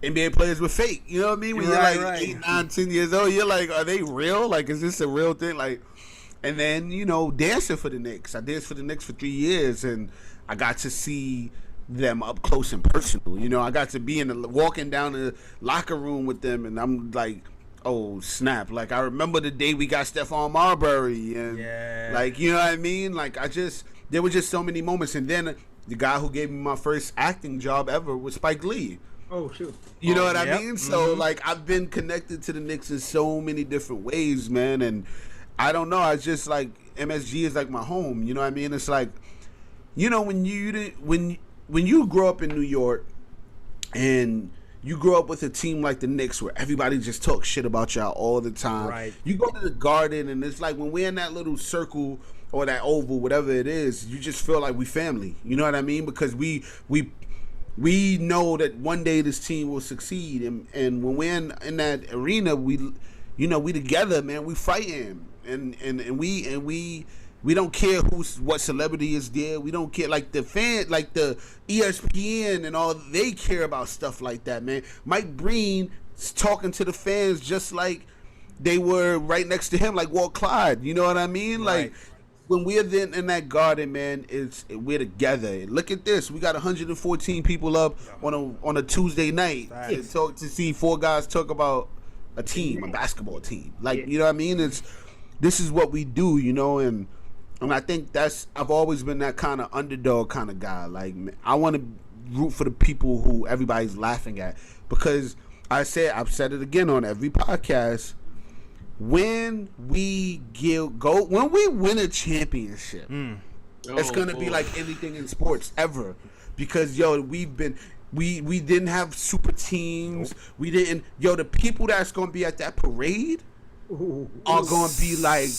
NBA players were fake. You know what I mean? When you're like 8, 9, 10 years old, you're like, are they real? Like, is this a real thing? Like, and then, you know, dancing for the Knicks. I danced for the Knicks for 3 years, and I got to see them up close and personal. You know, I got to be walking down the locker room with them, and I'm like, oh snap! Like I remember the day we got Stephon Marbury, and like, you know what I mean. Like there were just so many moments, and then the guy who gave me my first acting job ever was Spike Lee. Oh shoot! You know what I mean? So like I've been connected to the Knicks in so many different ways, man, and I don't know. I just like MSG is like my home. You know what I mean? It's like, you know, when you grow up in New York and you grow up with a team like the Knicks where everybody just talks shit about y'all all the time. Right. You go to the Garden and it's like when we're in that little circle or that oval, whatever it is, you just feel like we family. You know what I mean? Because we know that one day this team will succeed, and when we're in that arena, we together, man. We fighting, and we don't care what celebrity is there. We don't care, like the fan, like the ESPN and all. They care about stuff like that, man. Mike Breen is talking to the fans just like they were right next to him, like Walt Clyde. You know what I mean? Right. Like when we're then in that Garden, man, we're together. Look at this. We got 114 people up on a Tuesday night to see 4 guys talk about a team, a basketball team. Like, you know what I mean? This is what we do, you know, and I think I've always been that kind of underdog kind of guy. Like, I want to root for the people who everybody's laughing at, because I've said it again on every podcast. When we win a championship, it's gonna be like anything in sports ever, because we didn't have super teams. We didn't. The people that's gonna be at that parade are gonna be like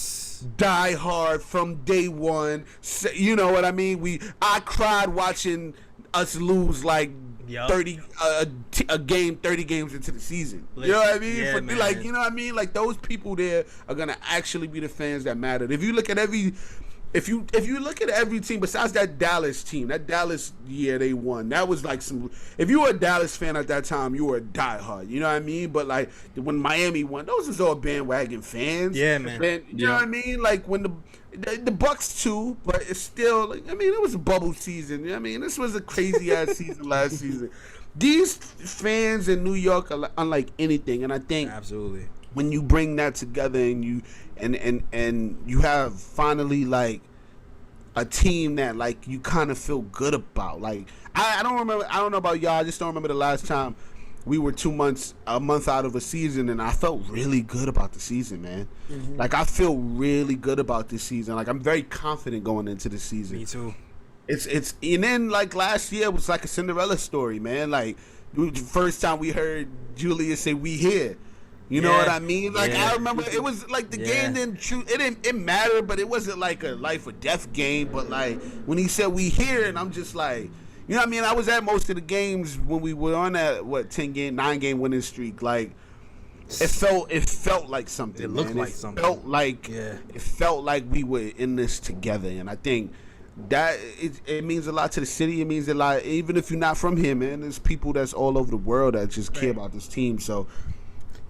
die hard from day one. You know what I mean? I cried watching us lose like 30 games into the season. You know what I mean? Yeah, like, you know what I mean? Like, those people there are gonna actually be the fans that matter. If you look at every team besides that Dallas team, that Dallas year they won, that was like if you were a Dallas fan at that time, you were a diehard. You know what I mean? But like when Miami won, those was all bandwagon fans. Yeah, man. You know what I mean? Like when the Bucks too, but it's still like, I mean, it was a bubble season. You know what I mean? This was a crazy ass season last season. These fans in New York are unlike anything, and I think absolutely when you bring that together and you have finally like a team that like you kind of feel good about. Like I don't know about y'all. I just don't remember the last time we were a month out of a season, and I felt really good about the season, man. Mm-hmm. Like I feel really good about this season. Like I'm very confident going into the season. Me too. It's and then like last year was like a Cinderella story, man. Like the first time we heard Julius say "we here." You know what I mean? Like I remember it was like the game it mattered, but it wasn't like a life or death game. But like when he said "we here," and I'm just like, you know what I mean? I was at most of the games when we were on that 9 game winning streak. Like it felt like something. It looked like something. It felt like we were in this together, and I think that it means a lot to the city. It means a lot, even if you're not from here, man. There's people that's all over the world that just care about this team. So.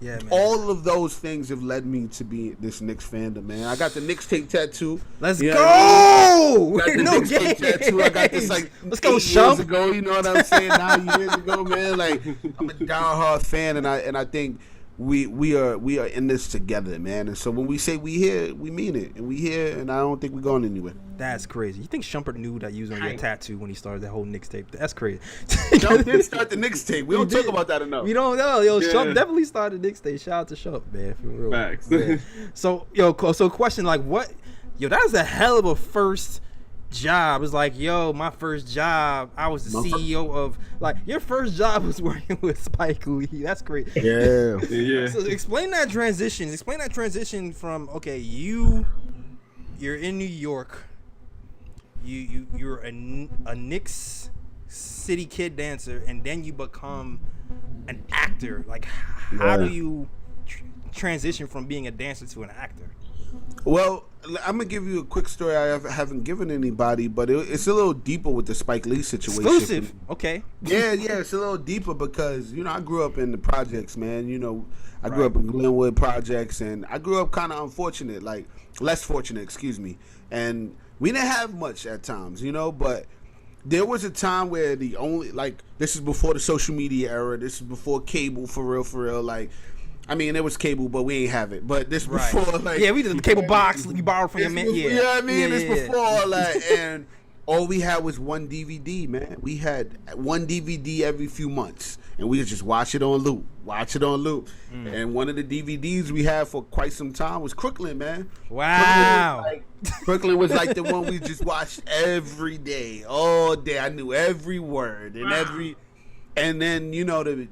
Yeah, man. All of those things have led me to be this Knicks fandom, man. I got the Knicks tape tattoo. Let's go! Got the Knicks tape tattoo. I got this like let's go, 8 years ago. You know what I'm saying? 9 years ago, man. Like I'm a diehard fan, and I think we are in this together, man. And so when we say we here, we mean it, and we here, and I don't think we're going anywhere. That's crazy. You think Shumpert knew that you was on your tattoo when he started that whole Knicks tape? That's crazy. Shump did start the Knicks tape. We don't talk about that enough. We don't know. Shump definitely started the Knicks tape. Shout out to Shump, man. For real. Facts. Man. So question like what? That was a hell of a first job. It's like, yo, my first job, I was the CEO of, like, your first job was working with Spike Lee. That's great. Yeah. So explain that transition. Explain that transition from, okay, you're in New York. You're a Knicks city kid dancer, and then you become an actor. Like, how do you transition from being a dancer to an actor? Well, I'm gonna give you a quick story I haven't given anybody, but it's a little deeper with the Spike Lee situation. Exclusive. Okay. Yeah, it's a little deeper because I grew up in the projects, man. I grew up in Glenwood projects, and I grew up kind of unfortunate, like less fortunate, excuse me. And we didn't have much at times, but there was a time where the only, like, this is before the social media era. This is before cable, for real. Like, I mean, it was cable, but we ain't have it. But this before, like, we did the cable box. You borrowed from your man. You know what I mean? This before, like, and all we had was one DVD, man. We had one DVD every few months, and we would just watch it on loop. And one of the DVDs we had for quite some time was Crooklyn, man. Wow. Crooklyn was like the one we just watched every day, all day. I knew every word and and then,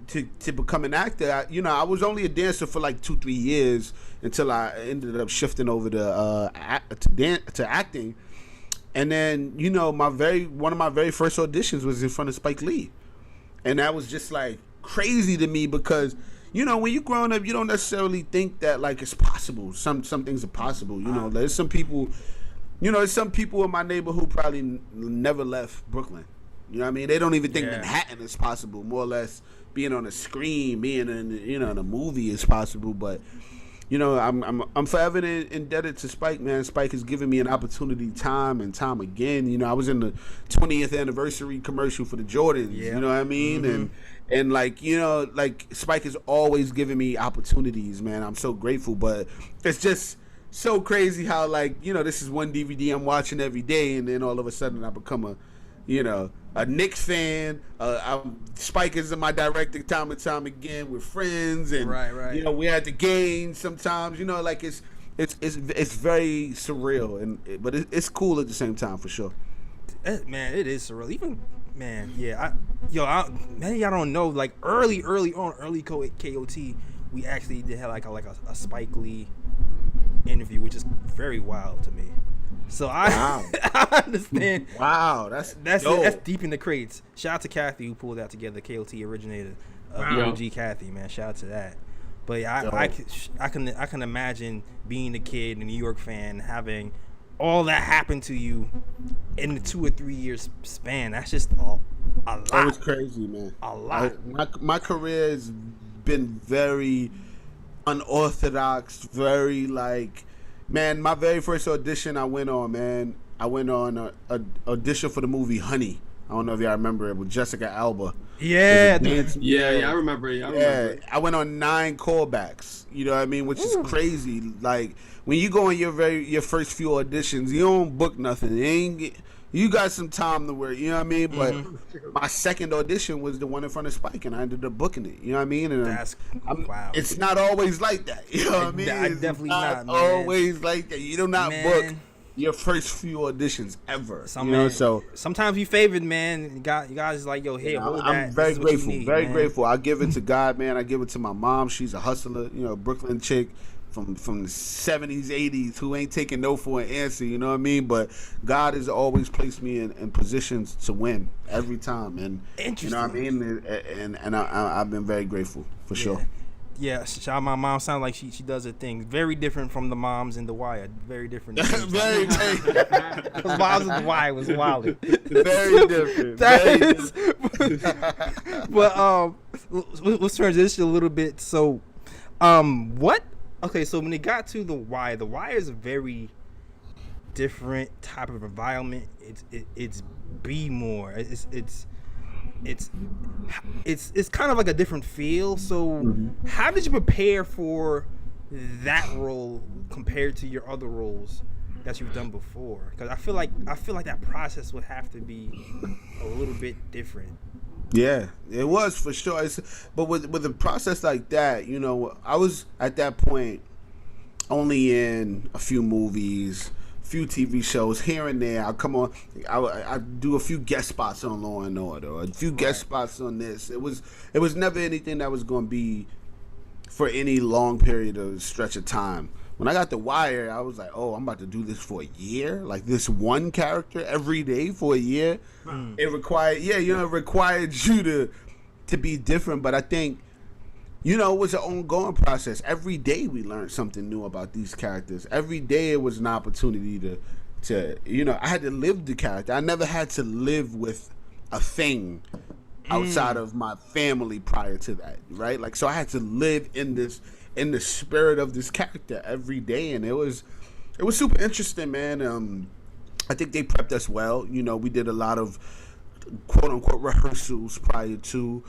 to become an actor, I was only a dancer for like 2-3 years until I ended up shifting over to acting. And then, one of my very first auditions was in front of Spike Lee. And that was just like crazy to me because, when you're growing up, you don't necessarily think that, like, it's possible. Some things are possible. There's some people, there's some people in my neighborhood who probably never left Brooklyn. You know what I mean? They don't even think Manhattan is possible. More or less, being on a screen, being in a movie is possible. But I'm forever indebted to Spike, man. Spike has given me an opportunity time and time again. I was in the 20th anniversary commercial for the Jordans. You know what I mean? Mm-hmm. And like Spike has always given me opportunities, man. I'm so grateful. But it's just so crazy how, like, this is one DVD I'm watching every day, and then all of a sudden I become a Knicks fan. Spike is in my directing time and time again. We're friends, and we're at the game sometimes. Like it's very surreal, but it's cool at the same time for sure. Man, it is surreal. Even many y'all don't know. Like early on, KOT, we actually did have like a Spike Lee interview, which is very wild to me. So I understand. Wow, that's deep in the crates. Shout out to Kathy who pulled that together. KOT originator, OG Kathy, man. Shout out to that. But I can imagine being a kid, a New York fan, having all that happen to you in the 2 or 3 years span. That's just a lot. That was crazy, man. A lot. My career has been very unorthodox, very like. Man, my very first audition I went on a audition for the movie Honey. I don't know if y'all remember it with Jessica Alba. Yeah, I remember it. I went on 9 callbacks. You know what I mean? Which is crazy. Like when you go on your first few auditions, you don't book nothing. You got some time to work. You know what I mean? But my second audition was the one in front of Spike, and I ended up booking it. You know what I mean? And wow. It's not always like that. You know what I mean? It's definitely not, man. Always like that. You do not book your first few auditions ever. So sometimes you favored, man. You guys like, yo, hey, I'm very grateful. Grateful. I give it to God, man. I give it to my mom. She's a hustler. Brooklyn chick. From the 70s, 80s, who ain't taking no for an answer, you know what I mean? But God has always placed me in positions to win every time, and you know what I mean. And I've been very grateful for sure. Yeah, shout out my mom. Sounds like she does her thing. Very different from the moms in The Wire. Very different. Very different. Moms in The Wire was wild. Very different. But let's transition a little bit. So, what? Okay, so when it got to The Wire is a very different type of environment. It's be more. It's kind of like a different feel. So how did you prepare for that role compared to your other roles that you've done before? Because I feel like that process would have to be a little bit different. Yeah, it was for sure. But with a process like that, I was at that point only in a few movies, few TV shows here and there. I'll come on. I do a few guest spots on Law and Order, or a few guest spots on this. It was never anything that was going to be for any long period of stretch of time. When I got The Wire, I was like, oh, I'm about to do this for a year, like this one character every day for a year. It required, it required you to be different. But I think, it was an ongoing process. Every day we learned something new about these characters. Every day it was an opportunity to I had to live the character. I never had to live with a thing outside of my family prior to that, right? Like, so I had to live in the spirit of this character every day, and it was super interesting, man. I think they prepped us well. We did a lot of quote unquote rehearsals prior to.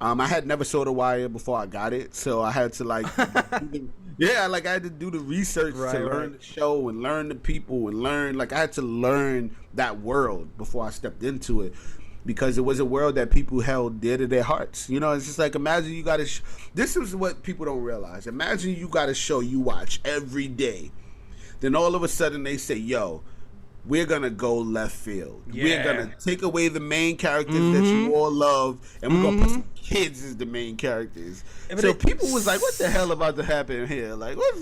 I had never saw The Wire before I got it, so I had to I had to do the research to learn the show and learn the people and learn. I had to learn that world before I stepped into it, because it was a world that people held dear to their hearts. It's just like, imagine you got to. This is what people don't realize. Imagine you got a show you watch every day, then all of a sudden they say, "Yo, we're gonna go left field. We're gonna take away the main characters that you all love, and we're gonna put some kids as the main characters." So people was like, "What the hell about to happen here? Like, what's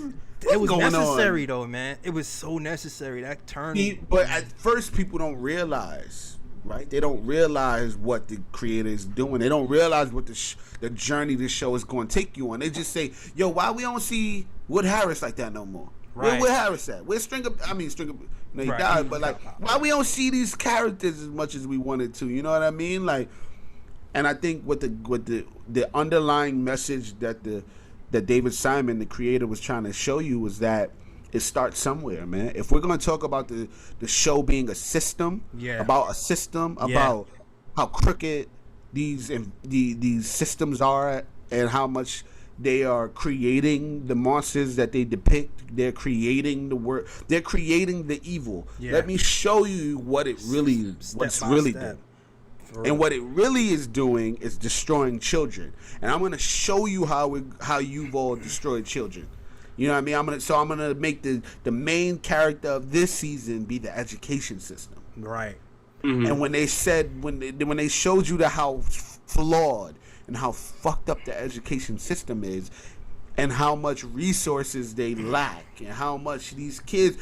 it was going necessary on?" though, man. It was so necessary. That turn. But at first, people don't realize. Right, they don't realize what the creator is doing. They don't realize what the journey this show is going to take you on. They just say, "Yo, why we don't see Wood Harris like that no more? Right. Where Wood Harris at? Where's Stringer? He died, but why we don't see these characters as much as we wanted to? You know what I mean? And I think what the underlying message that David Simon, the creator, was trying to show you was that it starts somewhere, man. If we're gonna talk about the show being a system, about how crooked these systems are, and how much they are creating the monsters that they depict, they're creating the work, they're creating the evil. Let me show you what it really, what's really doing. And what it really is doing is destroying children. And I'm gonna show you how you've all destroyed children. You know what I mean? I'm gonna make the main character of this season be the education system. Right. Mm-hmm. And when they showed you how flawed and how fucked up the education system is, and how much resources they lack, and how much these kids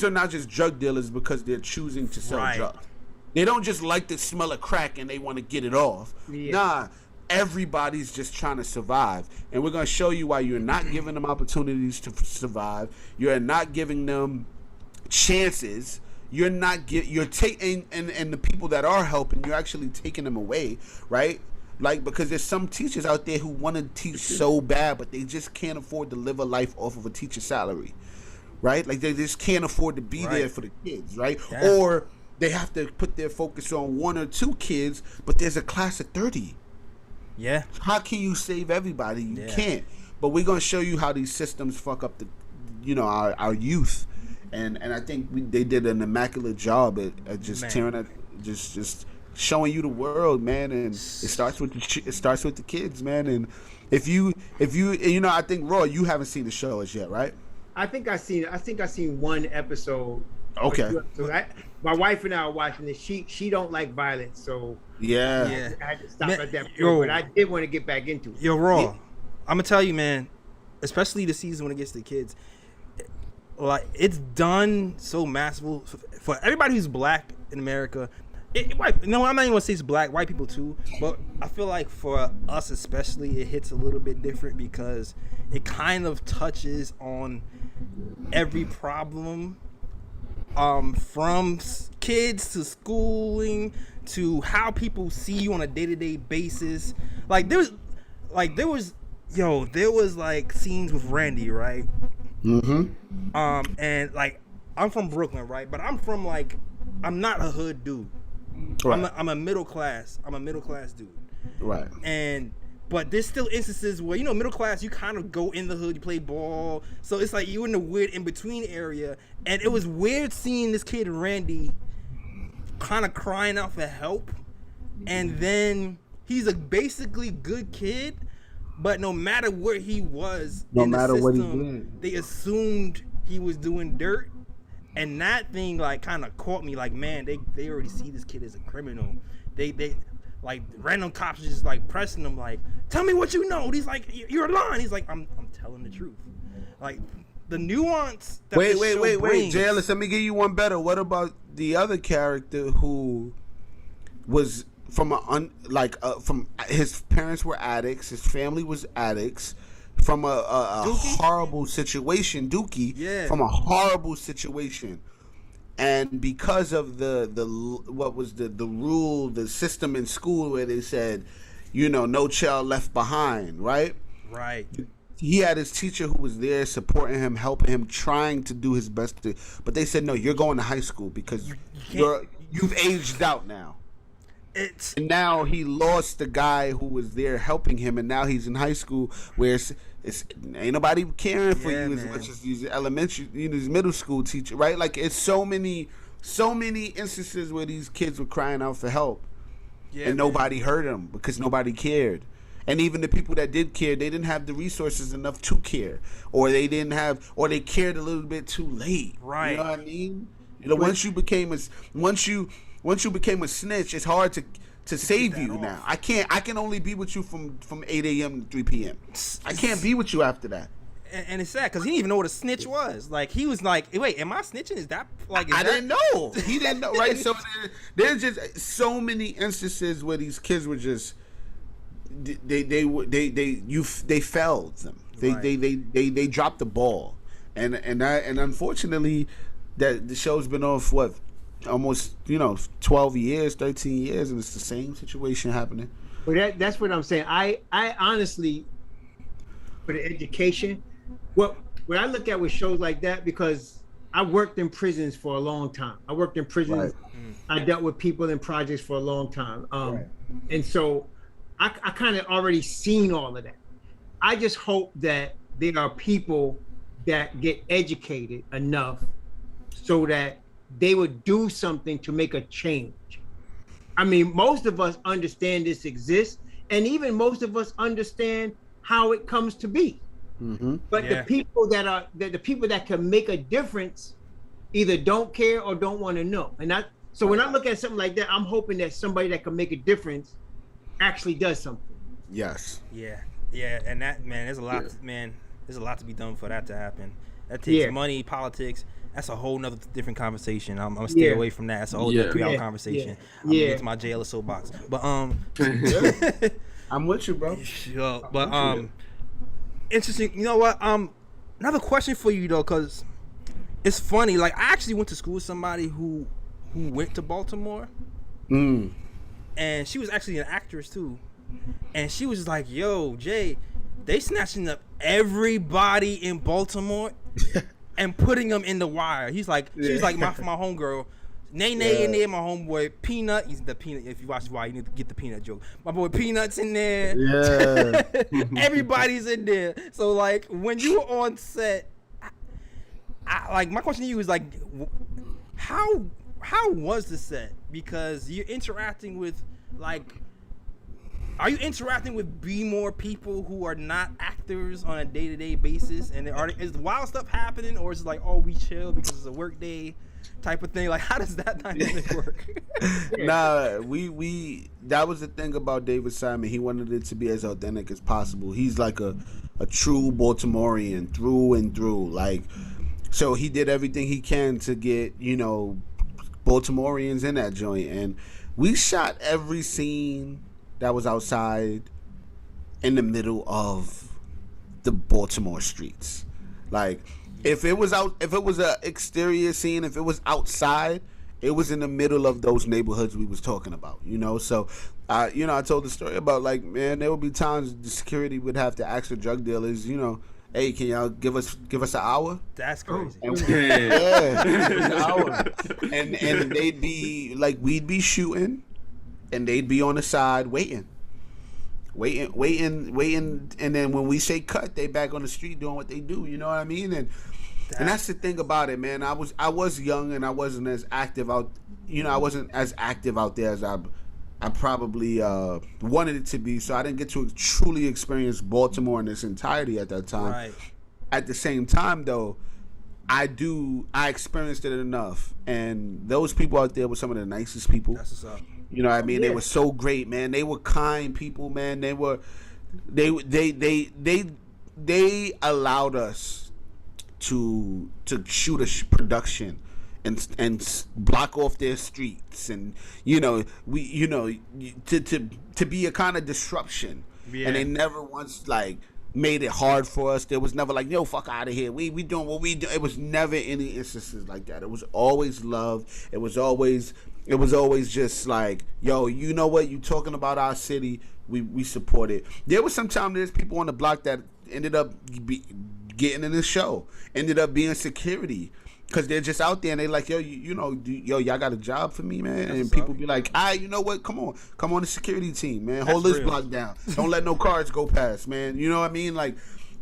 are not just drug dealers because they're choosing to sell drugs. They don't just like the smell of crack and they want to get it off. Nah. Everybody's just trying to survive, and we're going to show you why you're not giving them opportunities to survive. You're not giving them chances. You're taking, and the people that are helping, you're actually taking them away, right? Because there's some teachers out there who want to teach so bad, but they just can't afford to live a life off of a teacher's salary, right? They just can't afford to be there for the kids, right? Yeah. Or they have to put their focus on one or two kids, but there's a class of 30. Yeah. How can you save everybody? You can't. But we're gonna show you how these systems fuck up our youth, and I think they did an immaculate job at just tearing it, just showing you the world, man. And it starts with the kids, man. And if you I think Roy, you haven't seen the show as yet, right? I think I seen one episode. Okay. My wife and I are watching this. She don't like violence, so I had to stop at that point. But I did want to get back into it. Yo, Raw, I'm gonna tell you, man. Especially the season when it gets to kids, it's done so masterful for everybody who's black in America. I'm not even gonna say it's black, white people too, but I feel like for us especially, it hits a little bit different because it kind of touches on every problem. From kids to schooling to how people see you on a day-to-day basis. There was scenes with Randy, right? Mm-hmm. And I'm from Brooklyn, right? But I'm not a hood dude. Right. I'm a middle class dude. Right. But there's still instances where, middle class, you kind of go in the hood, you play ball. So it's you're in the weird in-between area. And it was weird seeing this kid, Randy, kind of crying out for help. And then he's a basically good kid, but no matter where he was, they assumed he was doing dirt. And that thing like kind of caught me. Like, man, they already see this kid as a criminal. They like random cops just like pressing him like, tell me what you know. He's like, you're lying. He's like, I'm telling the truth. Like the nuance. That Wait, JLS, let me give you one better. What about the other character who was from from his parents were addicts, his family was addicts, from a horrible situation, Dookie, from a horrible situation. And because of the rule, the system in school where they said, no child left behind, right? Right. He had his teacher who was there supporting him, helping him, trying to do his best but they said, no, you're going to high school because you've aged out now. And now he lost the guy who was there helping him, and now he's in high school where it's ain't nobody caring for you as much as these elementary, these middle school teacher, right? Like it's so many instances where these kids were crying out for help, and nobody heard them because nobody cared. And even the people that did care, they didn't have the resources enough to care, or they cared a little bit too late. Right. You know what I mean? Once you became a snitch, it's hard to save you now. I can only be with you from 8 a.m. to 3 p.m. I can't be with you after that. And it's sad because he didn't even know what a snitch was. Like he was like, "Wait, am I snitching? Is that like?" I didn't know. He didn't know, right? So there's just so many instances where these kids were just they failed them. They dropped the ball, and unfortunately, that the show's been off almost 12 years, 13 years, and it's the same situation happening. But that's what I'm saying. I honestly, for the education, what I look at with shows like that, because I worked in prisons for a long time. I worked in prisons. Right. I dealt with people in projects for a long time. And so I kind of already seen all of that. I just hope that there are people that get educated enough so that they would do something to make a change. I mean, most of us understand this exists, and even most of us understand how it comes to be. Mm-hmm. But the people that can make a difference either don't care or don't want to know. And so when I look at something like that, I'm hoping that somebody that can make a difference actually does something. Yes. Yeah, and that, man, there's a lot to be done for that to happen. That takes money, politics. That's a whole nother different conversation. I'm gonna stay away from that. That's a whole different 3-hour conversation. I'm gonna get to my jail or soapbox. But I'm with you, bro. But interesting. You know what? Another question for you though, cause it's funny. Like I actually went to school with somebody who went to Baltimore, and she was actually an actress too. And she was just like, "Yo, Jay, they snatching up everybody in Baltimore." And putting them in the wire. She was like my homegirl, Nene in there, my homeboy Peanut. He's the Peanut. If you watch Wire, you need to get the Peanut joke. My boy Peanut's in there. Yeah, everybody's in there. So like when you were on set, I like my question to you is like, how was the set? Because you're interacting with are you interacting with more people who are not actors on a day-to-day basis? And is wild stuff happening, or is it like, oh, we chill because it's a work day type of thing? Like, how does that dynamic work? Nah, we that was the thing about David Simon. He wanted it to be as authentic as possible. He's like a true Baltimorean through and through. Like, so he did everything he can to get, Baltimoreans in that joint. And we shot every scene that was outside in the middle of the Baltimore streets. Like if it was a exterior scene, if it was outside, it was in the middle of those neighborhoods we was talking about, So I told the story about like, man, there would be times the security would have to ask the drug dealers, hey, can y'all give us an hour? That's crazy. And an hour. And they'd be like, we'd be shooting, and they'd be on the side waiting, and then when we say cut, they back on the street doing what they do. You know what I mean? And that's the thing about it, man. I was young and I wasn't as active out. I wasn't as active out there as I probably wanted it to be. So I didn't get to truly experience Baltimore in its entirety at that time. Right. At the same time, though, I experienced it enough, and those people out there were some of the nicest people. That's what's up. You know what I mean? Yeah. They were so great, man. They were kind people, man. They allowed us to shoot a production and block off their streets, and to be a kind of disruption. Yeah. And they never once like made it hard for us. There was never like, yo, fuck out of here. We doing what we do. It was never any instances like that. It was always love. It was always just like, yo, you know what? You talking about our city. We support it. There was sometimes there's people on the block that ended up getting in the show, ended up being security. Cause they're just out there and they like, yo, y'all got a job for me, man. And people be like, you know what? Come on the security team, man. Hold this block down. Don't let no cars go past, man. You know what I mean? Like,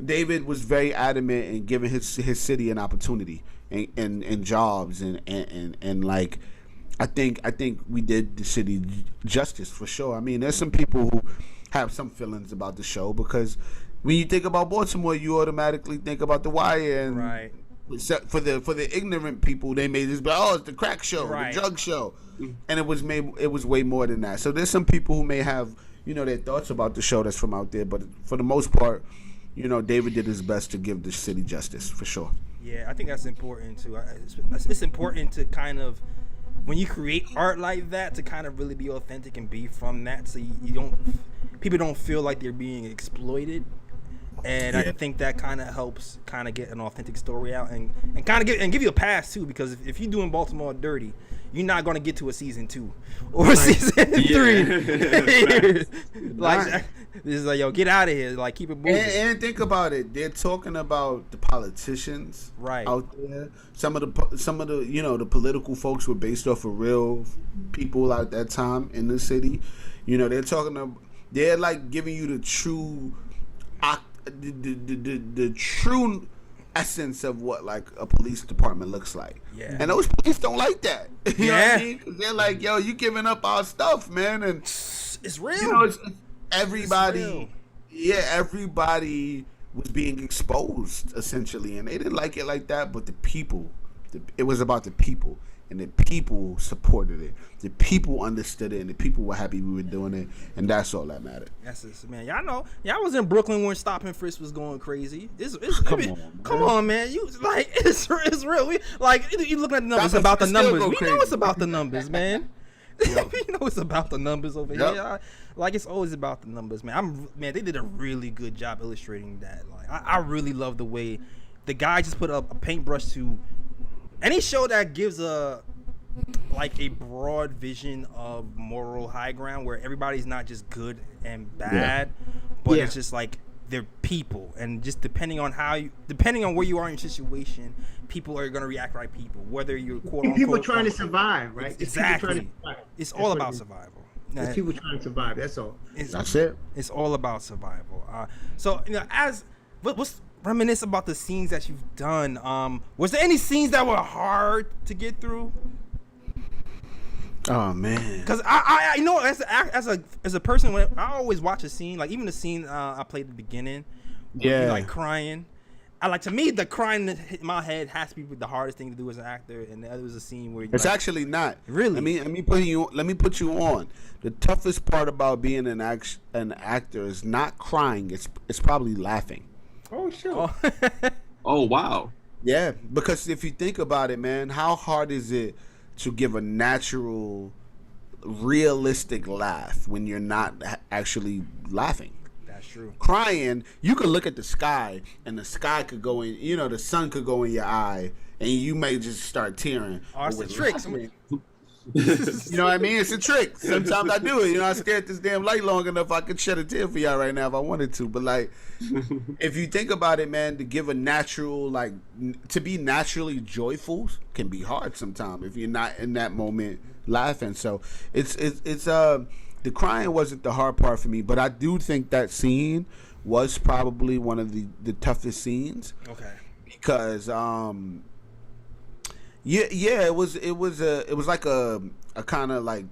David was very adamant in giving his city an opportunity and jobs and like, I think we did the city justice for sure. I mean, there's some people who have some feelings about the show because when you think about Baltimore, you automatically think about The Wire and. Right. Except for the ignorant people, they made this, it's the crack show, the drug show, and it was way more than that. So there's some people who may have their thoughts about the show that's from out there, but for the most part, David did his best to give the city justice for sure. Yeah, I think that's important too. It's important to kind of, when you create art like that, to kind of really be authentic and be from that, so people don't feel like they're being exploited. And I think that kind of helps kind of get an authentic story out and kind of give you a pass too, because if you're doing Baltimore dirty, you're not going to get to a season 2 or season 3. Like, this is like, yo, get out of here, like, keep it moving. And think about it, they're talking about the politicians out there. Some of the the political folks were based off of real people at that time in the city. They're like giving you the true. The true essence of what like a police department looks like. Yeah. And those police don't like that. You know what I mean? 'Cause they're like, yo, you giving up our stuff, man. And it's real. It's everybody. Everybody was being exposed essentially, and they didn't like it like that. But the people, it was about the people. And the people supported it. The people understood it, and the people were happy we were doing it, and that's all that mattered. That's it, man. Y'all know, y'all was in Brooklyn when Stop and Frisk was going crazy. Come on, man. You like it's real. You looking at the numbers. It's about the numbers. We know it's about the numbers, man. We know it's about the numbers over here. Like, it's always about the numbers, man. They did a really good job illustrating that. Like, I really love the way the guy just put up a paintbrush to any show that gives a broad vision of moral high ground where everybody's not just good and bad, but it's just like they're people, and just depending on where you are in your situation, people are gonna react like people. Whether you're quote unquote people trying to survive, right? Exactly. It's all about survival. It's people trying to survive. That's all. That's it. It's all about survival. So what's reminisce about the scenes that you've done. Was there any scenes that were hard to get through? Oh man, because I as a person, when I always watch a scene, like even the scene I played at the beginning, where you like crying. To me, the crying that hit my head has to be the hardest thing to do as an actor, and there was a scene where it's actually not really. Let me put you on. The toughest part about being an actor is not crying. It's probably laughing. Oh, sure. Oh, wow. Yeah, because if you think about it, man, how hard is it to give a natural, realistic laugh when you're not actually laughing? That's true. Crying, you could look at the sky, and the sky could go in, the sun could go in your eye, and you may just start tearing. Oh, it's a trick. You know what I mean? It's a trick. Sometimes I do it. I stare at this damn light long enough, I could shed a tear for y'all right now if I wanted to. But like, if you think about it, man, to give a natural, to be naturally joyful can be hard sometimes if you're not in that moment laughing. So it's the crying wasn't the hard part for me, but I do think that scene was probably one of the toughest scenes. Okay. Because it was like a kind of like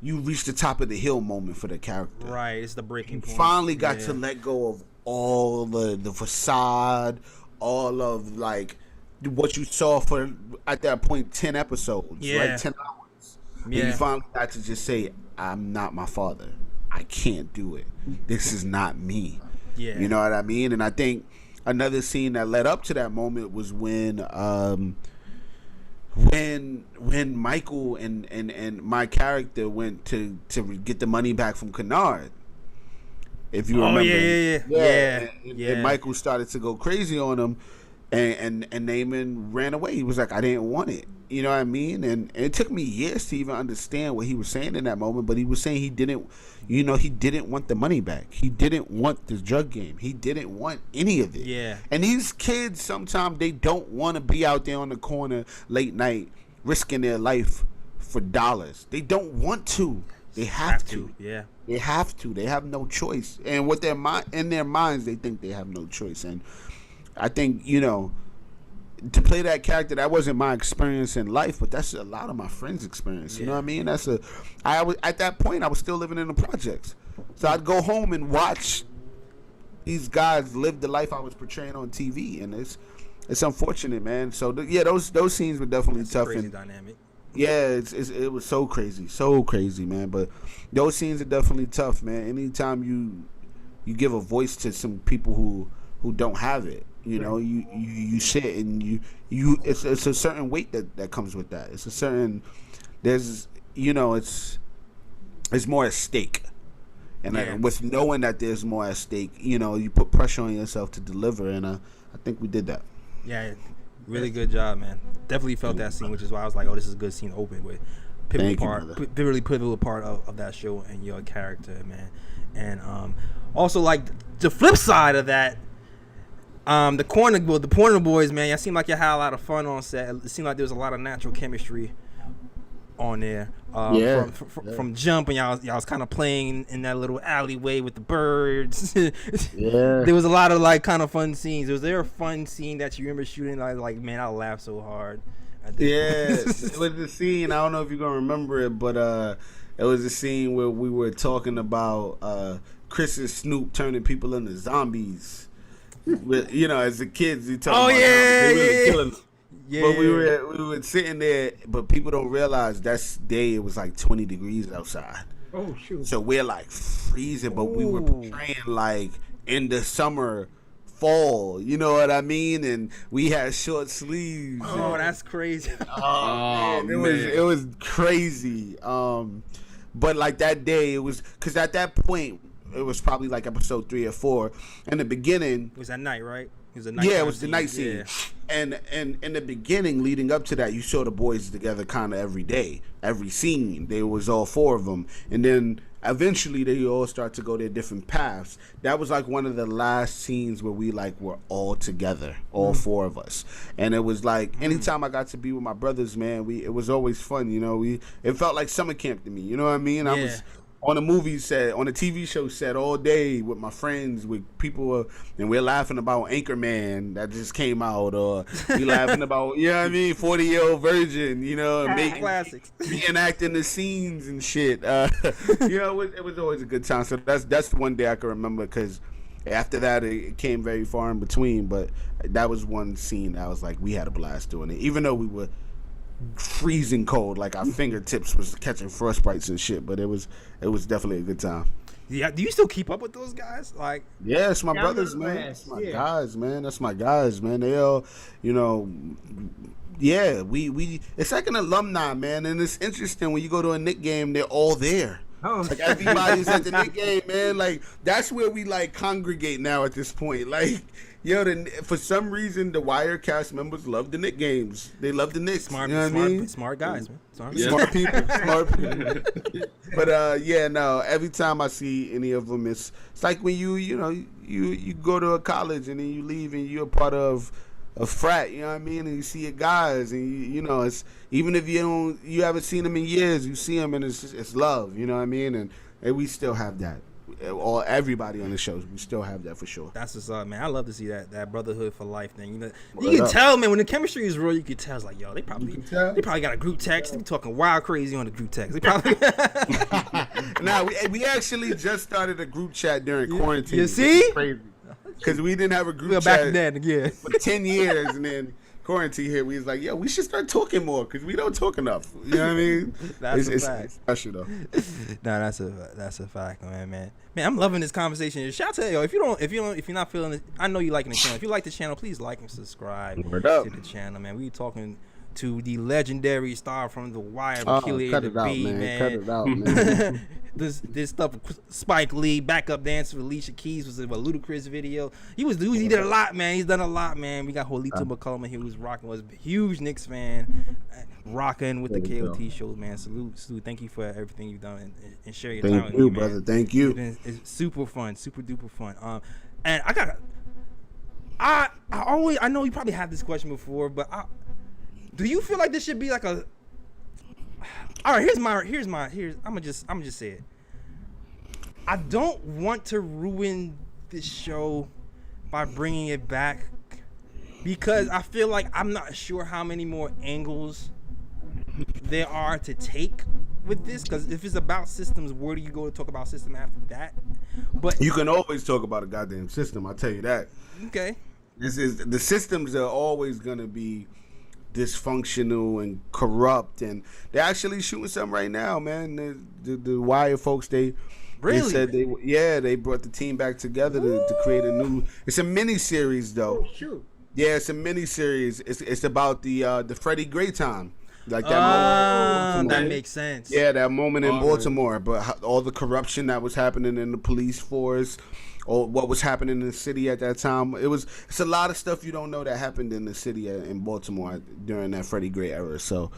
you reached the top of the hill moment for the character. Right, it's the breaking point. Finally got to let go of all the facade, all of like what you saw for at that point 10 episodes, right? 10 hours. And you finally got to just say, I'm not my father. I can't do it. This is not me. Yeah. You know what I mean? And I think another scene that led up to that moment was when Michael and my character went to get the money back from Kennard. If you remember. And Michael started to go crazy on him, and Naaman ran away. He was like, I didn't want it. You know what I mean? And it took me years to even understand what he was saying in that moment, but he was saying he didn't want the money back. He didn't want the drug game. He didn't want any of it. Yeah. And these kids, sometimes they don't want to be out there on the corner late night risking their life for dollars. They don't want to. They have to. Yeah. They have to. They have no choice. And with their in their minds, they think they have no choice. And I think, to play that character, that wasn't my experience in life, but that's a lot of my friends' experience. You know what I mean? I was at that point, I was still living in the projects, so I'd go home and watch these guys live the life I was portraying on TV, and it's unfortunate, man. So those scenes were definitely tough. Crazy and dynamic. Yeah, it was so crazy, man. But those scenes are definitely tough, man. Anytime you give a voice to some people who don't have it. You sit and you it's a certain weight that comes with that. It's a certain it's more at stake. And with knowing that there's more at stake, you put pressure on yourself to deliver, and I think we did that. Yeah, really good job, man. Definitely felt that scene, which is why I was like, oh, this is a good scene to open with. Pivotal part of that show and your character, man. And also like the flip side of that, the corner boys, man, y'all seem like you had a lot of fun on set. It seemed like there was a lot of natural chemistry on there. From jump, and y'all was kind of playing in that little alleyway with the birds. There was a lot of like kind of fun scenes. Was there a fun scene that you remember shooting? Like man, I laughed so hard. It was the scene. I don't know if you're gonna remember it, but it was a scene where we were talking about Chris and Snoop turning people into zombies. As the kids, you talking about they really killing them. But we were sitting there, but people don't realize that day it was like 20 degrees outside. Oh shoot! So we're like freezing, but we were portraying like in the summer, fall. You know what I mean? And we had short sleeves. Oh, that's crazy. Man, it was crazy. But like that day, it was because at that point. It was probably like episode 3 or 4. In the beginning, it was at night, right? It was it was the night scene. And in the beginning, leading up to that, you saw the boys together kind of every day, every scene. There was all 4 of them, and then eventually they all start to go their different paths. That was like one of the last scenes where we like were all together, all 4 of us, and it was like anytime I got to be with my brothers, man, it was always fun. It felt like summer camp to me. You know what I mean? I was on a movie set, on a TV show set all day with my friends, with people, and we're laughing about Anchorman that just came out, or we laughing about, 40-Year-Old Virgin, classics, reenacting the scenes and shit. It was always a good time. So that's the one day I can remember, because after that it came very far in between, but that was one scene that I was like, we had a blast doing it, even though we were freezing cold, like our fingertips was catching frostbites and shit, but it was definitely a good time. Yeah, do you still keep up with those guys? Like, yeah, it's my brothers, man. It's my guys, man. That's my guys, man. They all, we it's like an alumni, man, and it's interesting when you go to a Knicks game, they're all there. Like everybody's at the Knicks game, man. Like that's where we like congregate now at this point. Like, for some reason the Wire cast members love the Knicks games. They love the Knicks. Smart guys, man. Smart people. But every time I see any of them, it's like when you go to a college and then you leave and you're a part of a frat, you know what I mean, and you see your guys, and it's even if you haven't seen them in years, you see them and it's love, you know what I mean, and we still have that. Or everybody on the shows, we still have that for sure. That's what's up, man. I love to see that brotherhood for life thing. You can tell, man, when the chemistry is real. You can tell. It's like, yo, they probably got a group text. They be talking wild crazy on the group text. They probably. Nah, we actually just started a group chat during quarantine. You see? Crazy. Because we didn't have a group chat back then, for 10 years, and then quarantine here, we was like, yo, we should start talking more because we don't talk enough. You know what I mean? That's a it's fact. special though. Nah, that's a fact, man. I'm loving this conversation. Shout out to yo, if you're not feeling it, I know you liking the channel. If you like the channel, please like and subscribe Word up. to the channel, man. We talking to the legendary star from The Wire, Oh, Achille cut the it out, B, man. Cut it out, man. this stuff with Spike Lee, backup dancer with Alicia Keys was a Ludacris video. He did a lot, man. He's done a lot, man. We got Julito McCullum here who's rocking, was a huge Knicks fan, rocking with the KOT show, man. Salute. Thank you for everything you've done and share your time with me, man. Brother. Thank you. It's super fun, super duper fun. And I know you probably had this question before, but do you feel like this should be like a? All right, here's I'm gonna just say it. I don't want to ruin this show by bringing it back because I feel like I'm not sure how many more angles there are to take with this. Because if it's about systems, where do you go to talk about system after that? But you can always talk about a goddamn system. I'll tell you that. Okay. The systems are always gonna be dysfunctional and corrupt, and they're actually shooting something right now, man. The Wire folks, they said they brought the team back together to create a new. It's a mini series though. Oh, shoot. Yeah, it's a mini series. It's about the Freddie Gray time, like that moment. That makes sense. Yeah, that moment in Baltimore, but all the corruption that was happening in the police force, or what was happening in the city at that time. It's a lot of stuff you don't know that happened in the city in Baltimore during that Freddie Gray era. So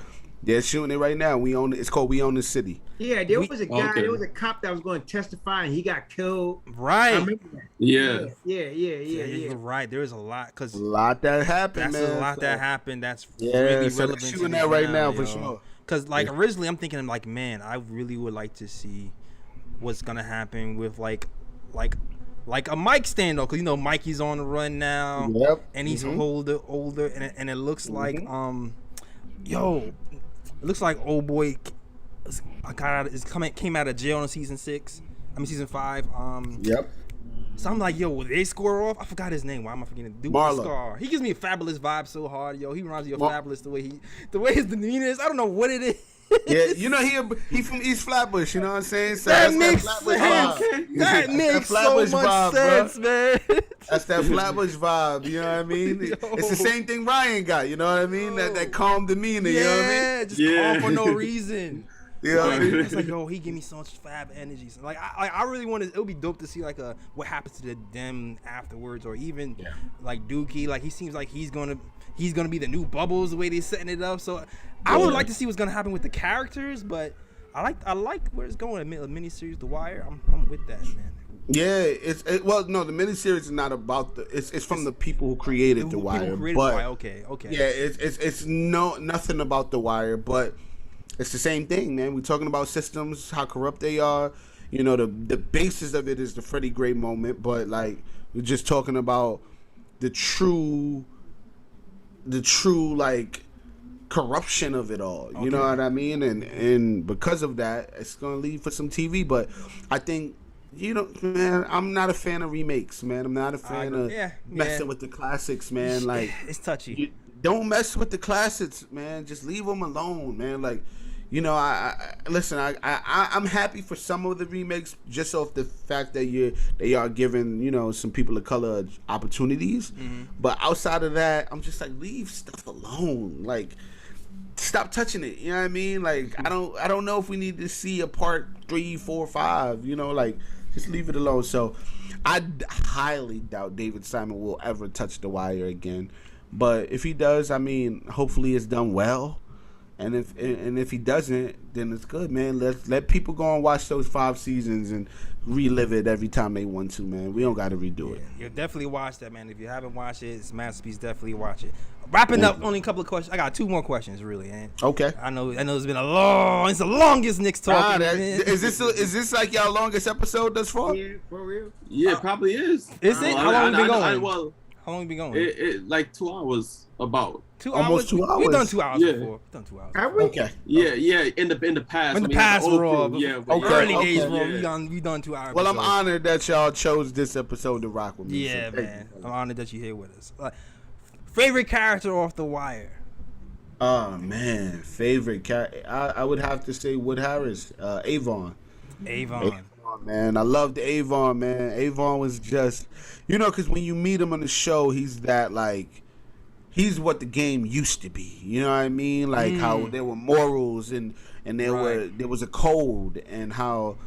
they're shooting it right now. It's called We Own the City. Yeah, there was a guy, there was a cop that was going to testify and he got killed. Right. I remember that. Yeah. Yeah. You're right. There is a lot A lot that happened, man. That's a lot that happened. That's yeah, really so relevant. they're shooting that right now for sure. Because like originally I'm thinking like, man, I really would like to see what's gonna happen with like a Mike stand up, because you know Mikey's on the run now. Yep. And he's older, and it looks like it looks like old boy came out of jail in season 5. Yep. So I'm like, yo, will they score off? I forgot his name. Why am I forgetting? Dude, Scar. He gives me a Fabulous vibe so hard, yo. He reminds me of Fabulous the way his demeanor is. I don't know what it is. Yeah, you know he from East Flatbush, you know what I'm saying? So that makes sense. That makes so much sense, man. That's that Flatbush vibe, you know what I mean? It's the same thing Ryan got, you know what I mean? That calm demeanor, you know what I mean? Just calm for no reason. You know what I mean? It's like, yo, he give me so much fab energy. So like, I really want to. It would be dope to see like what happens to them afterwards, or even like Dookie. Like he seems like he's gonna be the new Bubbles the way they're setting it up. So I would like to see what's gonna happen with the characters, but I like where it's going. A miniseries, The Wire. I'm with that, man. Yeah, the miniseries is not about it's from the people who created The Wire. Okay. Yeah, it's nothing about The Wire, but it's the same thing, man. We're talking about systems, how corrupt they are. You know, the basis of it is the Freddie Gray moment, but like we're just talking about the true like corruption of it all. You know what I mean? And because of that, it's gonna lead for some TV. But I think, you know, man, I'm not a fan of remakes, man. I'm not a fan of messing with the classics, man. Like it's touchy. Don't mess with the classics, man. Just leave them alone, man. Like, you know, I'm happy for some of the remakes, just off the fact that they are giving, you know, some people of color opportunities. But outside of that, I'm just like, leave stuff alone. Like, stop touching it. You know what I mean? Like, I don't know if we need to see a part 3, 4, 5. You know, like, just leave it alone. So I highly doubt David Simon will ever touch The Wire again. But if he does, I mean, hopefully it's done well. And if he doesn't, then it's good, man. Let people go and watch those 5 seasons and relive it every time they want to, man. We don't got to redo it. You'll definitely watch that, man. If you haven't watched it, it's a masterpiece. Definitely watch it. Wrapping up, only a couple of questions. I got 2 more questions, really. And okay. I know it's been it's the longest Knicks talking. Is this like y'all longest episode thus far? Yeah, for real. Yeah, it probably is. Is it? How long have we been going? How long have we been going? It like 2 hours about. 2 Almost hours? 2 hours. We've done 2 hours before. We've done 2 hours. Have we? Okay. Yeah. In the past. In the past, we're all early days, okay. bro. We done 2 hours. Well, I'm honored that y'all chose this episode to rock with me. Yeah, so man. I'm honored that you're here with us. Favorite character off The Wire? Oh man, favorite character. I would have to say Wood Harris, Avon. Avon, man, I loved Avon, man. Avon was just, because when you meet him on the show, he's that like, he's what the game used to be. You know what I mean? Like how there were morals and there was a code, and how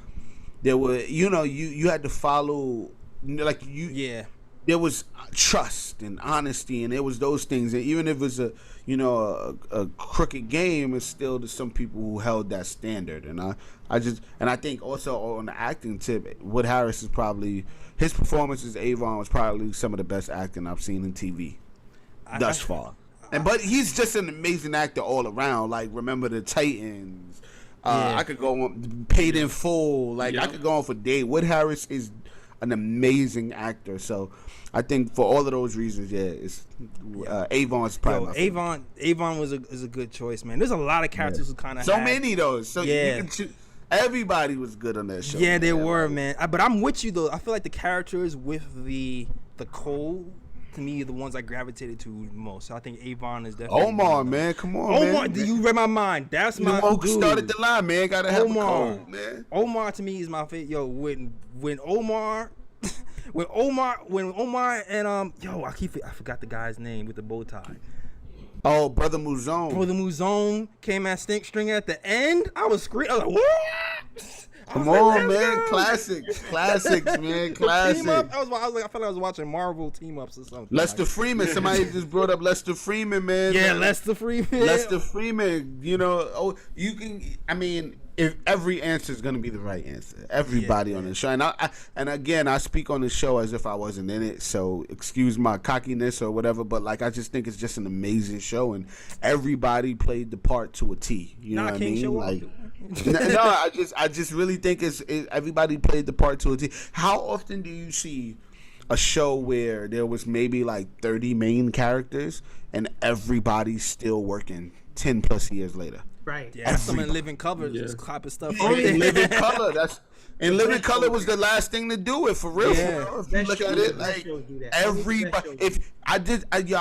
there were, you had to follow, like there was trust and honesty, and there was those things. And even if it was a crooked game, it's still there's some people who held that standard. And I think also on the acting tip, Wood Harris is probably, his performance as Avon was probably some of the best acting I've seen in TV thus far. But he's just an amazing actor all around. Like, remember the Titans. I could go on Paid in Full. Like, I could go on for days. Wood Harris is an amazing actor. So I think for all of those reasons, it's Avon's probably my favorite. Avon is a good choice, man. There's a lot of characters who kind of many though. So you can choose. Everybody was good on that show. Yeah, they were, man. But I'm with you though. I feel like the characters with the code, to me, are the ones I gravitated to most. So I think Avon is definitely Omar, man. Come on, Omar, man. You read my mind. That's my dude. dude. Started the line, man. Gotta have Omar. a code, man. Omar to me is my favorite. Yo, when Omar and I forgot the guy's name with the bow tie. Oh, Brother Mouzone. Brother Mouzone came at Stink String at the end. I was screaming. I was like, what? Come on, man. Classics, man. Classics. I felt like I was watching Marvel team ups or something. Lester Freeman. Somebody just brought up Lester Freeman, man. Yeah, Lester Freeman. Lester Freeman. You can. I mean, if every answer is gonna be the right answer, everybody on the show, and again, I speak on the show as if I wasn't in it, so excuse my cockiness or whatever. But like, I just think it's just an amazing show, and everybody played the part to a T. You know what I mean? Like, no, I just really think it's everybody played the part to a T. How often do you see a show where there was maybe like 30 main characters and everybody's still working 10 plus years later? Right. Yeah, some in Living Color just clapping stuff. In Living Color, Living Color was the last thing to do it for real. Yeah. For real. If you look at it, like everybody. I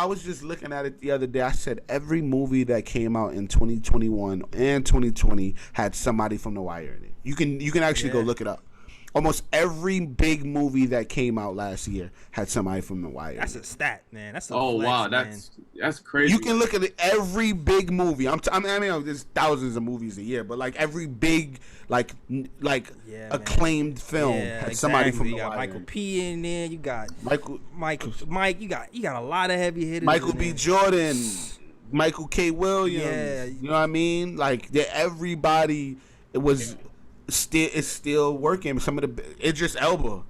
was just looking at it the other day. I said every movie that came out in 2021 and 2020 had somebody from The Wire in it. You can actually go look it up. Almost every big movie that came out last year had somebody from The Wire. That's a stat, man. That's a wow, flex, that's crazy. You can look at it, every big movie. I mean, there's thousands of movies a year, but like every big, acclaimed film had somebody from The Wire. You got Michael P. in there. You got Mike. You got a lot of heavy hitters. Michael B. Jordan, Michael K. Williams. Yeah, you know what I mean? Like everybody, it's still working. Some of the Idris Elba.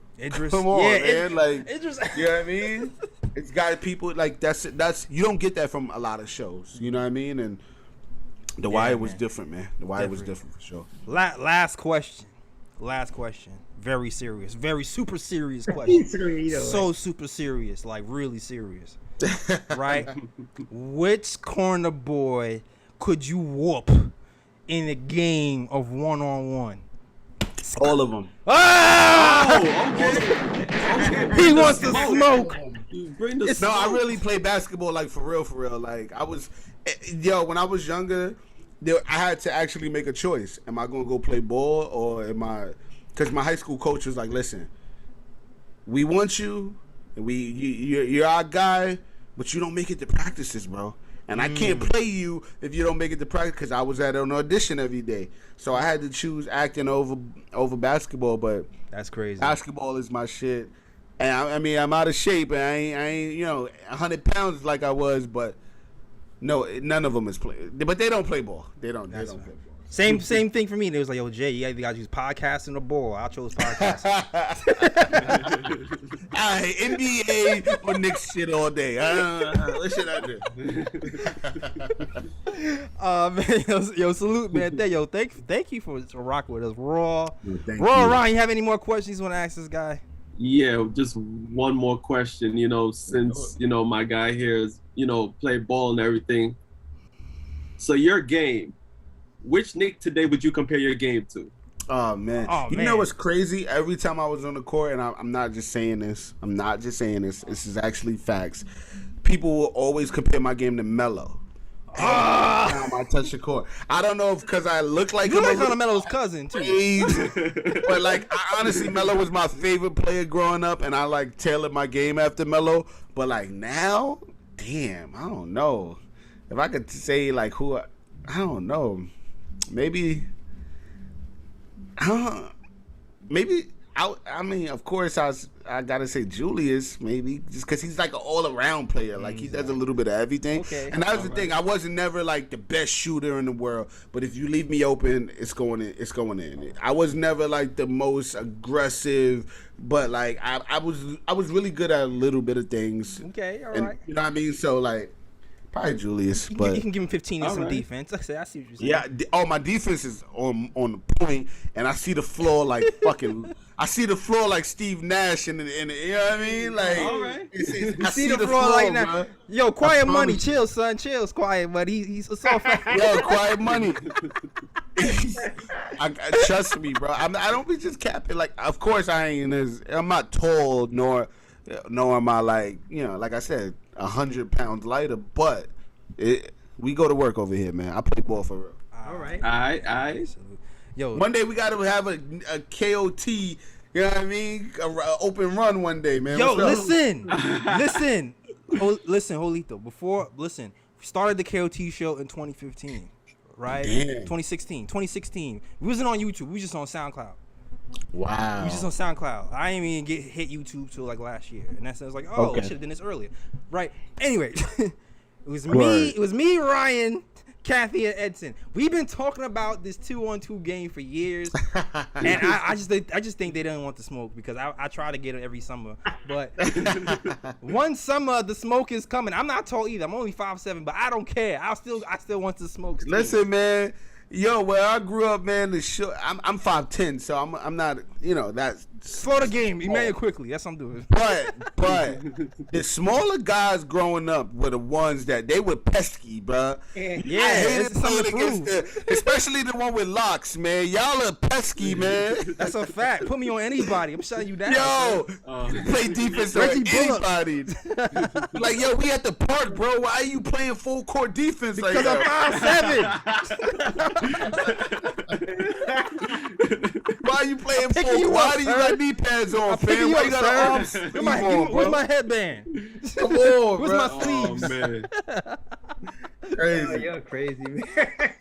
Come on, man. Idris. You know what I mean? It's got people like that's you don't get that from a lot of shows. You know what I mean? And The Wire was different, man. The Wire was different for sure. Last question. Very serious. Very super serious question. So super serious, like really serious. Right? Which corner boy could you whoop in a game of 1-on-1? All of them. Oh! He wants to smoke. No, I really play basketball like for real. Like I was, when I was younger, I had to actually make a choice. Am I gonna go play ball or am I? Because my high school coach was like, "Listen, we want you, and you're our guy, but you don't make it to practices, bro. And I can't play you if you don't make it to practice because I was at an audition every day. So I had to choose acting over basketball, but that's crazy. Basketball is my shit. And I mean, I'm out of shape, and I ain't 100 pounds like I was, but no, none of them is playing. But they don't play ball. They don't play ball. Same thing for me. They was like, yo, Jay, you either got to use podcasting or ball. I chose podcasting. Alright, NBA or Knicks shit all day. What should I do? Yo, salute, man. Thank you for rocking with us. Raw, Ryan, you have any more questions you want to ask this guy? Yeah, just one more question. Since my guy here is play ball and everything. So your game. Which Knick today would you compare your game to? Oh man, you know what's crazy? Every time I was on the court, and I'm not just saying this. This is actually facts. people will always compare my game to Melo. Time I touch the court. I don't know if because I look like You him. like kind of Melo's cousin too. But like, honestly, Melo was my favorite player growing up, and I like tailored my game after Melo. But like now, damn, I don't know. If I could say like who, I don't know. Maybe. Maybe. I mean, of course, I gotta say Julius, maybe, just because he's like an all-around player. Like, he does a little bit of everything. Okay. And that was the thing. I wasn't never like the best shooter in the world, but if you leave me open, it's going in. It's going in. I was never like the most aggressive, but like I was really good at a little bit of things. Okay, all and, right. You know what I mean? So like. Probably Julius, but you can give him 15 and some right. defense. I see what you're saying. Yeah. My defense is on the point, and I see the floor like fucking. I see the floor like Steve Nash, and you know what I mean? Like, All right. I see the floor like that. bro. Yo, quiet money, promise. chill, son, chill, quiet, but he's it's all fast. Yo, quiet money. I trust me, bro. I don't be just capping. Like, of course I'm not tall, nor am I like, you know, like I said, 100 pounds lighter. But we go to work over here, man. I play ball for real. All right. All right. Yo, One day we gotta have a KOT. You know what I mean? A open run one day, man. yo, What's up? listen, Julito. We started the KOT show in 2015, right? Damn. 2016. We wasn't on YouTube. We was just on SoundCloud. Wow. We was just on SoundCloud. I didn't even hit YouTube till like last year, and that's I was like, oh, Okay. I should have done this earlier, right? Anyway, it was Word. me. It was me, Ryan, Kathy, and Edson. We've been talking about this 2-on-2 game for years, and I just think they didn't want the smoke because I try to get it every summer, but one summer the smoke is coming. I'm not tall either. I'm only 5'7", but I don't care. I still want the smoke. Still. Listen, man. Yo, where I grew up, man, I'm 5'10", so I'm not, you know, that's slow the game. You made it quickly. That's what I'm doing. But the smaller guys growing up were the ones that they were pesky, bro. Yeah, I hated it's something to playing against especially the one with locks, man. Y'all are pesky, man. That's a fact. Put me on anybody. I'm shutting you down. Yo, you play defense on Reggie Bullock. anybody. Like, yo, we at the park, bro. Why are you playing full court defense? Because like that? I'm 5'7". Why are you playing picking full? you Why up, do you sir. got knee pads on, I'm picking fam? you Why up, you got sir. an arm sleeve on, Where's bro? my headband? Come on, Where's bro. my Oh sleeves? man. Crazy. You're crazy, man.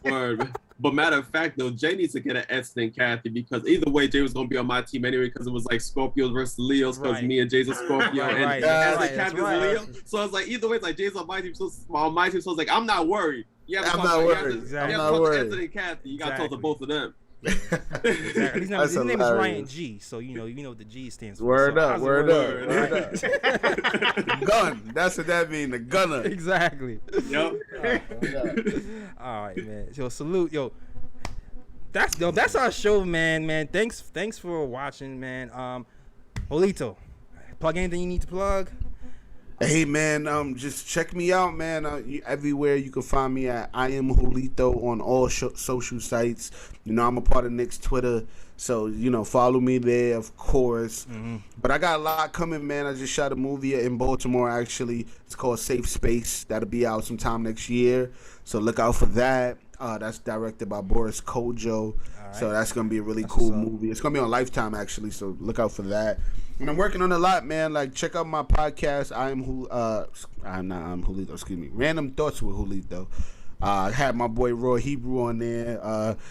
Word. But matter of fact, though, Jay needs to get an Edson and Kathy because either way, Jay was gonna be on my team anyway because it was like Scorpios versus Leos because Right. me and Jay's a Scorpio Right, and right. Edson Right, and that's Kathy's right. a Leo. So I was like, either way, it's like Jay's on my team, so I was like, I'm not worried. Yeah, I'm not worried. Exactly. I'm You not have to worried. Edson and Kathy. You got to talk to Exactly. both of them. Exactly. His That's name is Ryan hilarious. G. So you know what the G stands for. Word So up, how's it word work? up. Gun. That's what that mean, the gunner. Exactly. Yep. All right, man. Yo, salute, yo. That's our show, man. Thanks for watching, man. Julito, plug anything you need to plug. Hey man, just check me out, man. Everywhere you can find me at I am Julito on all social sites. You know, I'm a part of Knicks Twitter, so you know, follow me there, of course. Mm-hmm. But I got a lot coming, man. I just shot a movie in Baltimore, actually. It's called Safe Space. That'll be out sometime next year, so look out for that. That's directed by Boris Kojo, so that's gonna be a really cool movie. It's gonna be on Lifetime, actually, so look out for that. And I'm working on a lot, man. Like, check out my podcast. I'm Julito. Excuse me. Random Thoughts with Julito. I had my boy Roy Hebrew on there.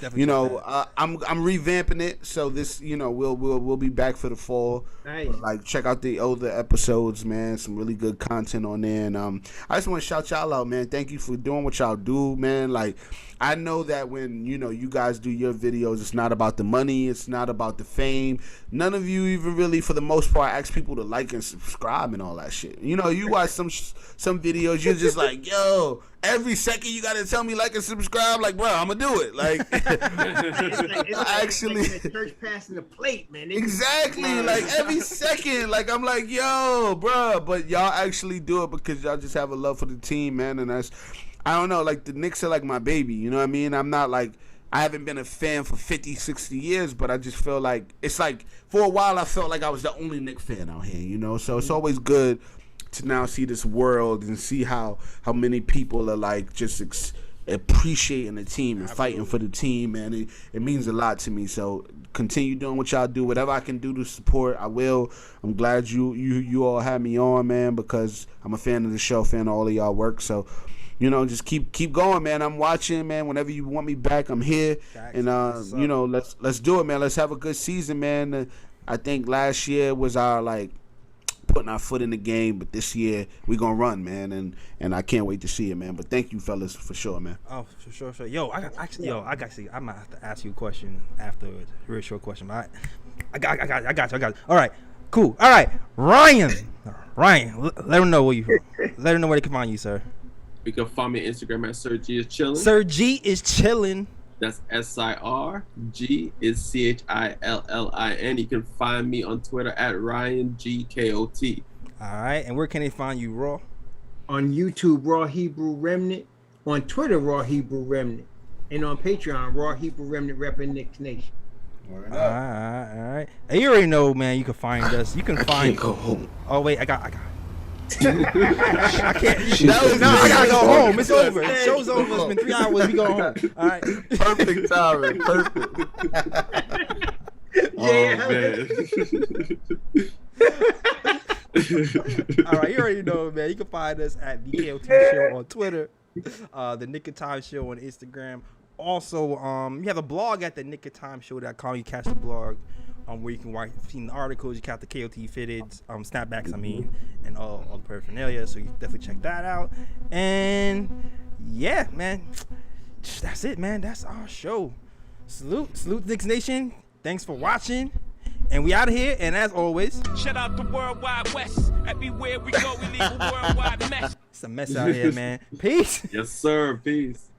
Definitely You know, I'm revamping it, so this, you know, we'll be back for the fall. Nice. But, like, check out the older episodes, man. Some really good content on there. And I just want to shout y'all out, man. Thank you for doing what y'all do, man. Like, I know that when, you know, you guys do your videos, it's not about the money, it's not about the fame. None of you even really, for the most part, ask people to like and subscribe and all that shit. You know, you watch some videos, you're just like, yo, every second you gotta tell me like and subscribe. Like, bro, I'm gonna do it. Like, actually, it's like the church passing the plate, man. exactly. Like every second, like I'm like, yo, bro. But y'all actually do it because y'all just have a love for the team, man. And that's, I don't know, like the Knicks are like my baby. You know what I mean? I'm not like, I haven't been a fan for 50, 60 years, but I just feel like, it's like, for a while I felt like I was the only Knicks fan out here, you know? So it's always good to now see this world and see how many people are like just appreciating the team and fighting for the team, man. It means a lot to me. So continue doing what y'all do. Whatever I can do to support, I will. I'm glad you all had me on, man, because I'm a fan of the show, fan of all of y'all work. So, you know, just keep going, man. I'm watching, man. Whenever you want me back, I'm here. And you know, let's do it, man. Let's have a good season, man. I think last year was our like putting our foot in the game, but this year we gonna run, man, and I can't wait to see it, man. But thank you, fellas, for sure, man. Oh, for sure. Yo, I might have to ask you a question afterwards. A real short question, but I got you. All right, cool. All right, Ryan, let them know where you from. Let them know where they can find you, sir. You can find me on Instagram at Sir G is chilling. Sir G is chilling. That's SIRG is CHILLIN. You can find me on Twitter at RyanGKOT. All right, and where can they find you, Raw? On YouTube, Raw Hebrew Remnant. On Twitter, Raw Hebrew Remnant. And on Patreon, Raw Hebrew Remnant repping Knicks Nation. All right. And you already know, man. You can find us. You can find. Go home. Oh wait, I got. I can't. I gotta go home. It's over. The show's over. It's been 3 hours. We go home. All right. Perfect timing. Perfect. Man. All right, you already know, man. You can find us at the KOT Show on Twitter, the Nick of Time Show on Instagram. Also, you have a blog at the nickoftimeshow.com. You catch the blog where you can see the articles. You catch the KOT fitted, snapbacks, and all the paraphernalia. So you definitely check that out. And yeah, man, that's it, man. That's our show. Salute, Knicks Nation. Thanks for watching. And we out of here. And as always, Shout out to Worldwide West. Everywhere we go, we leave a worldwide mess. it's a mess out here, man. Peace. Yes, sir. Peace.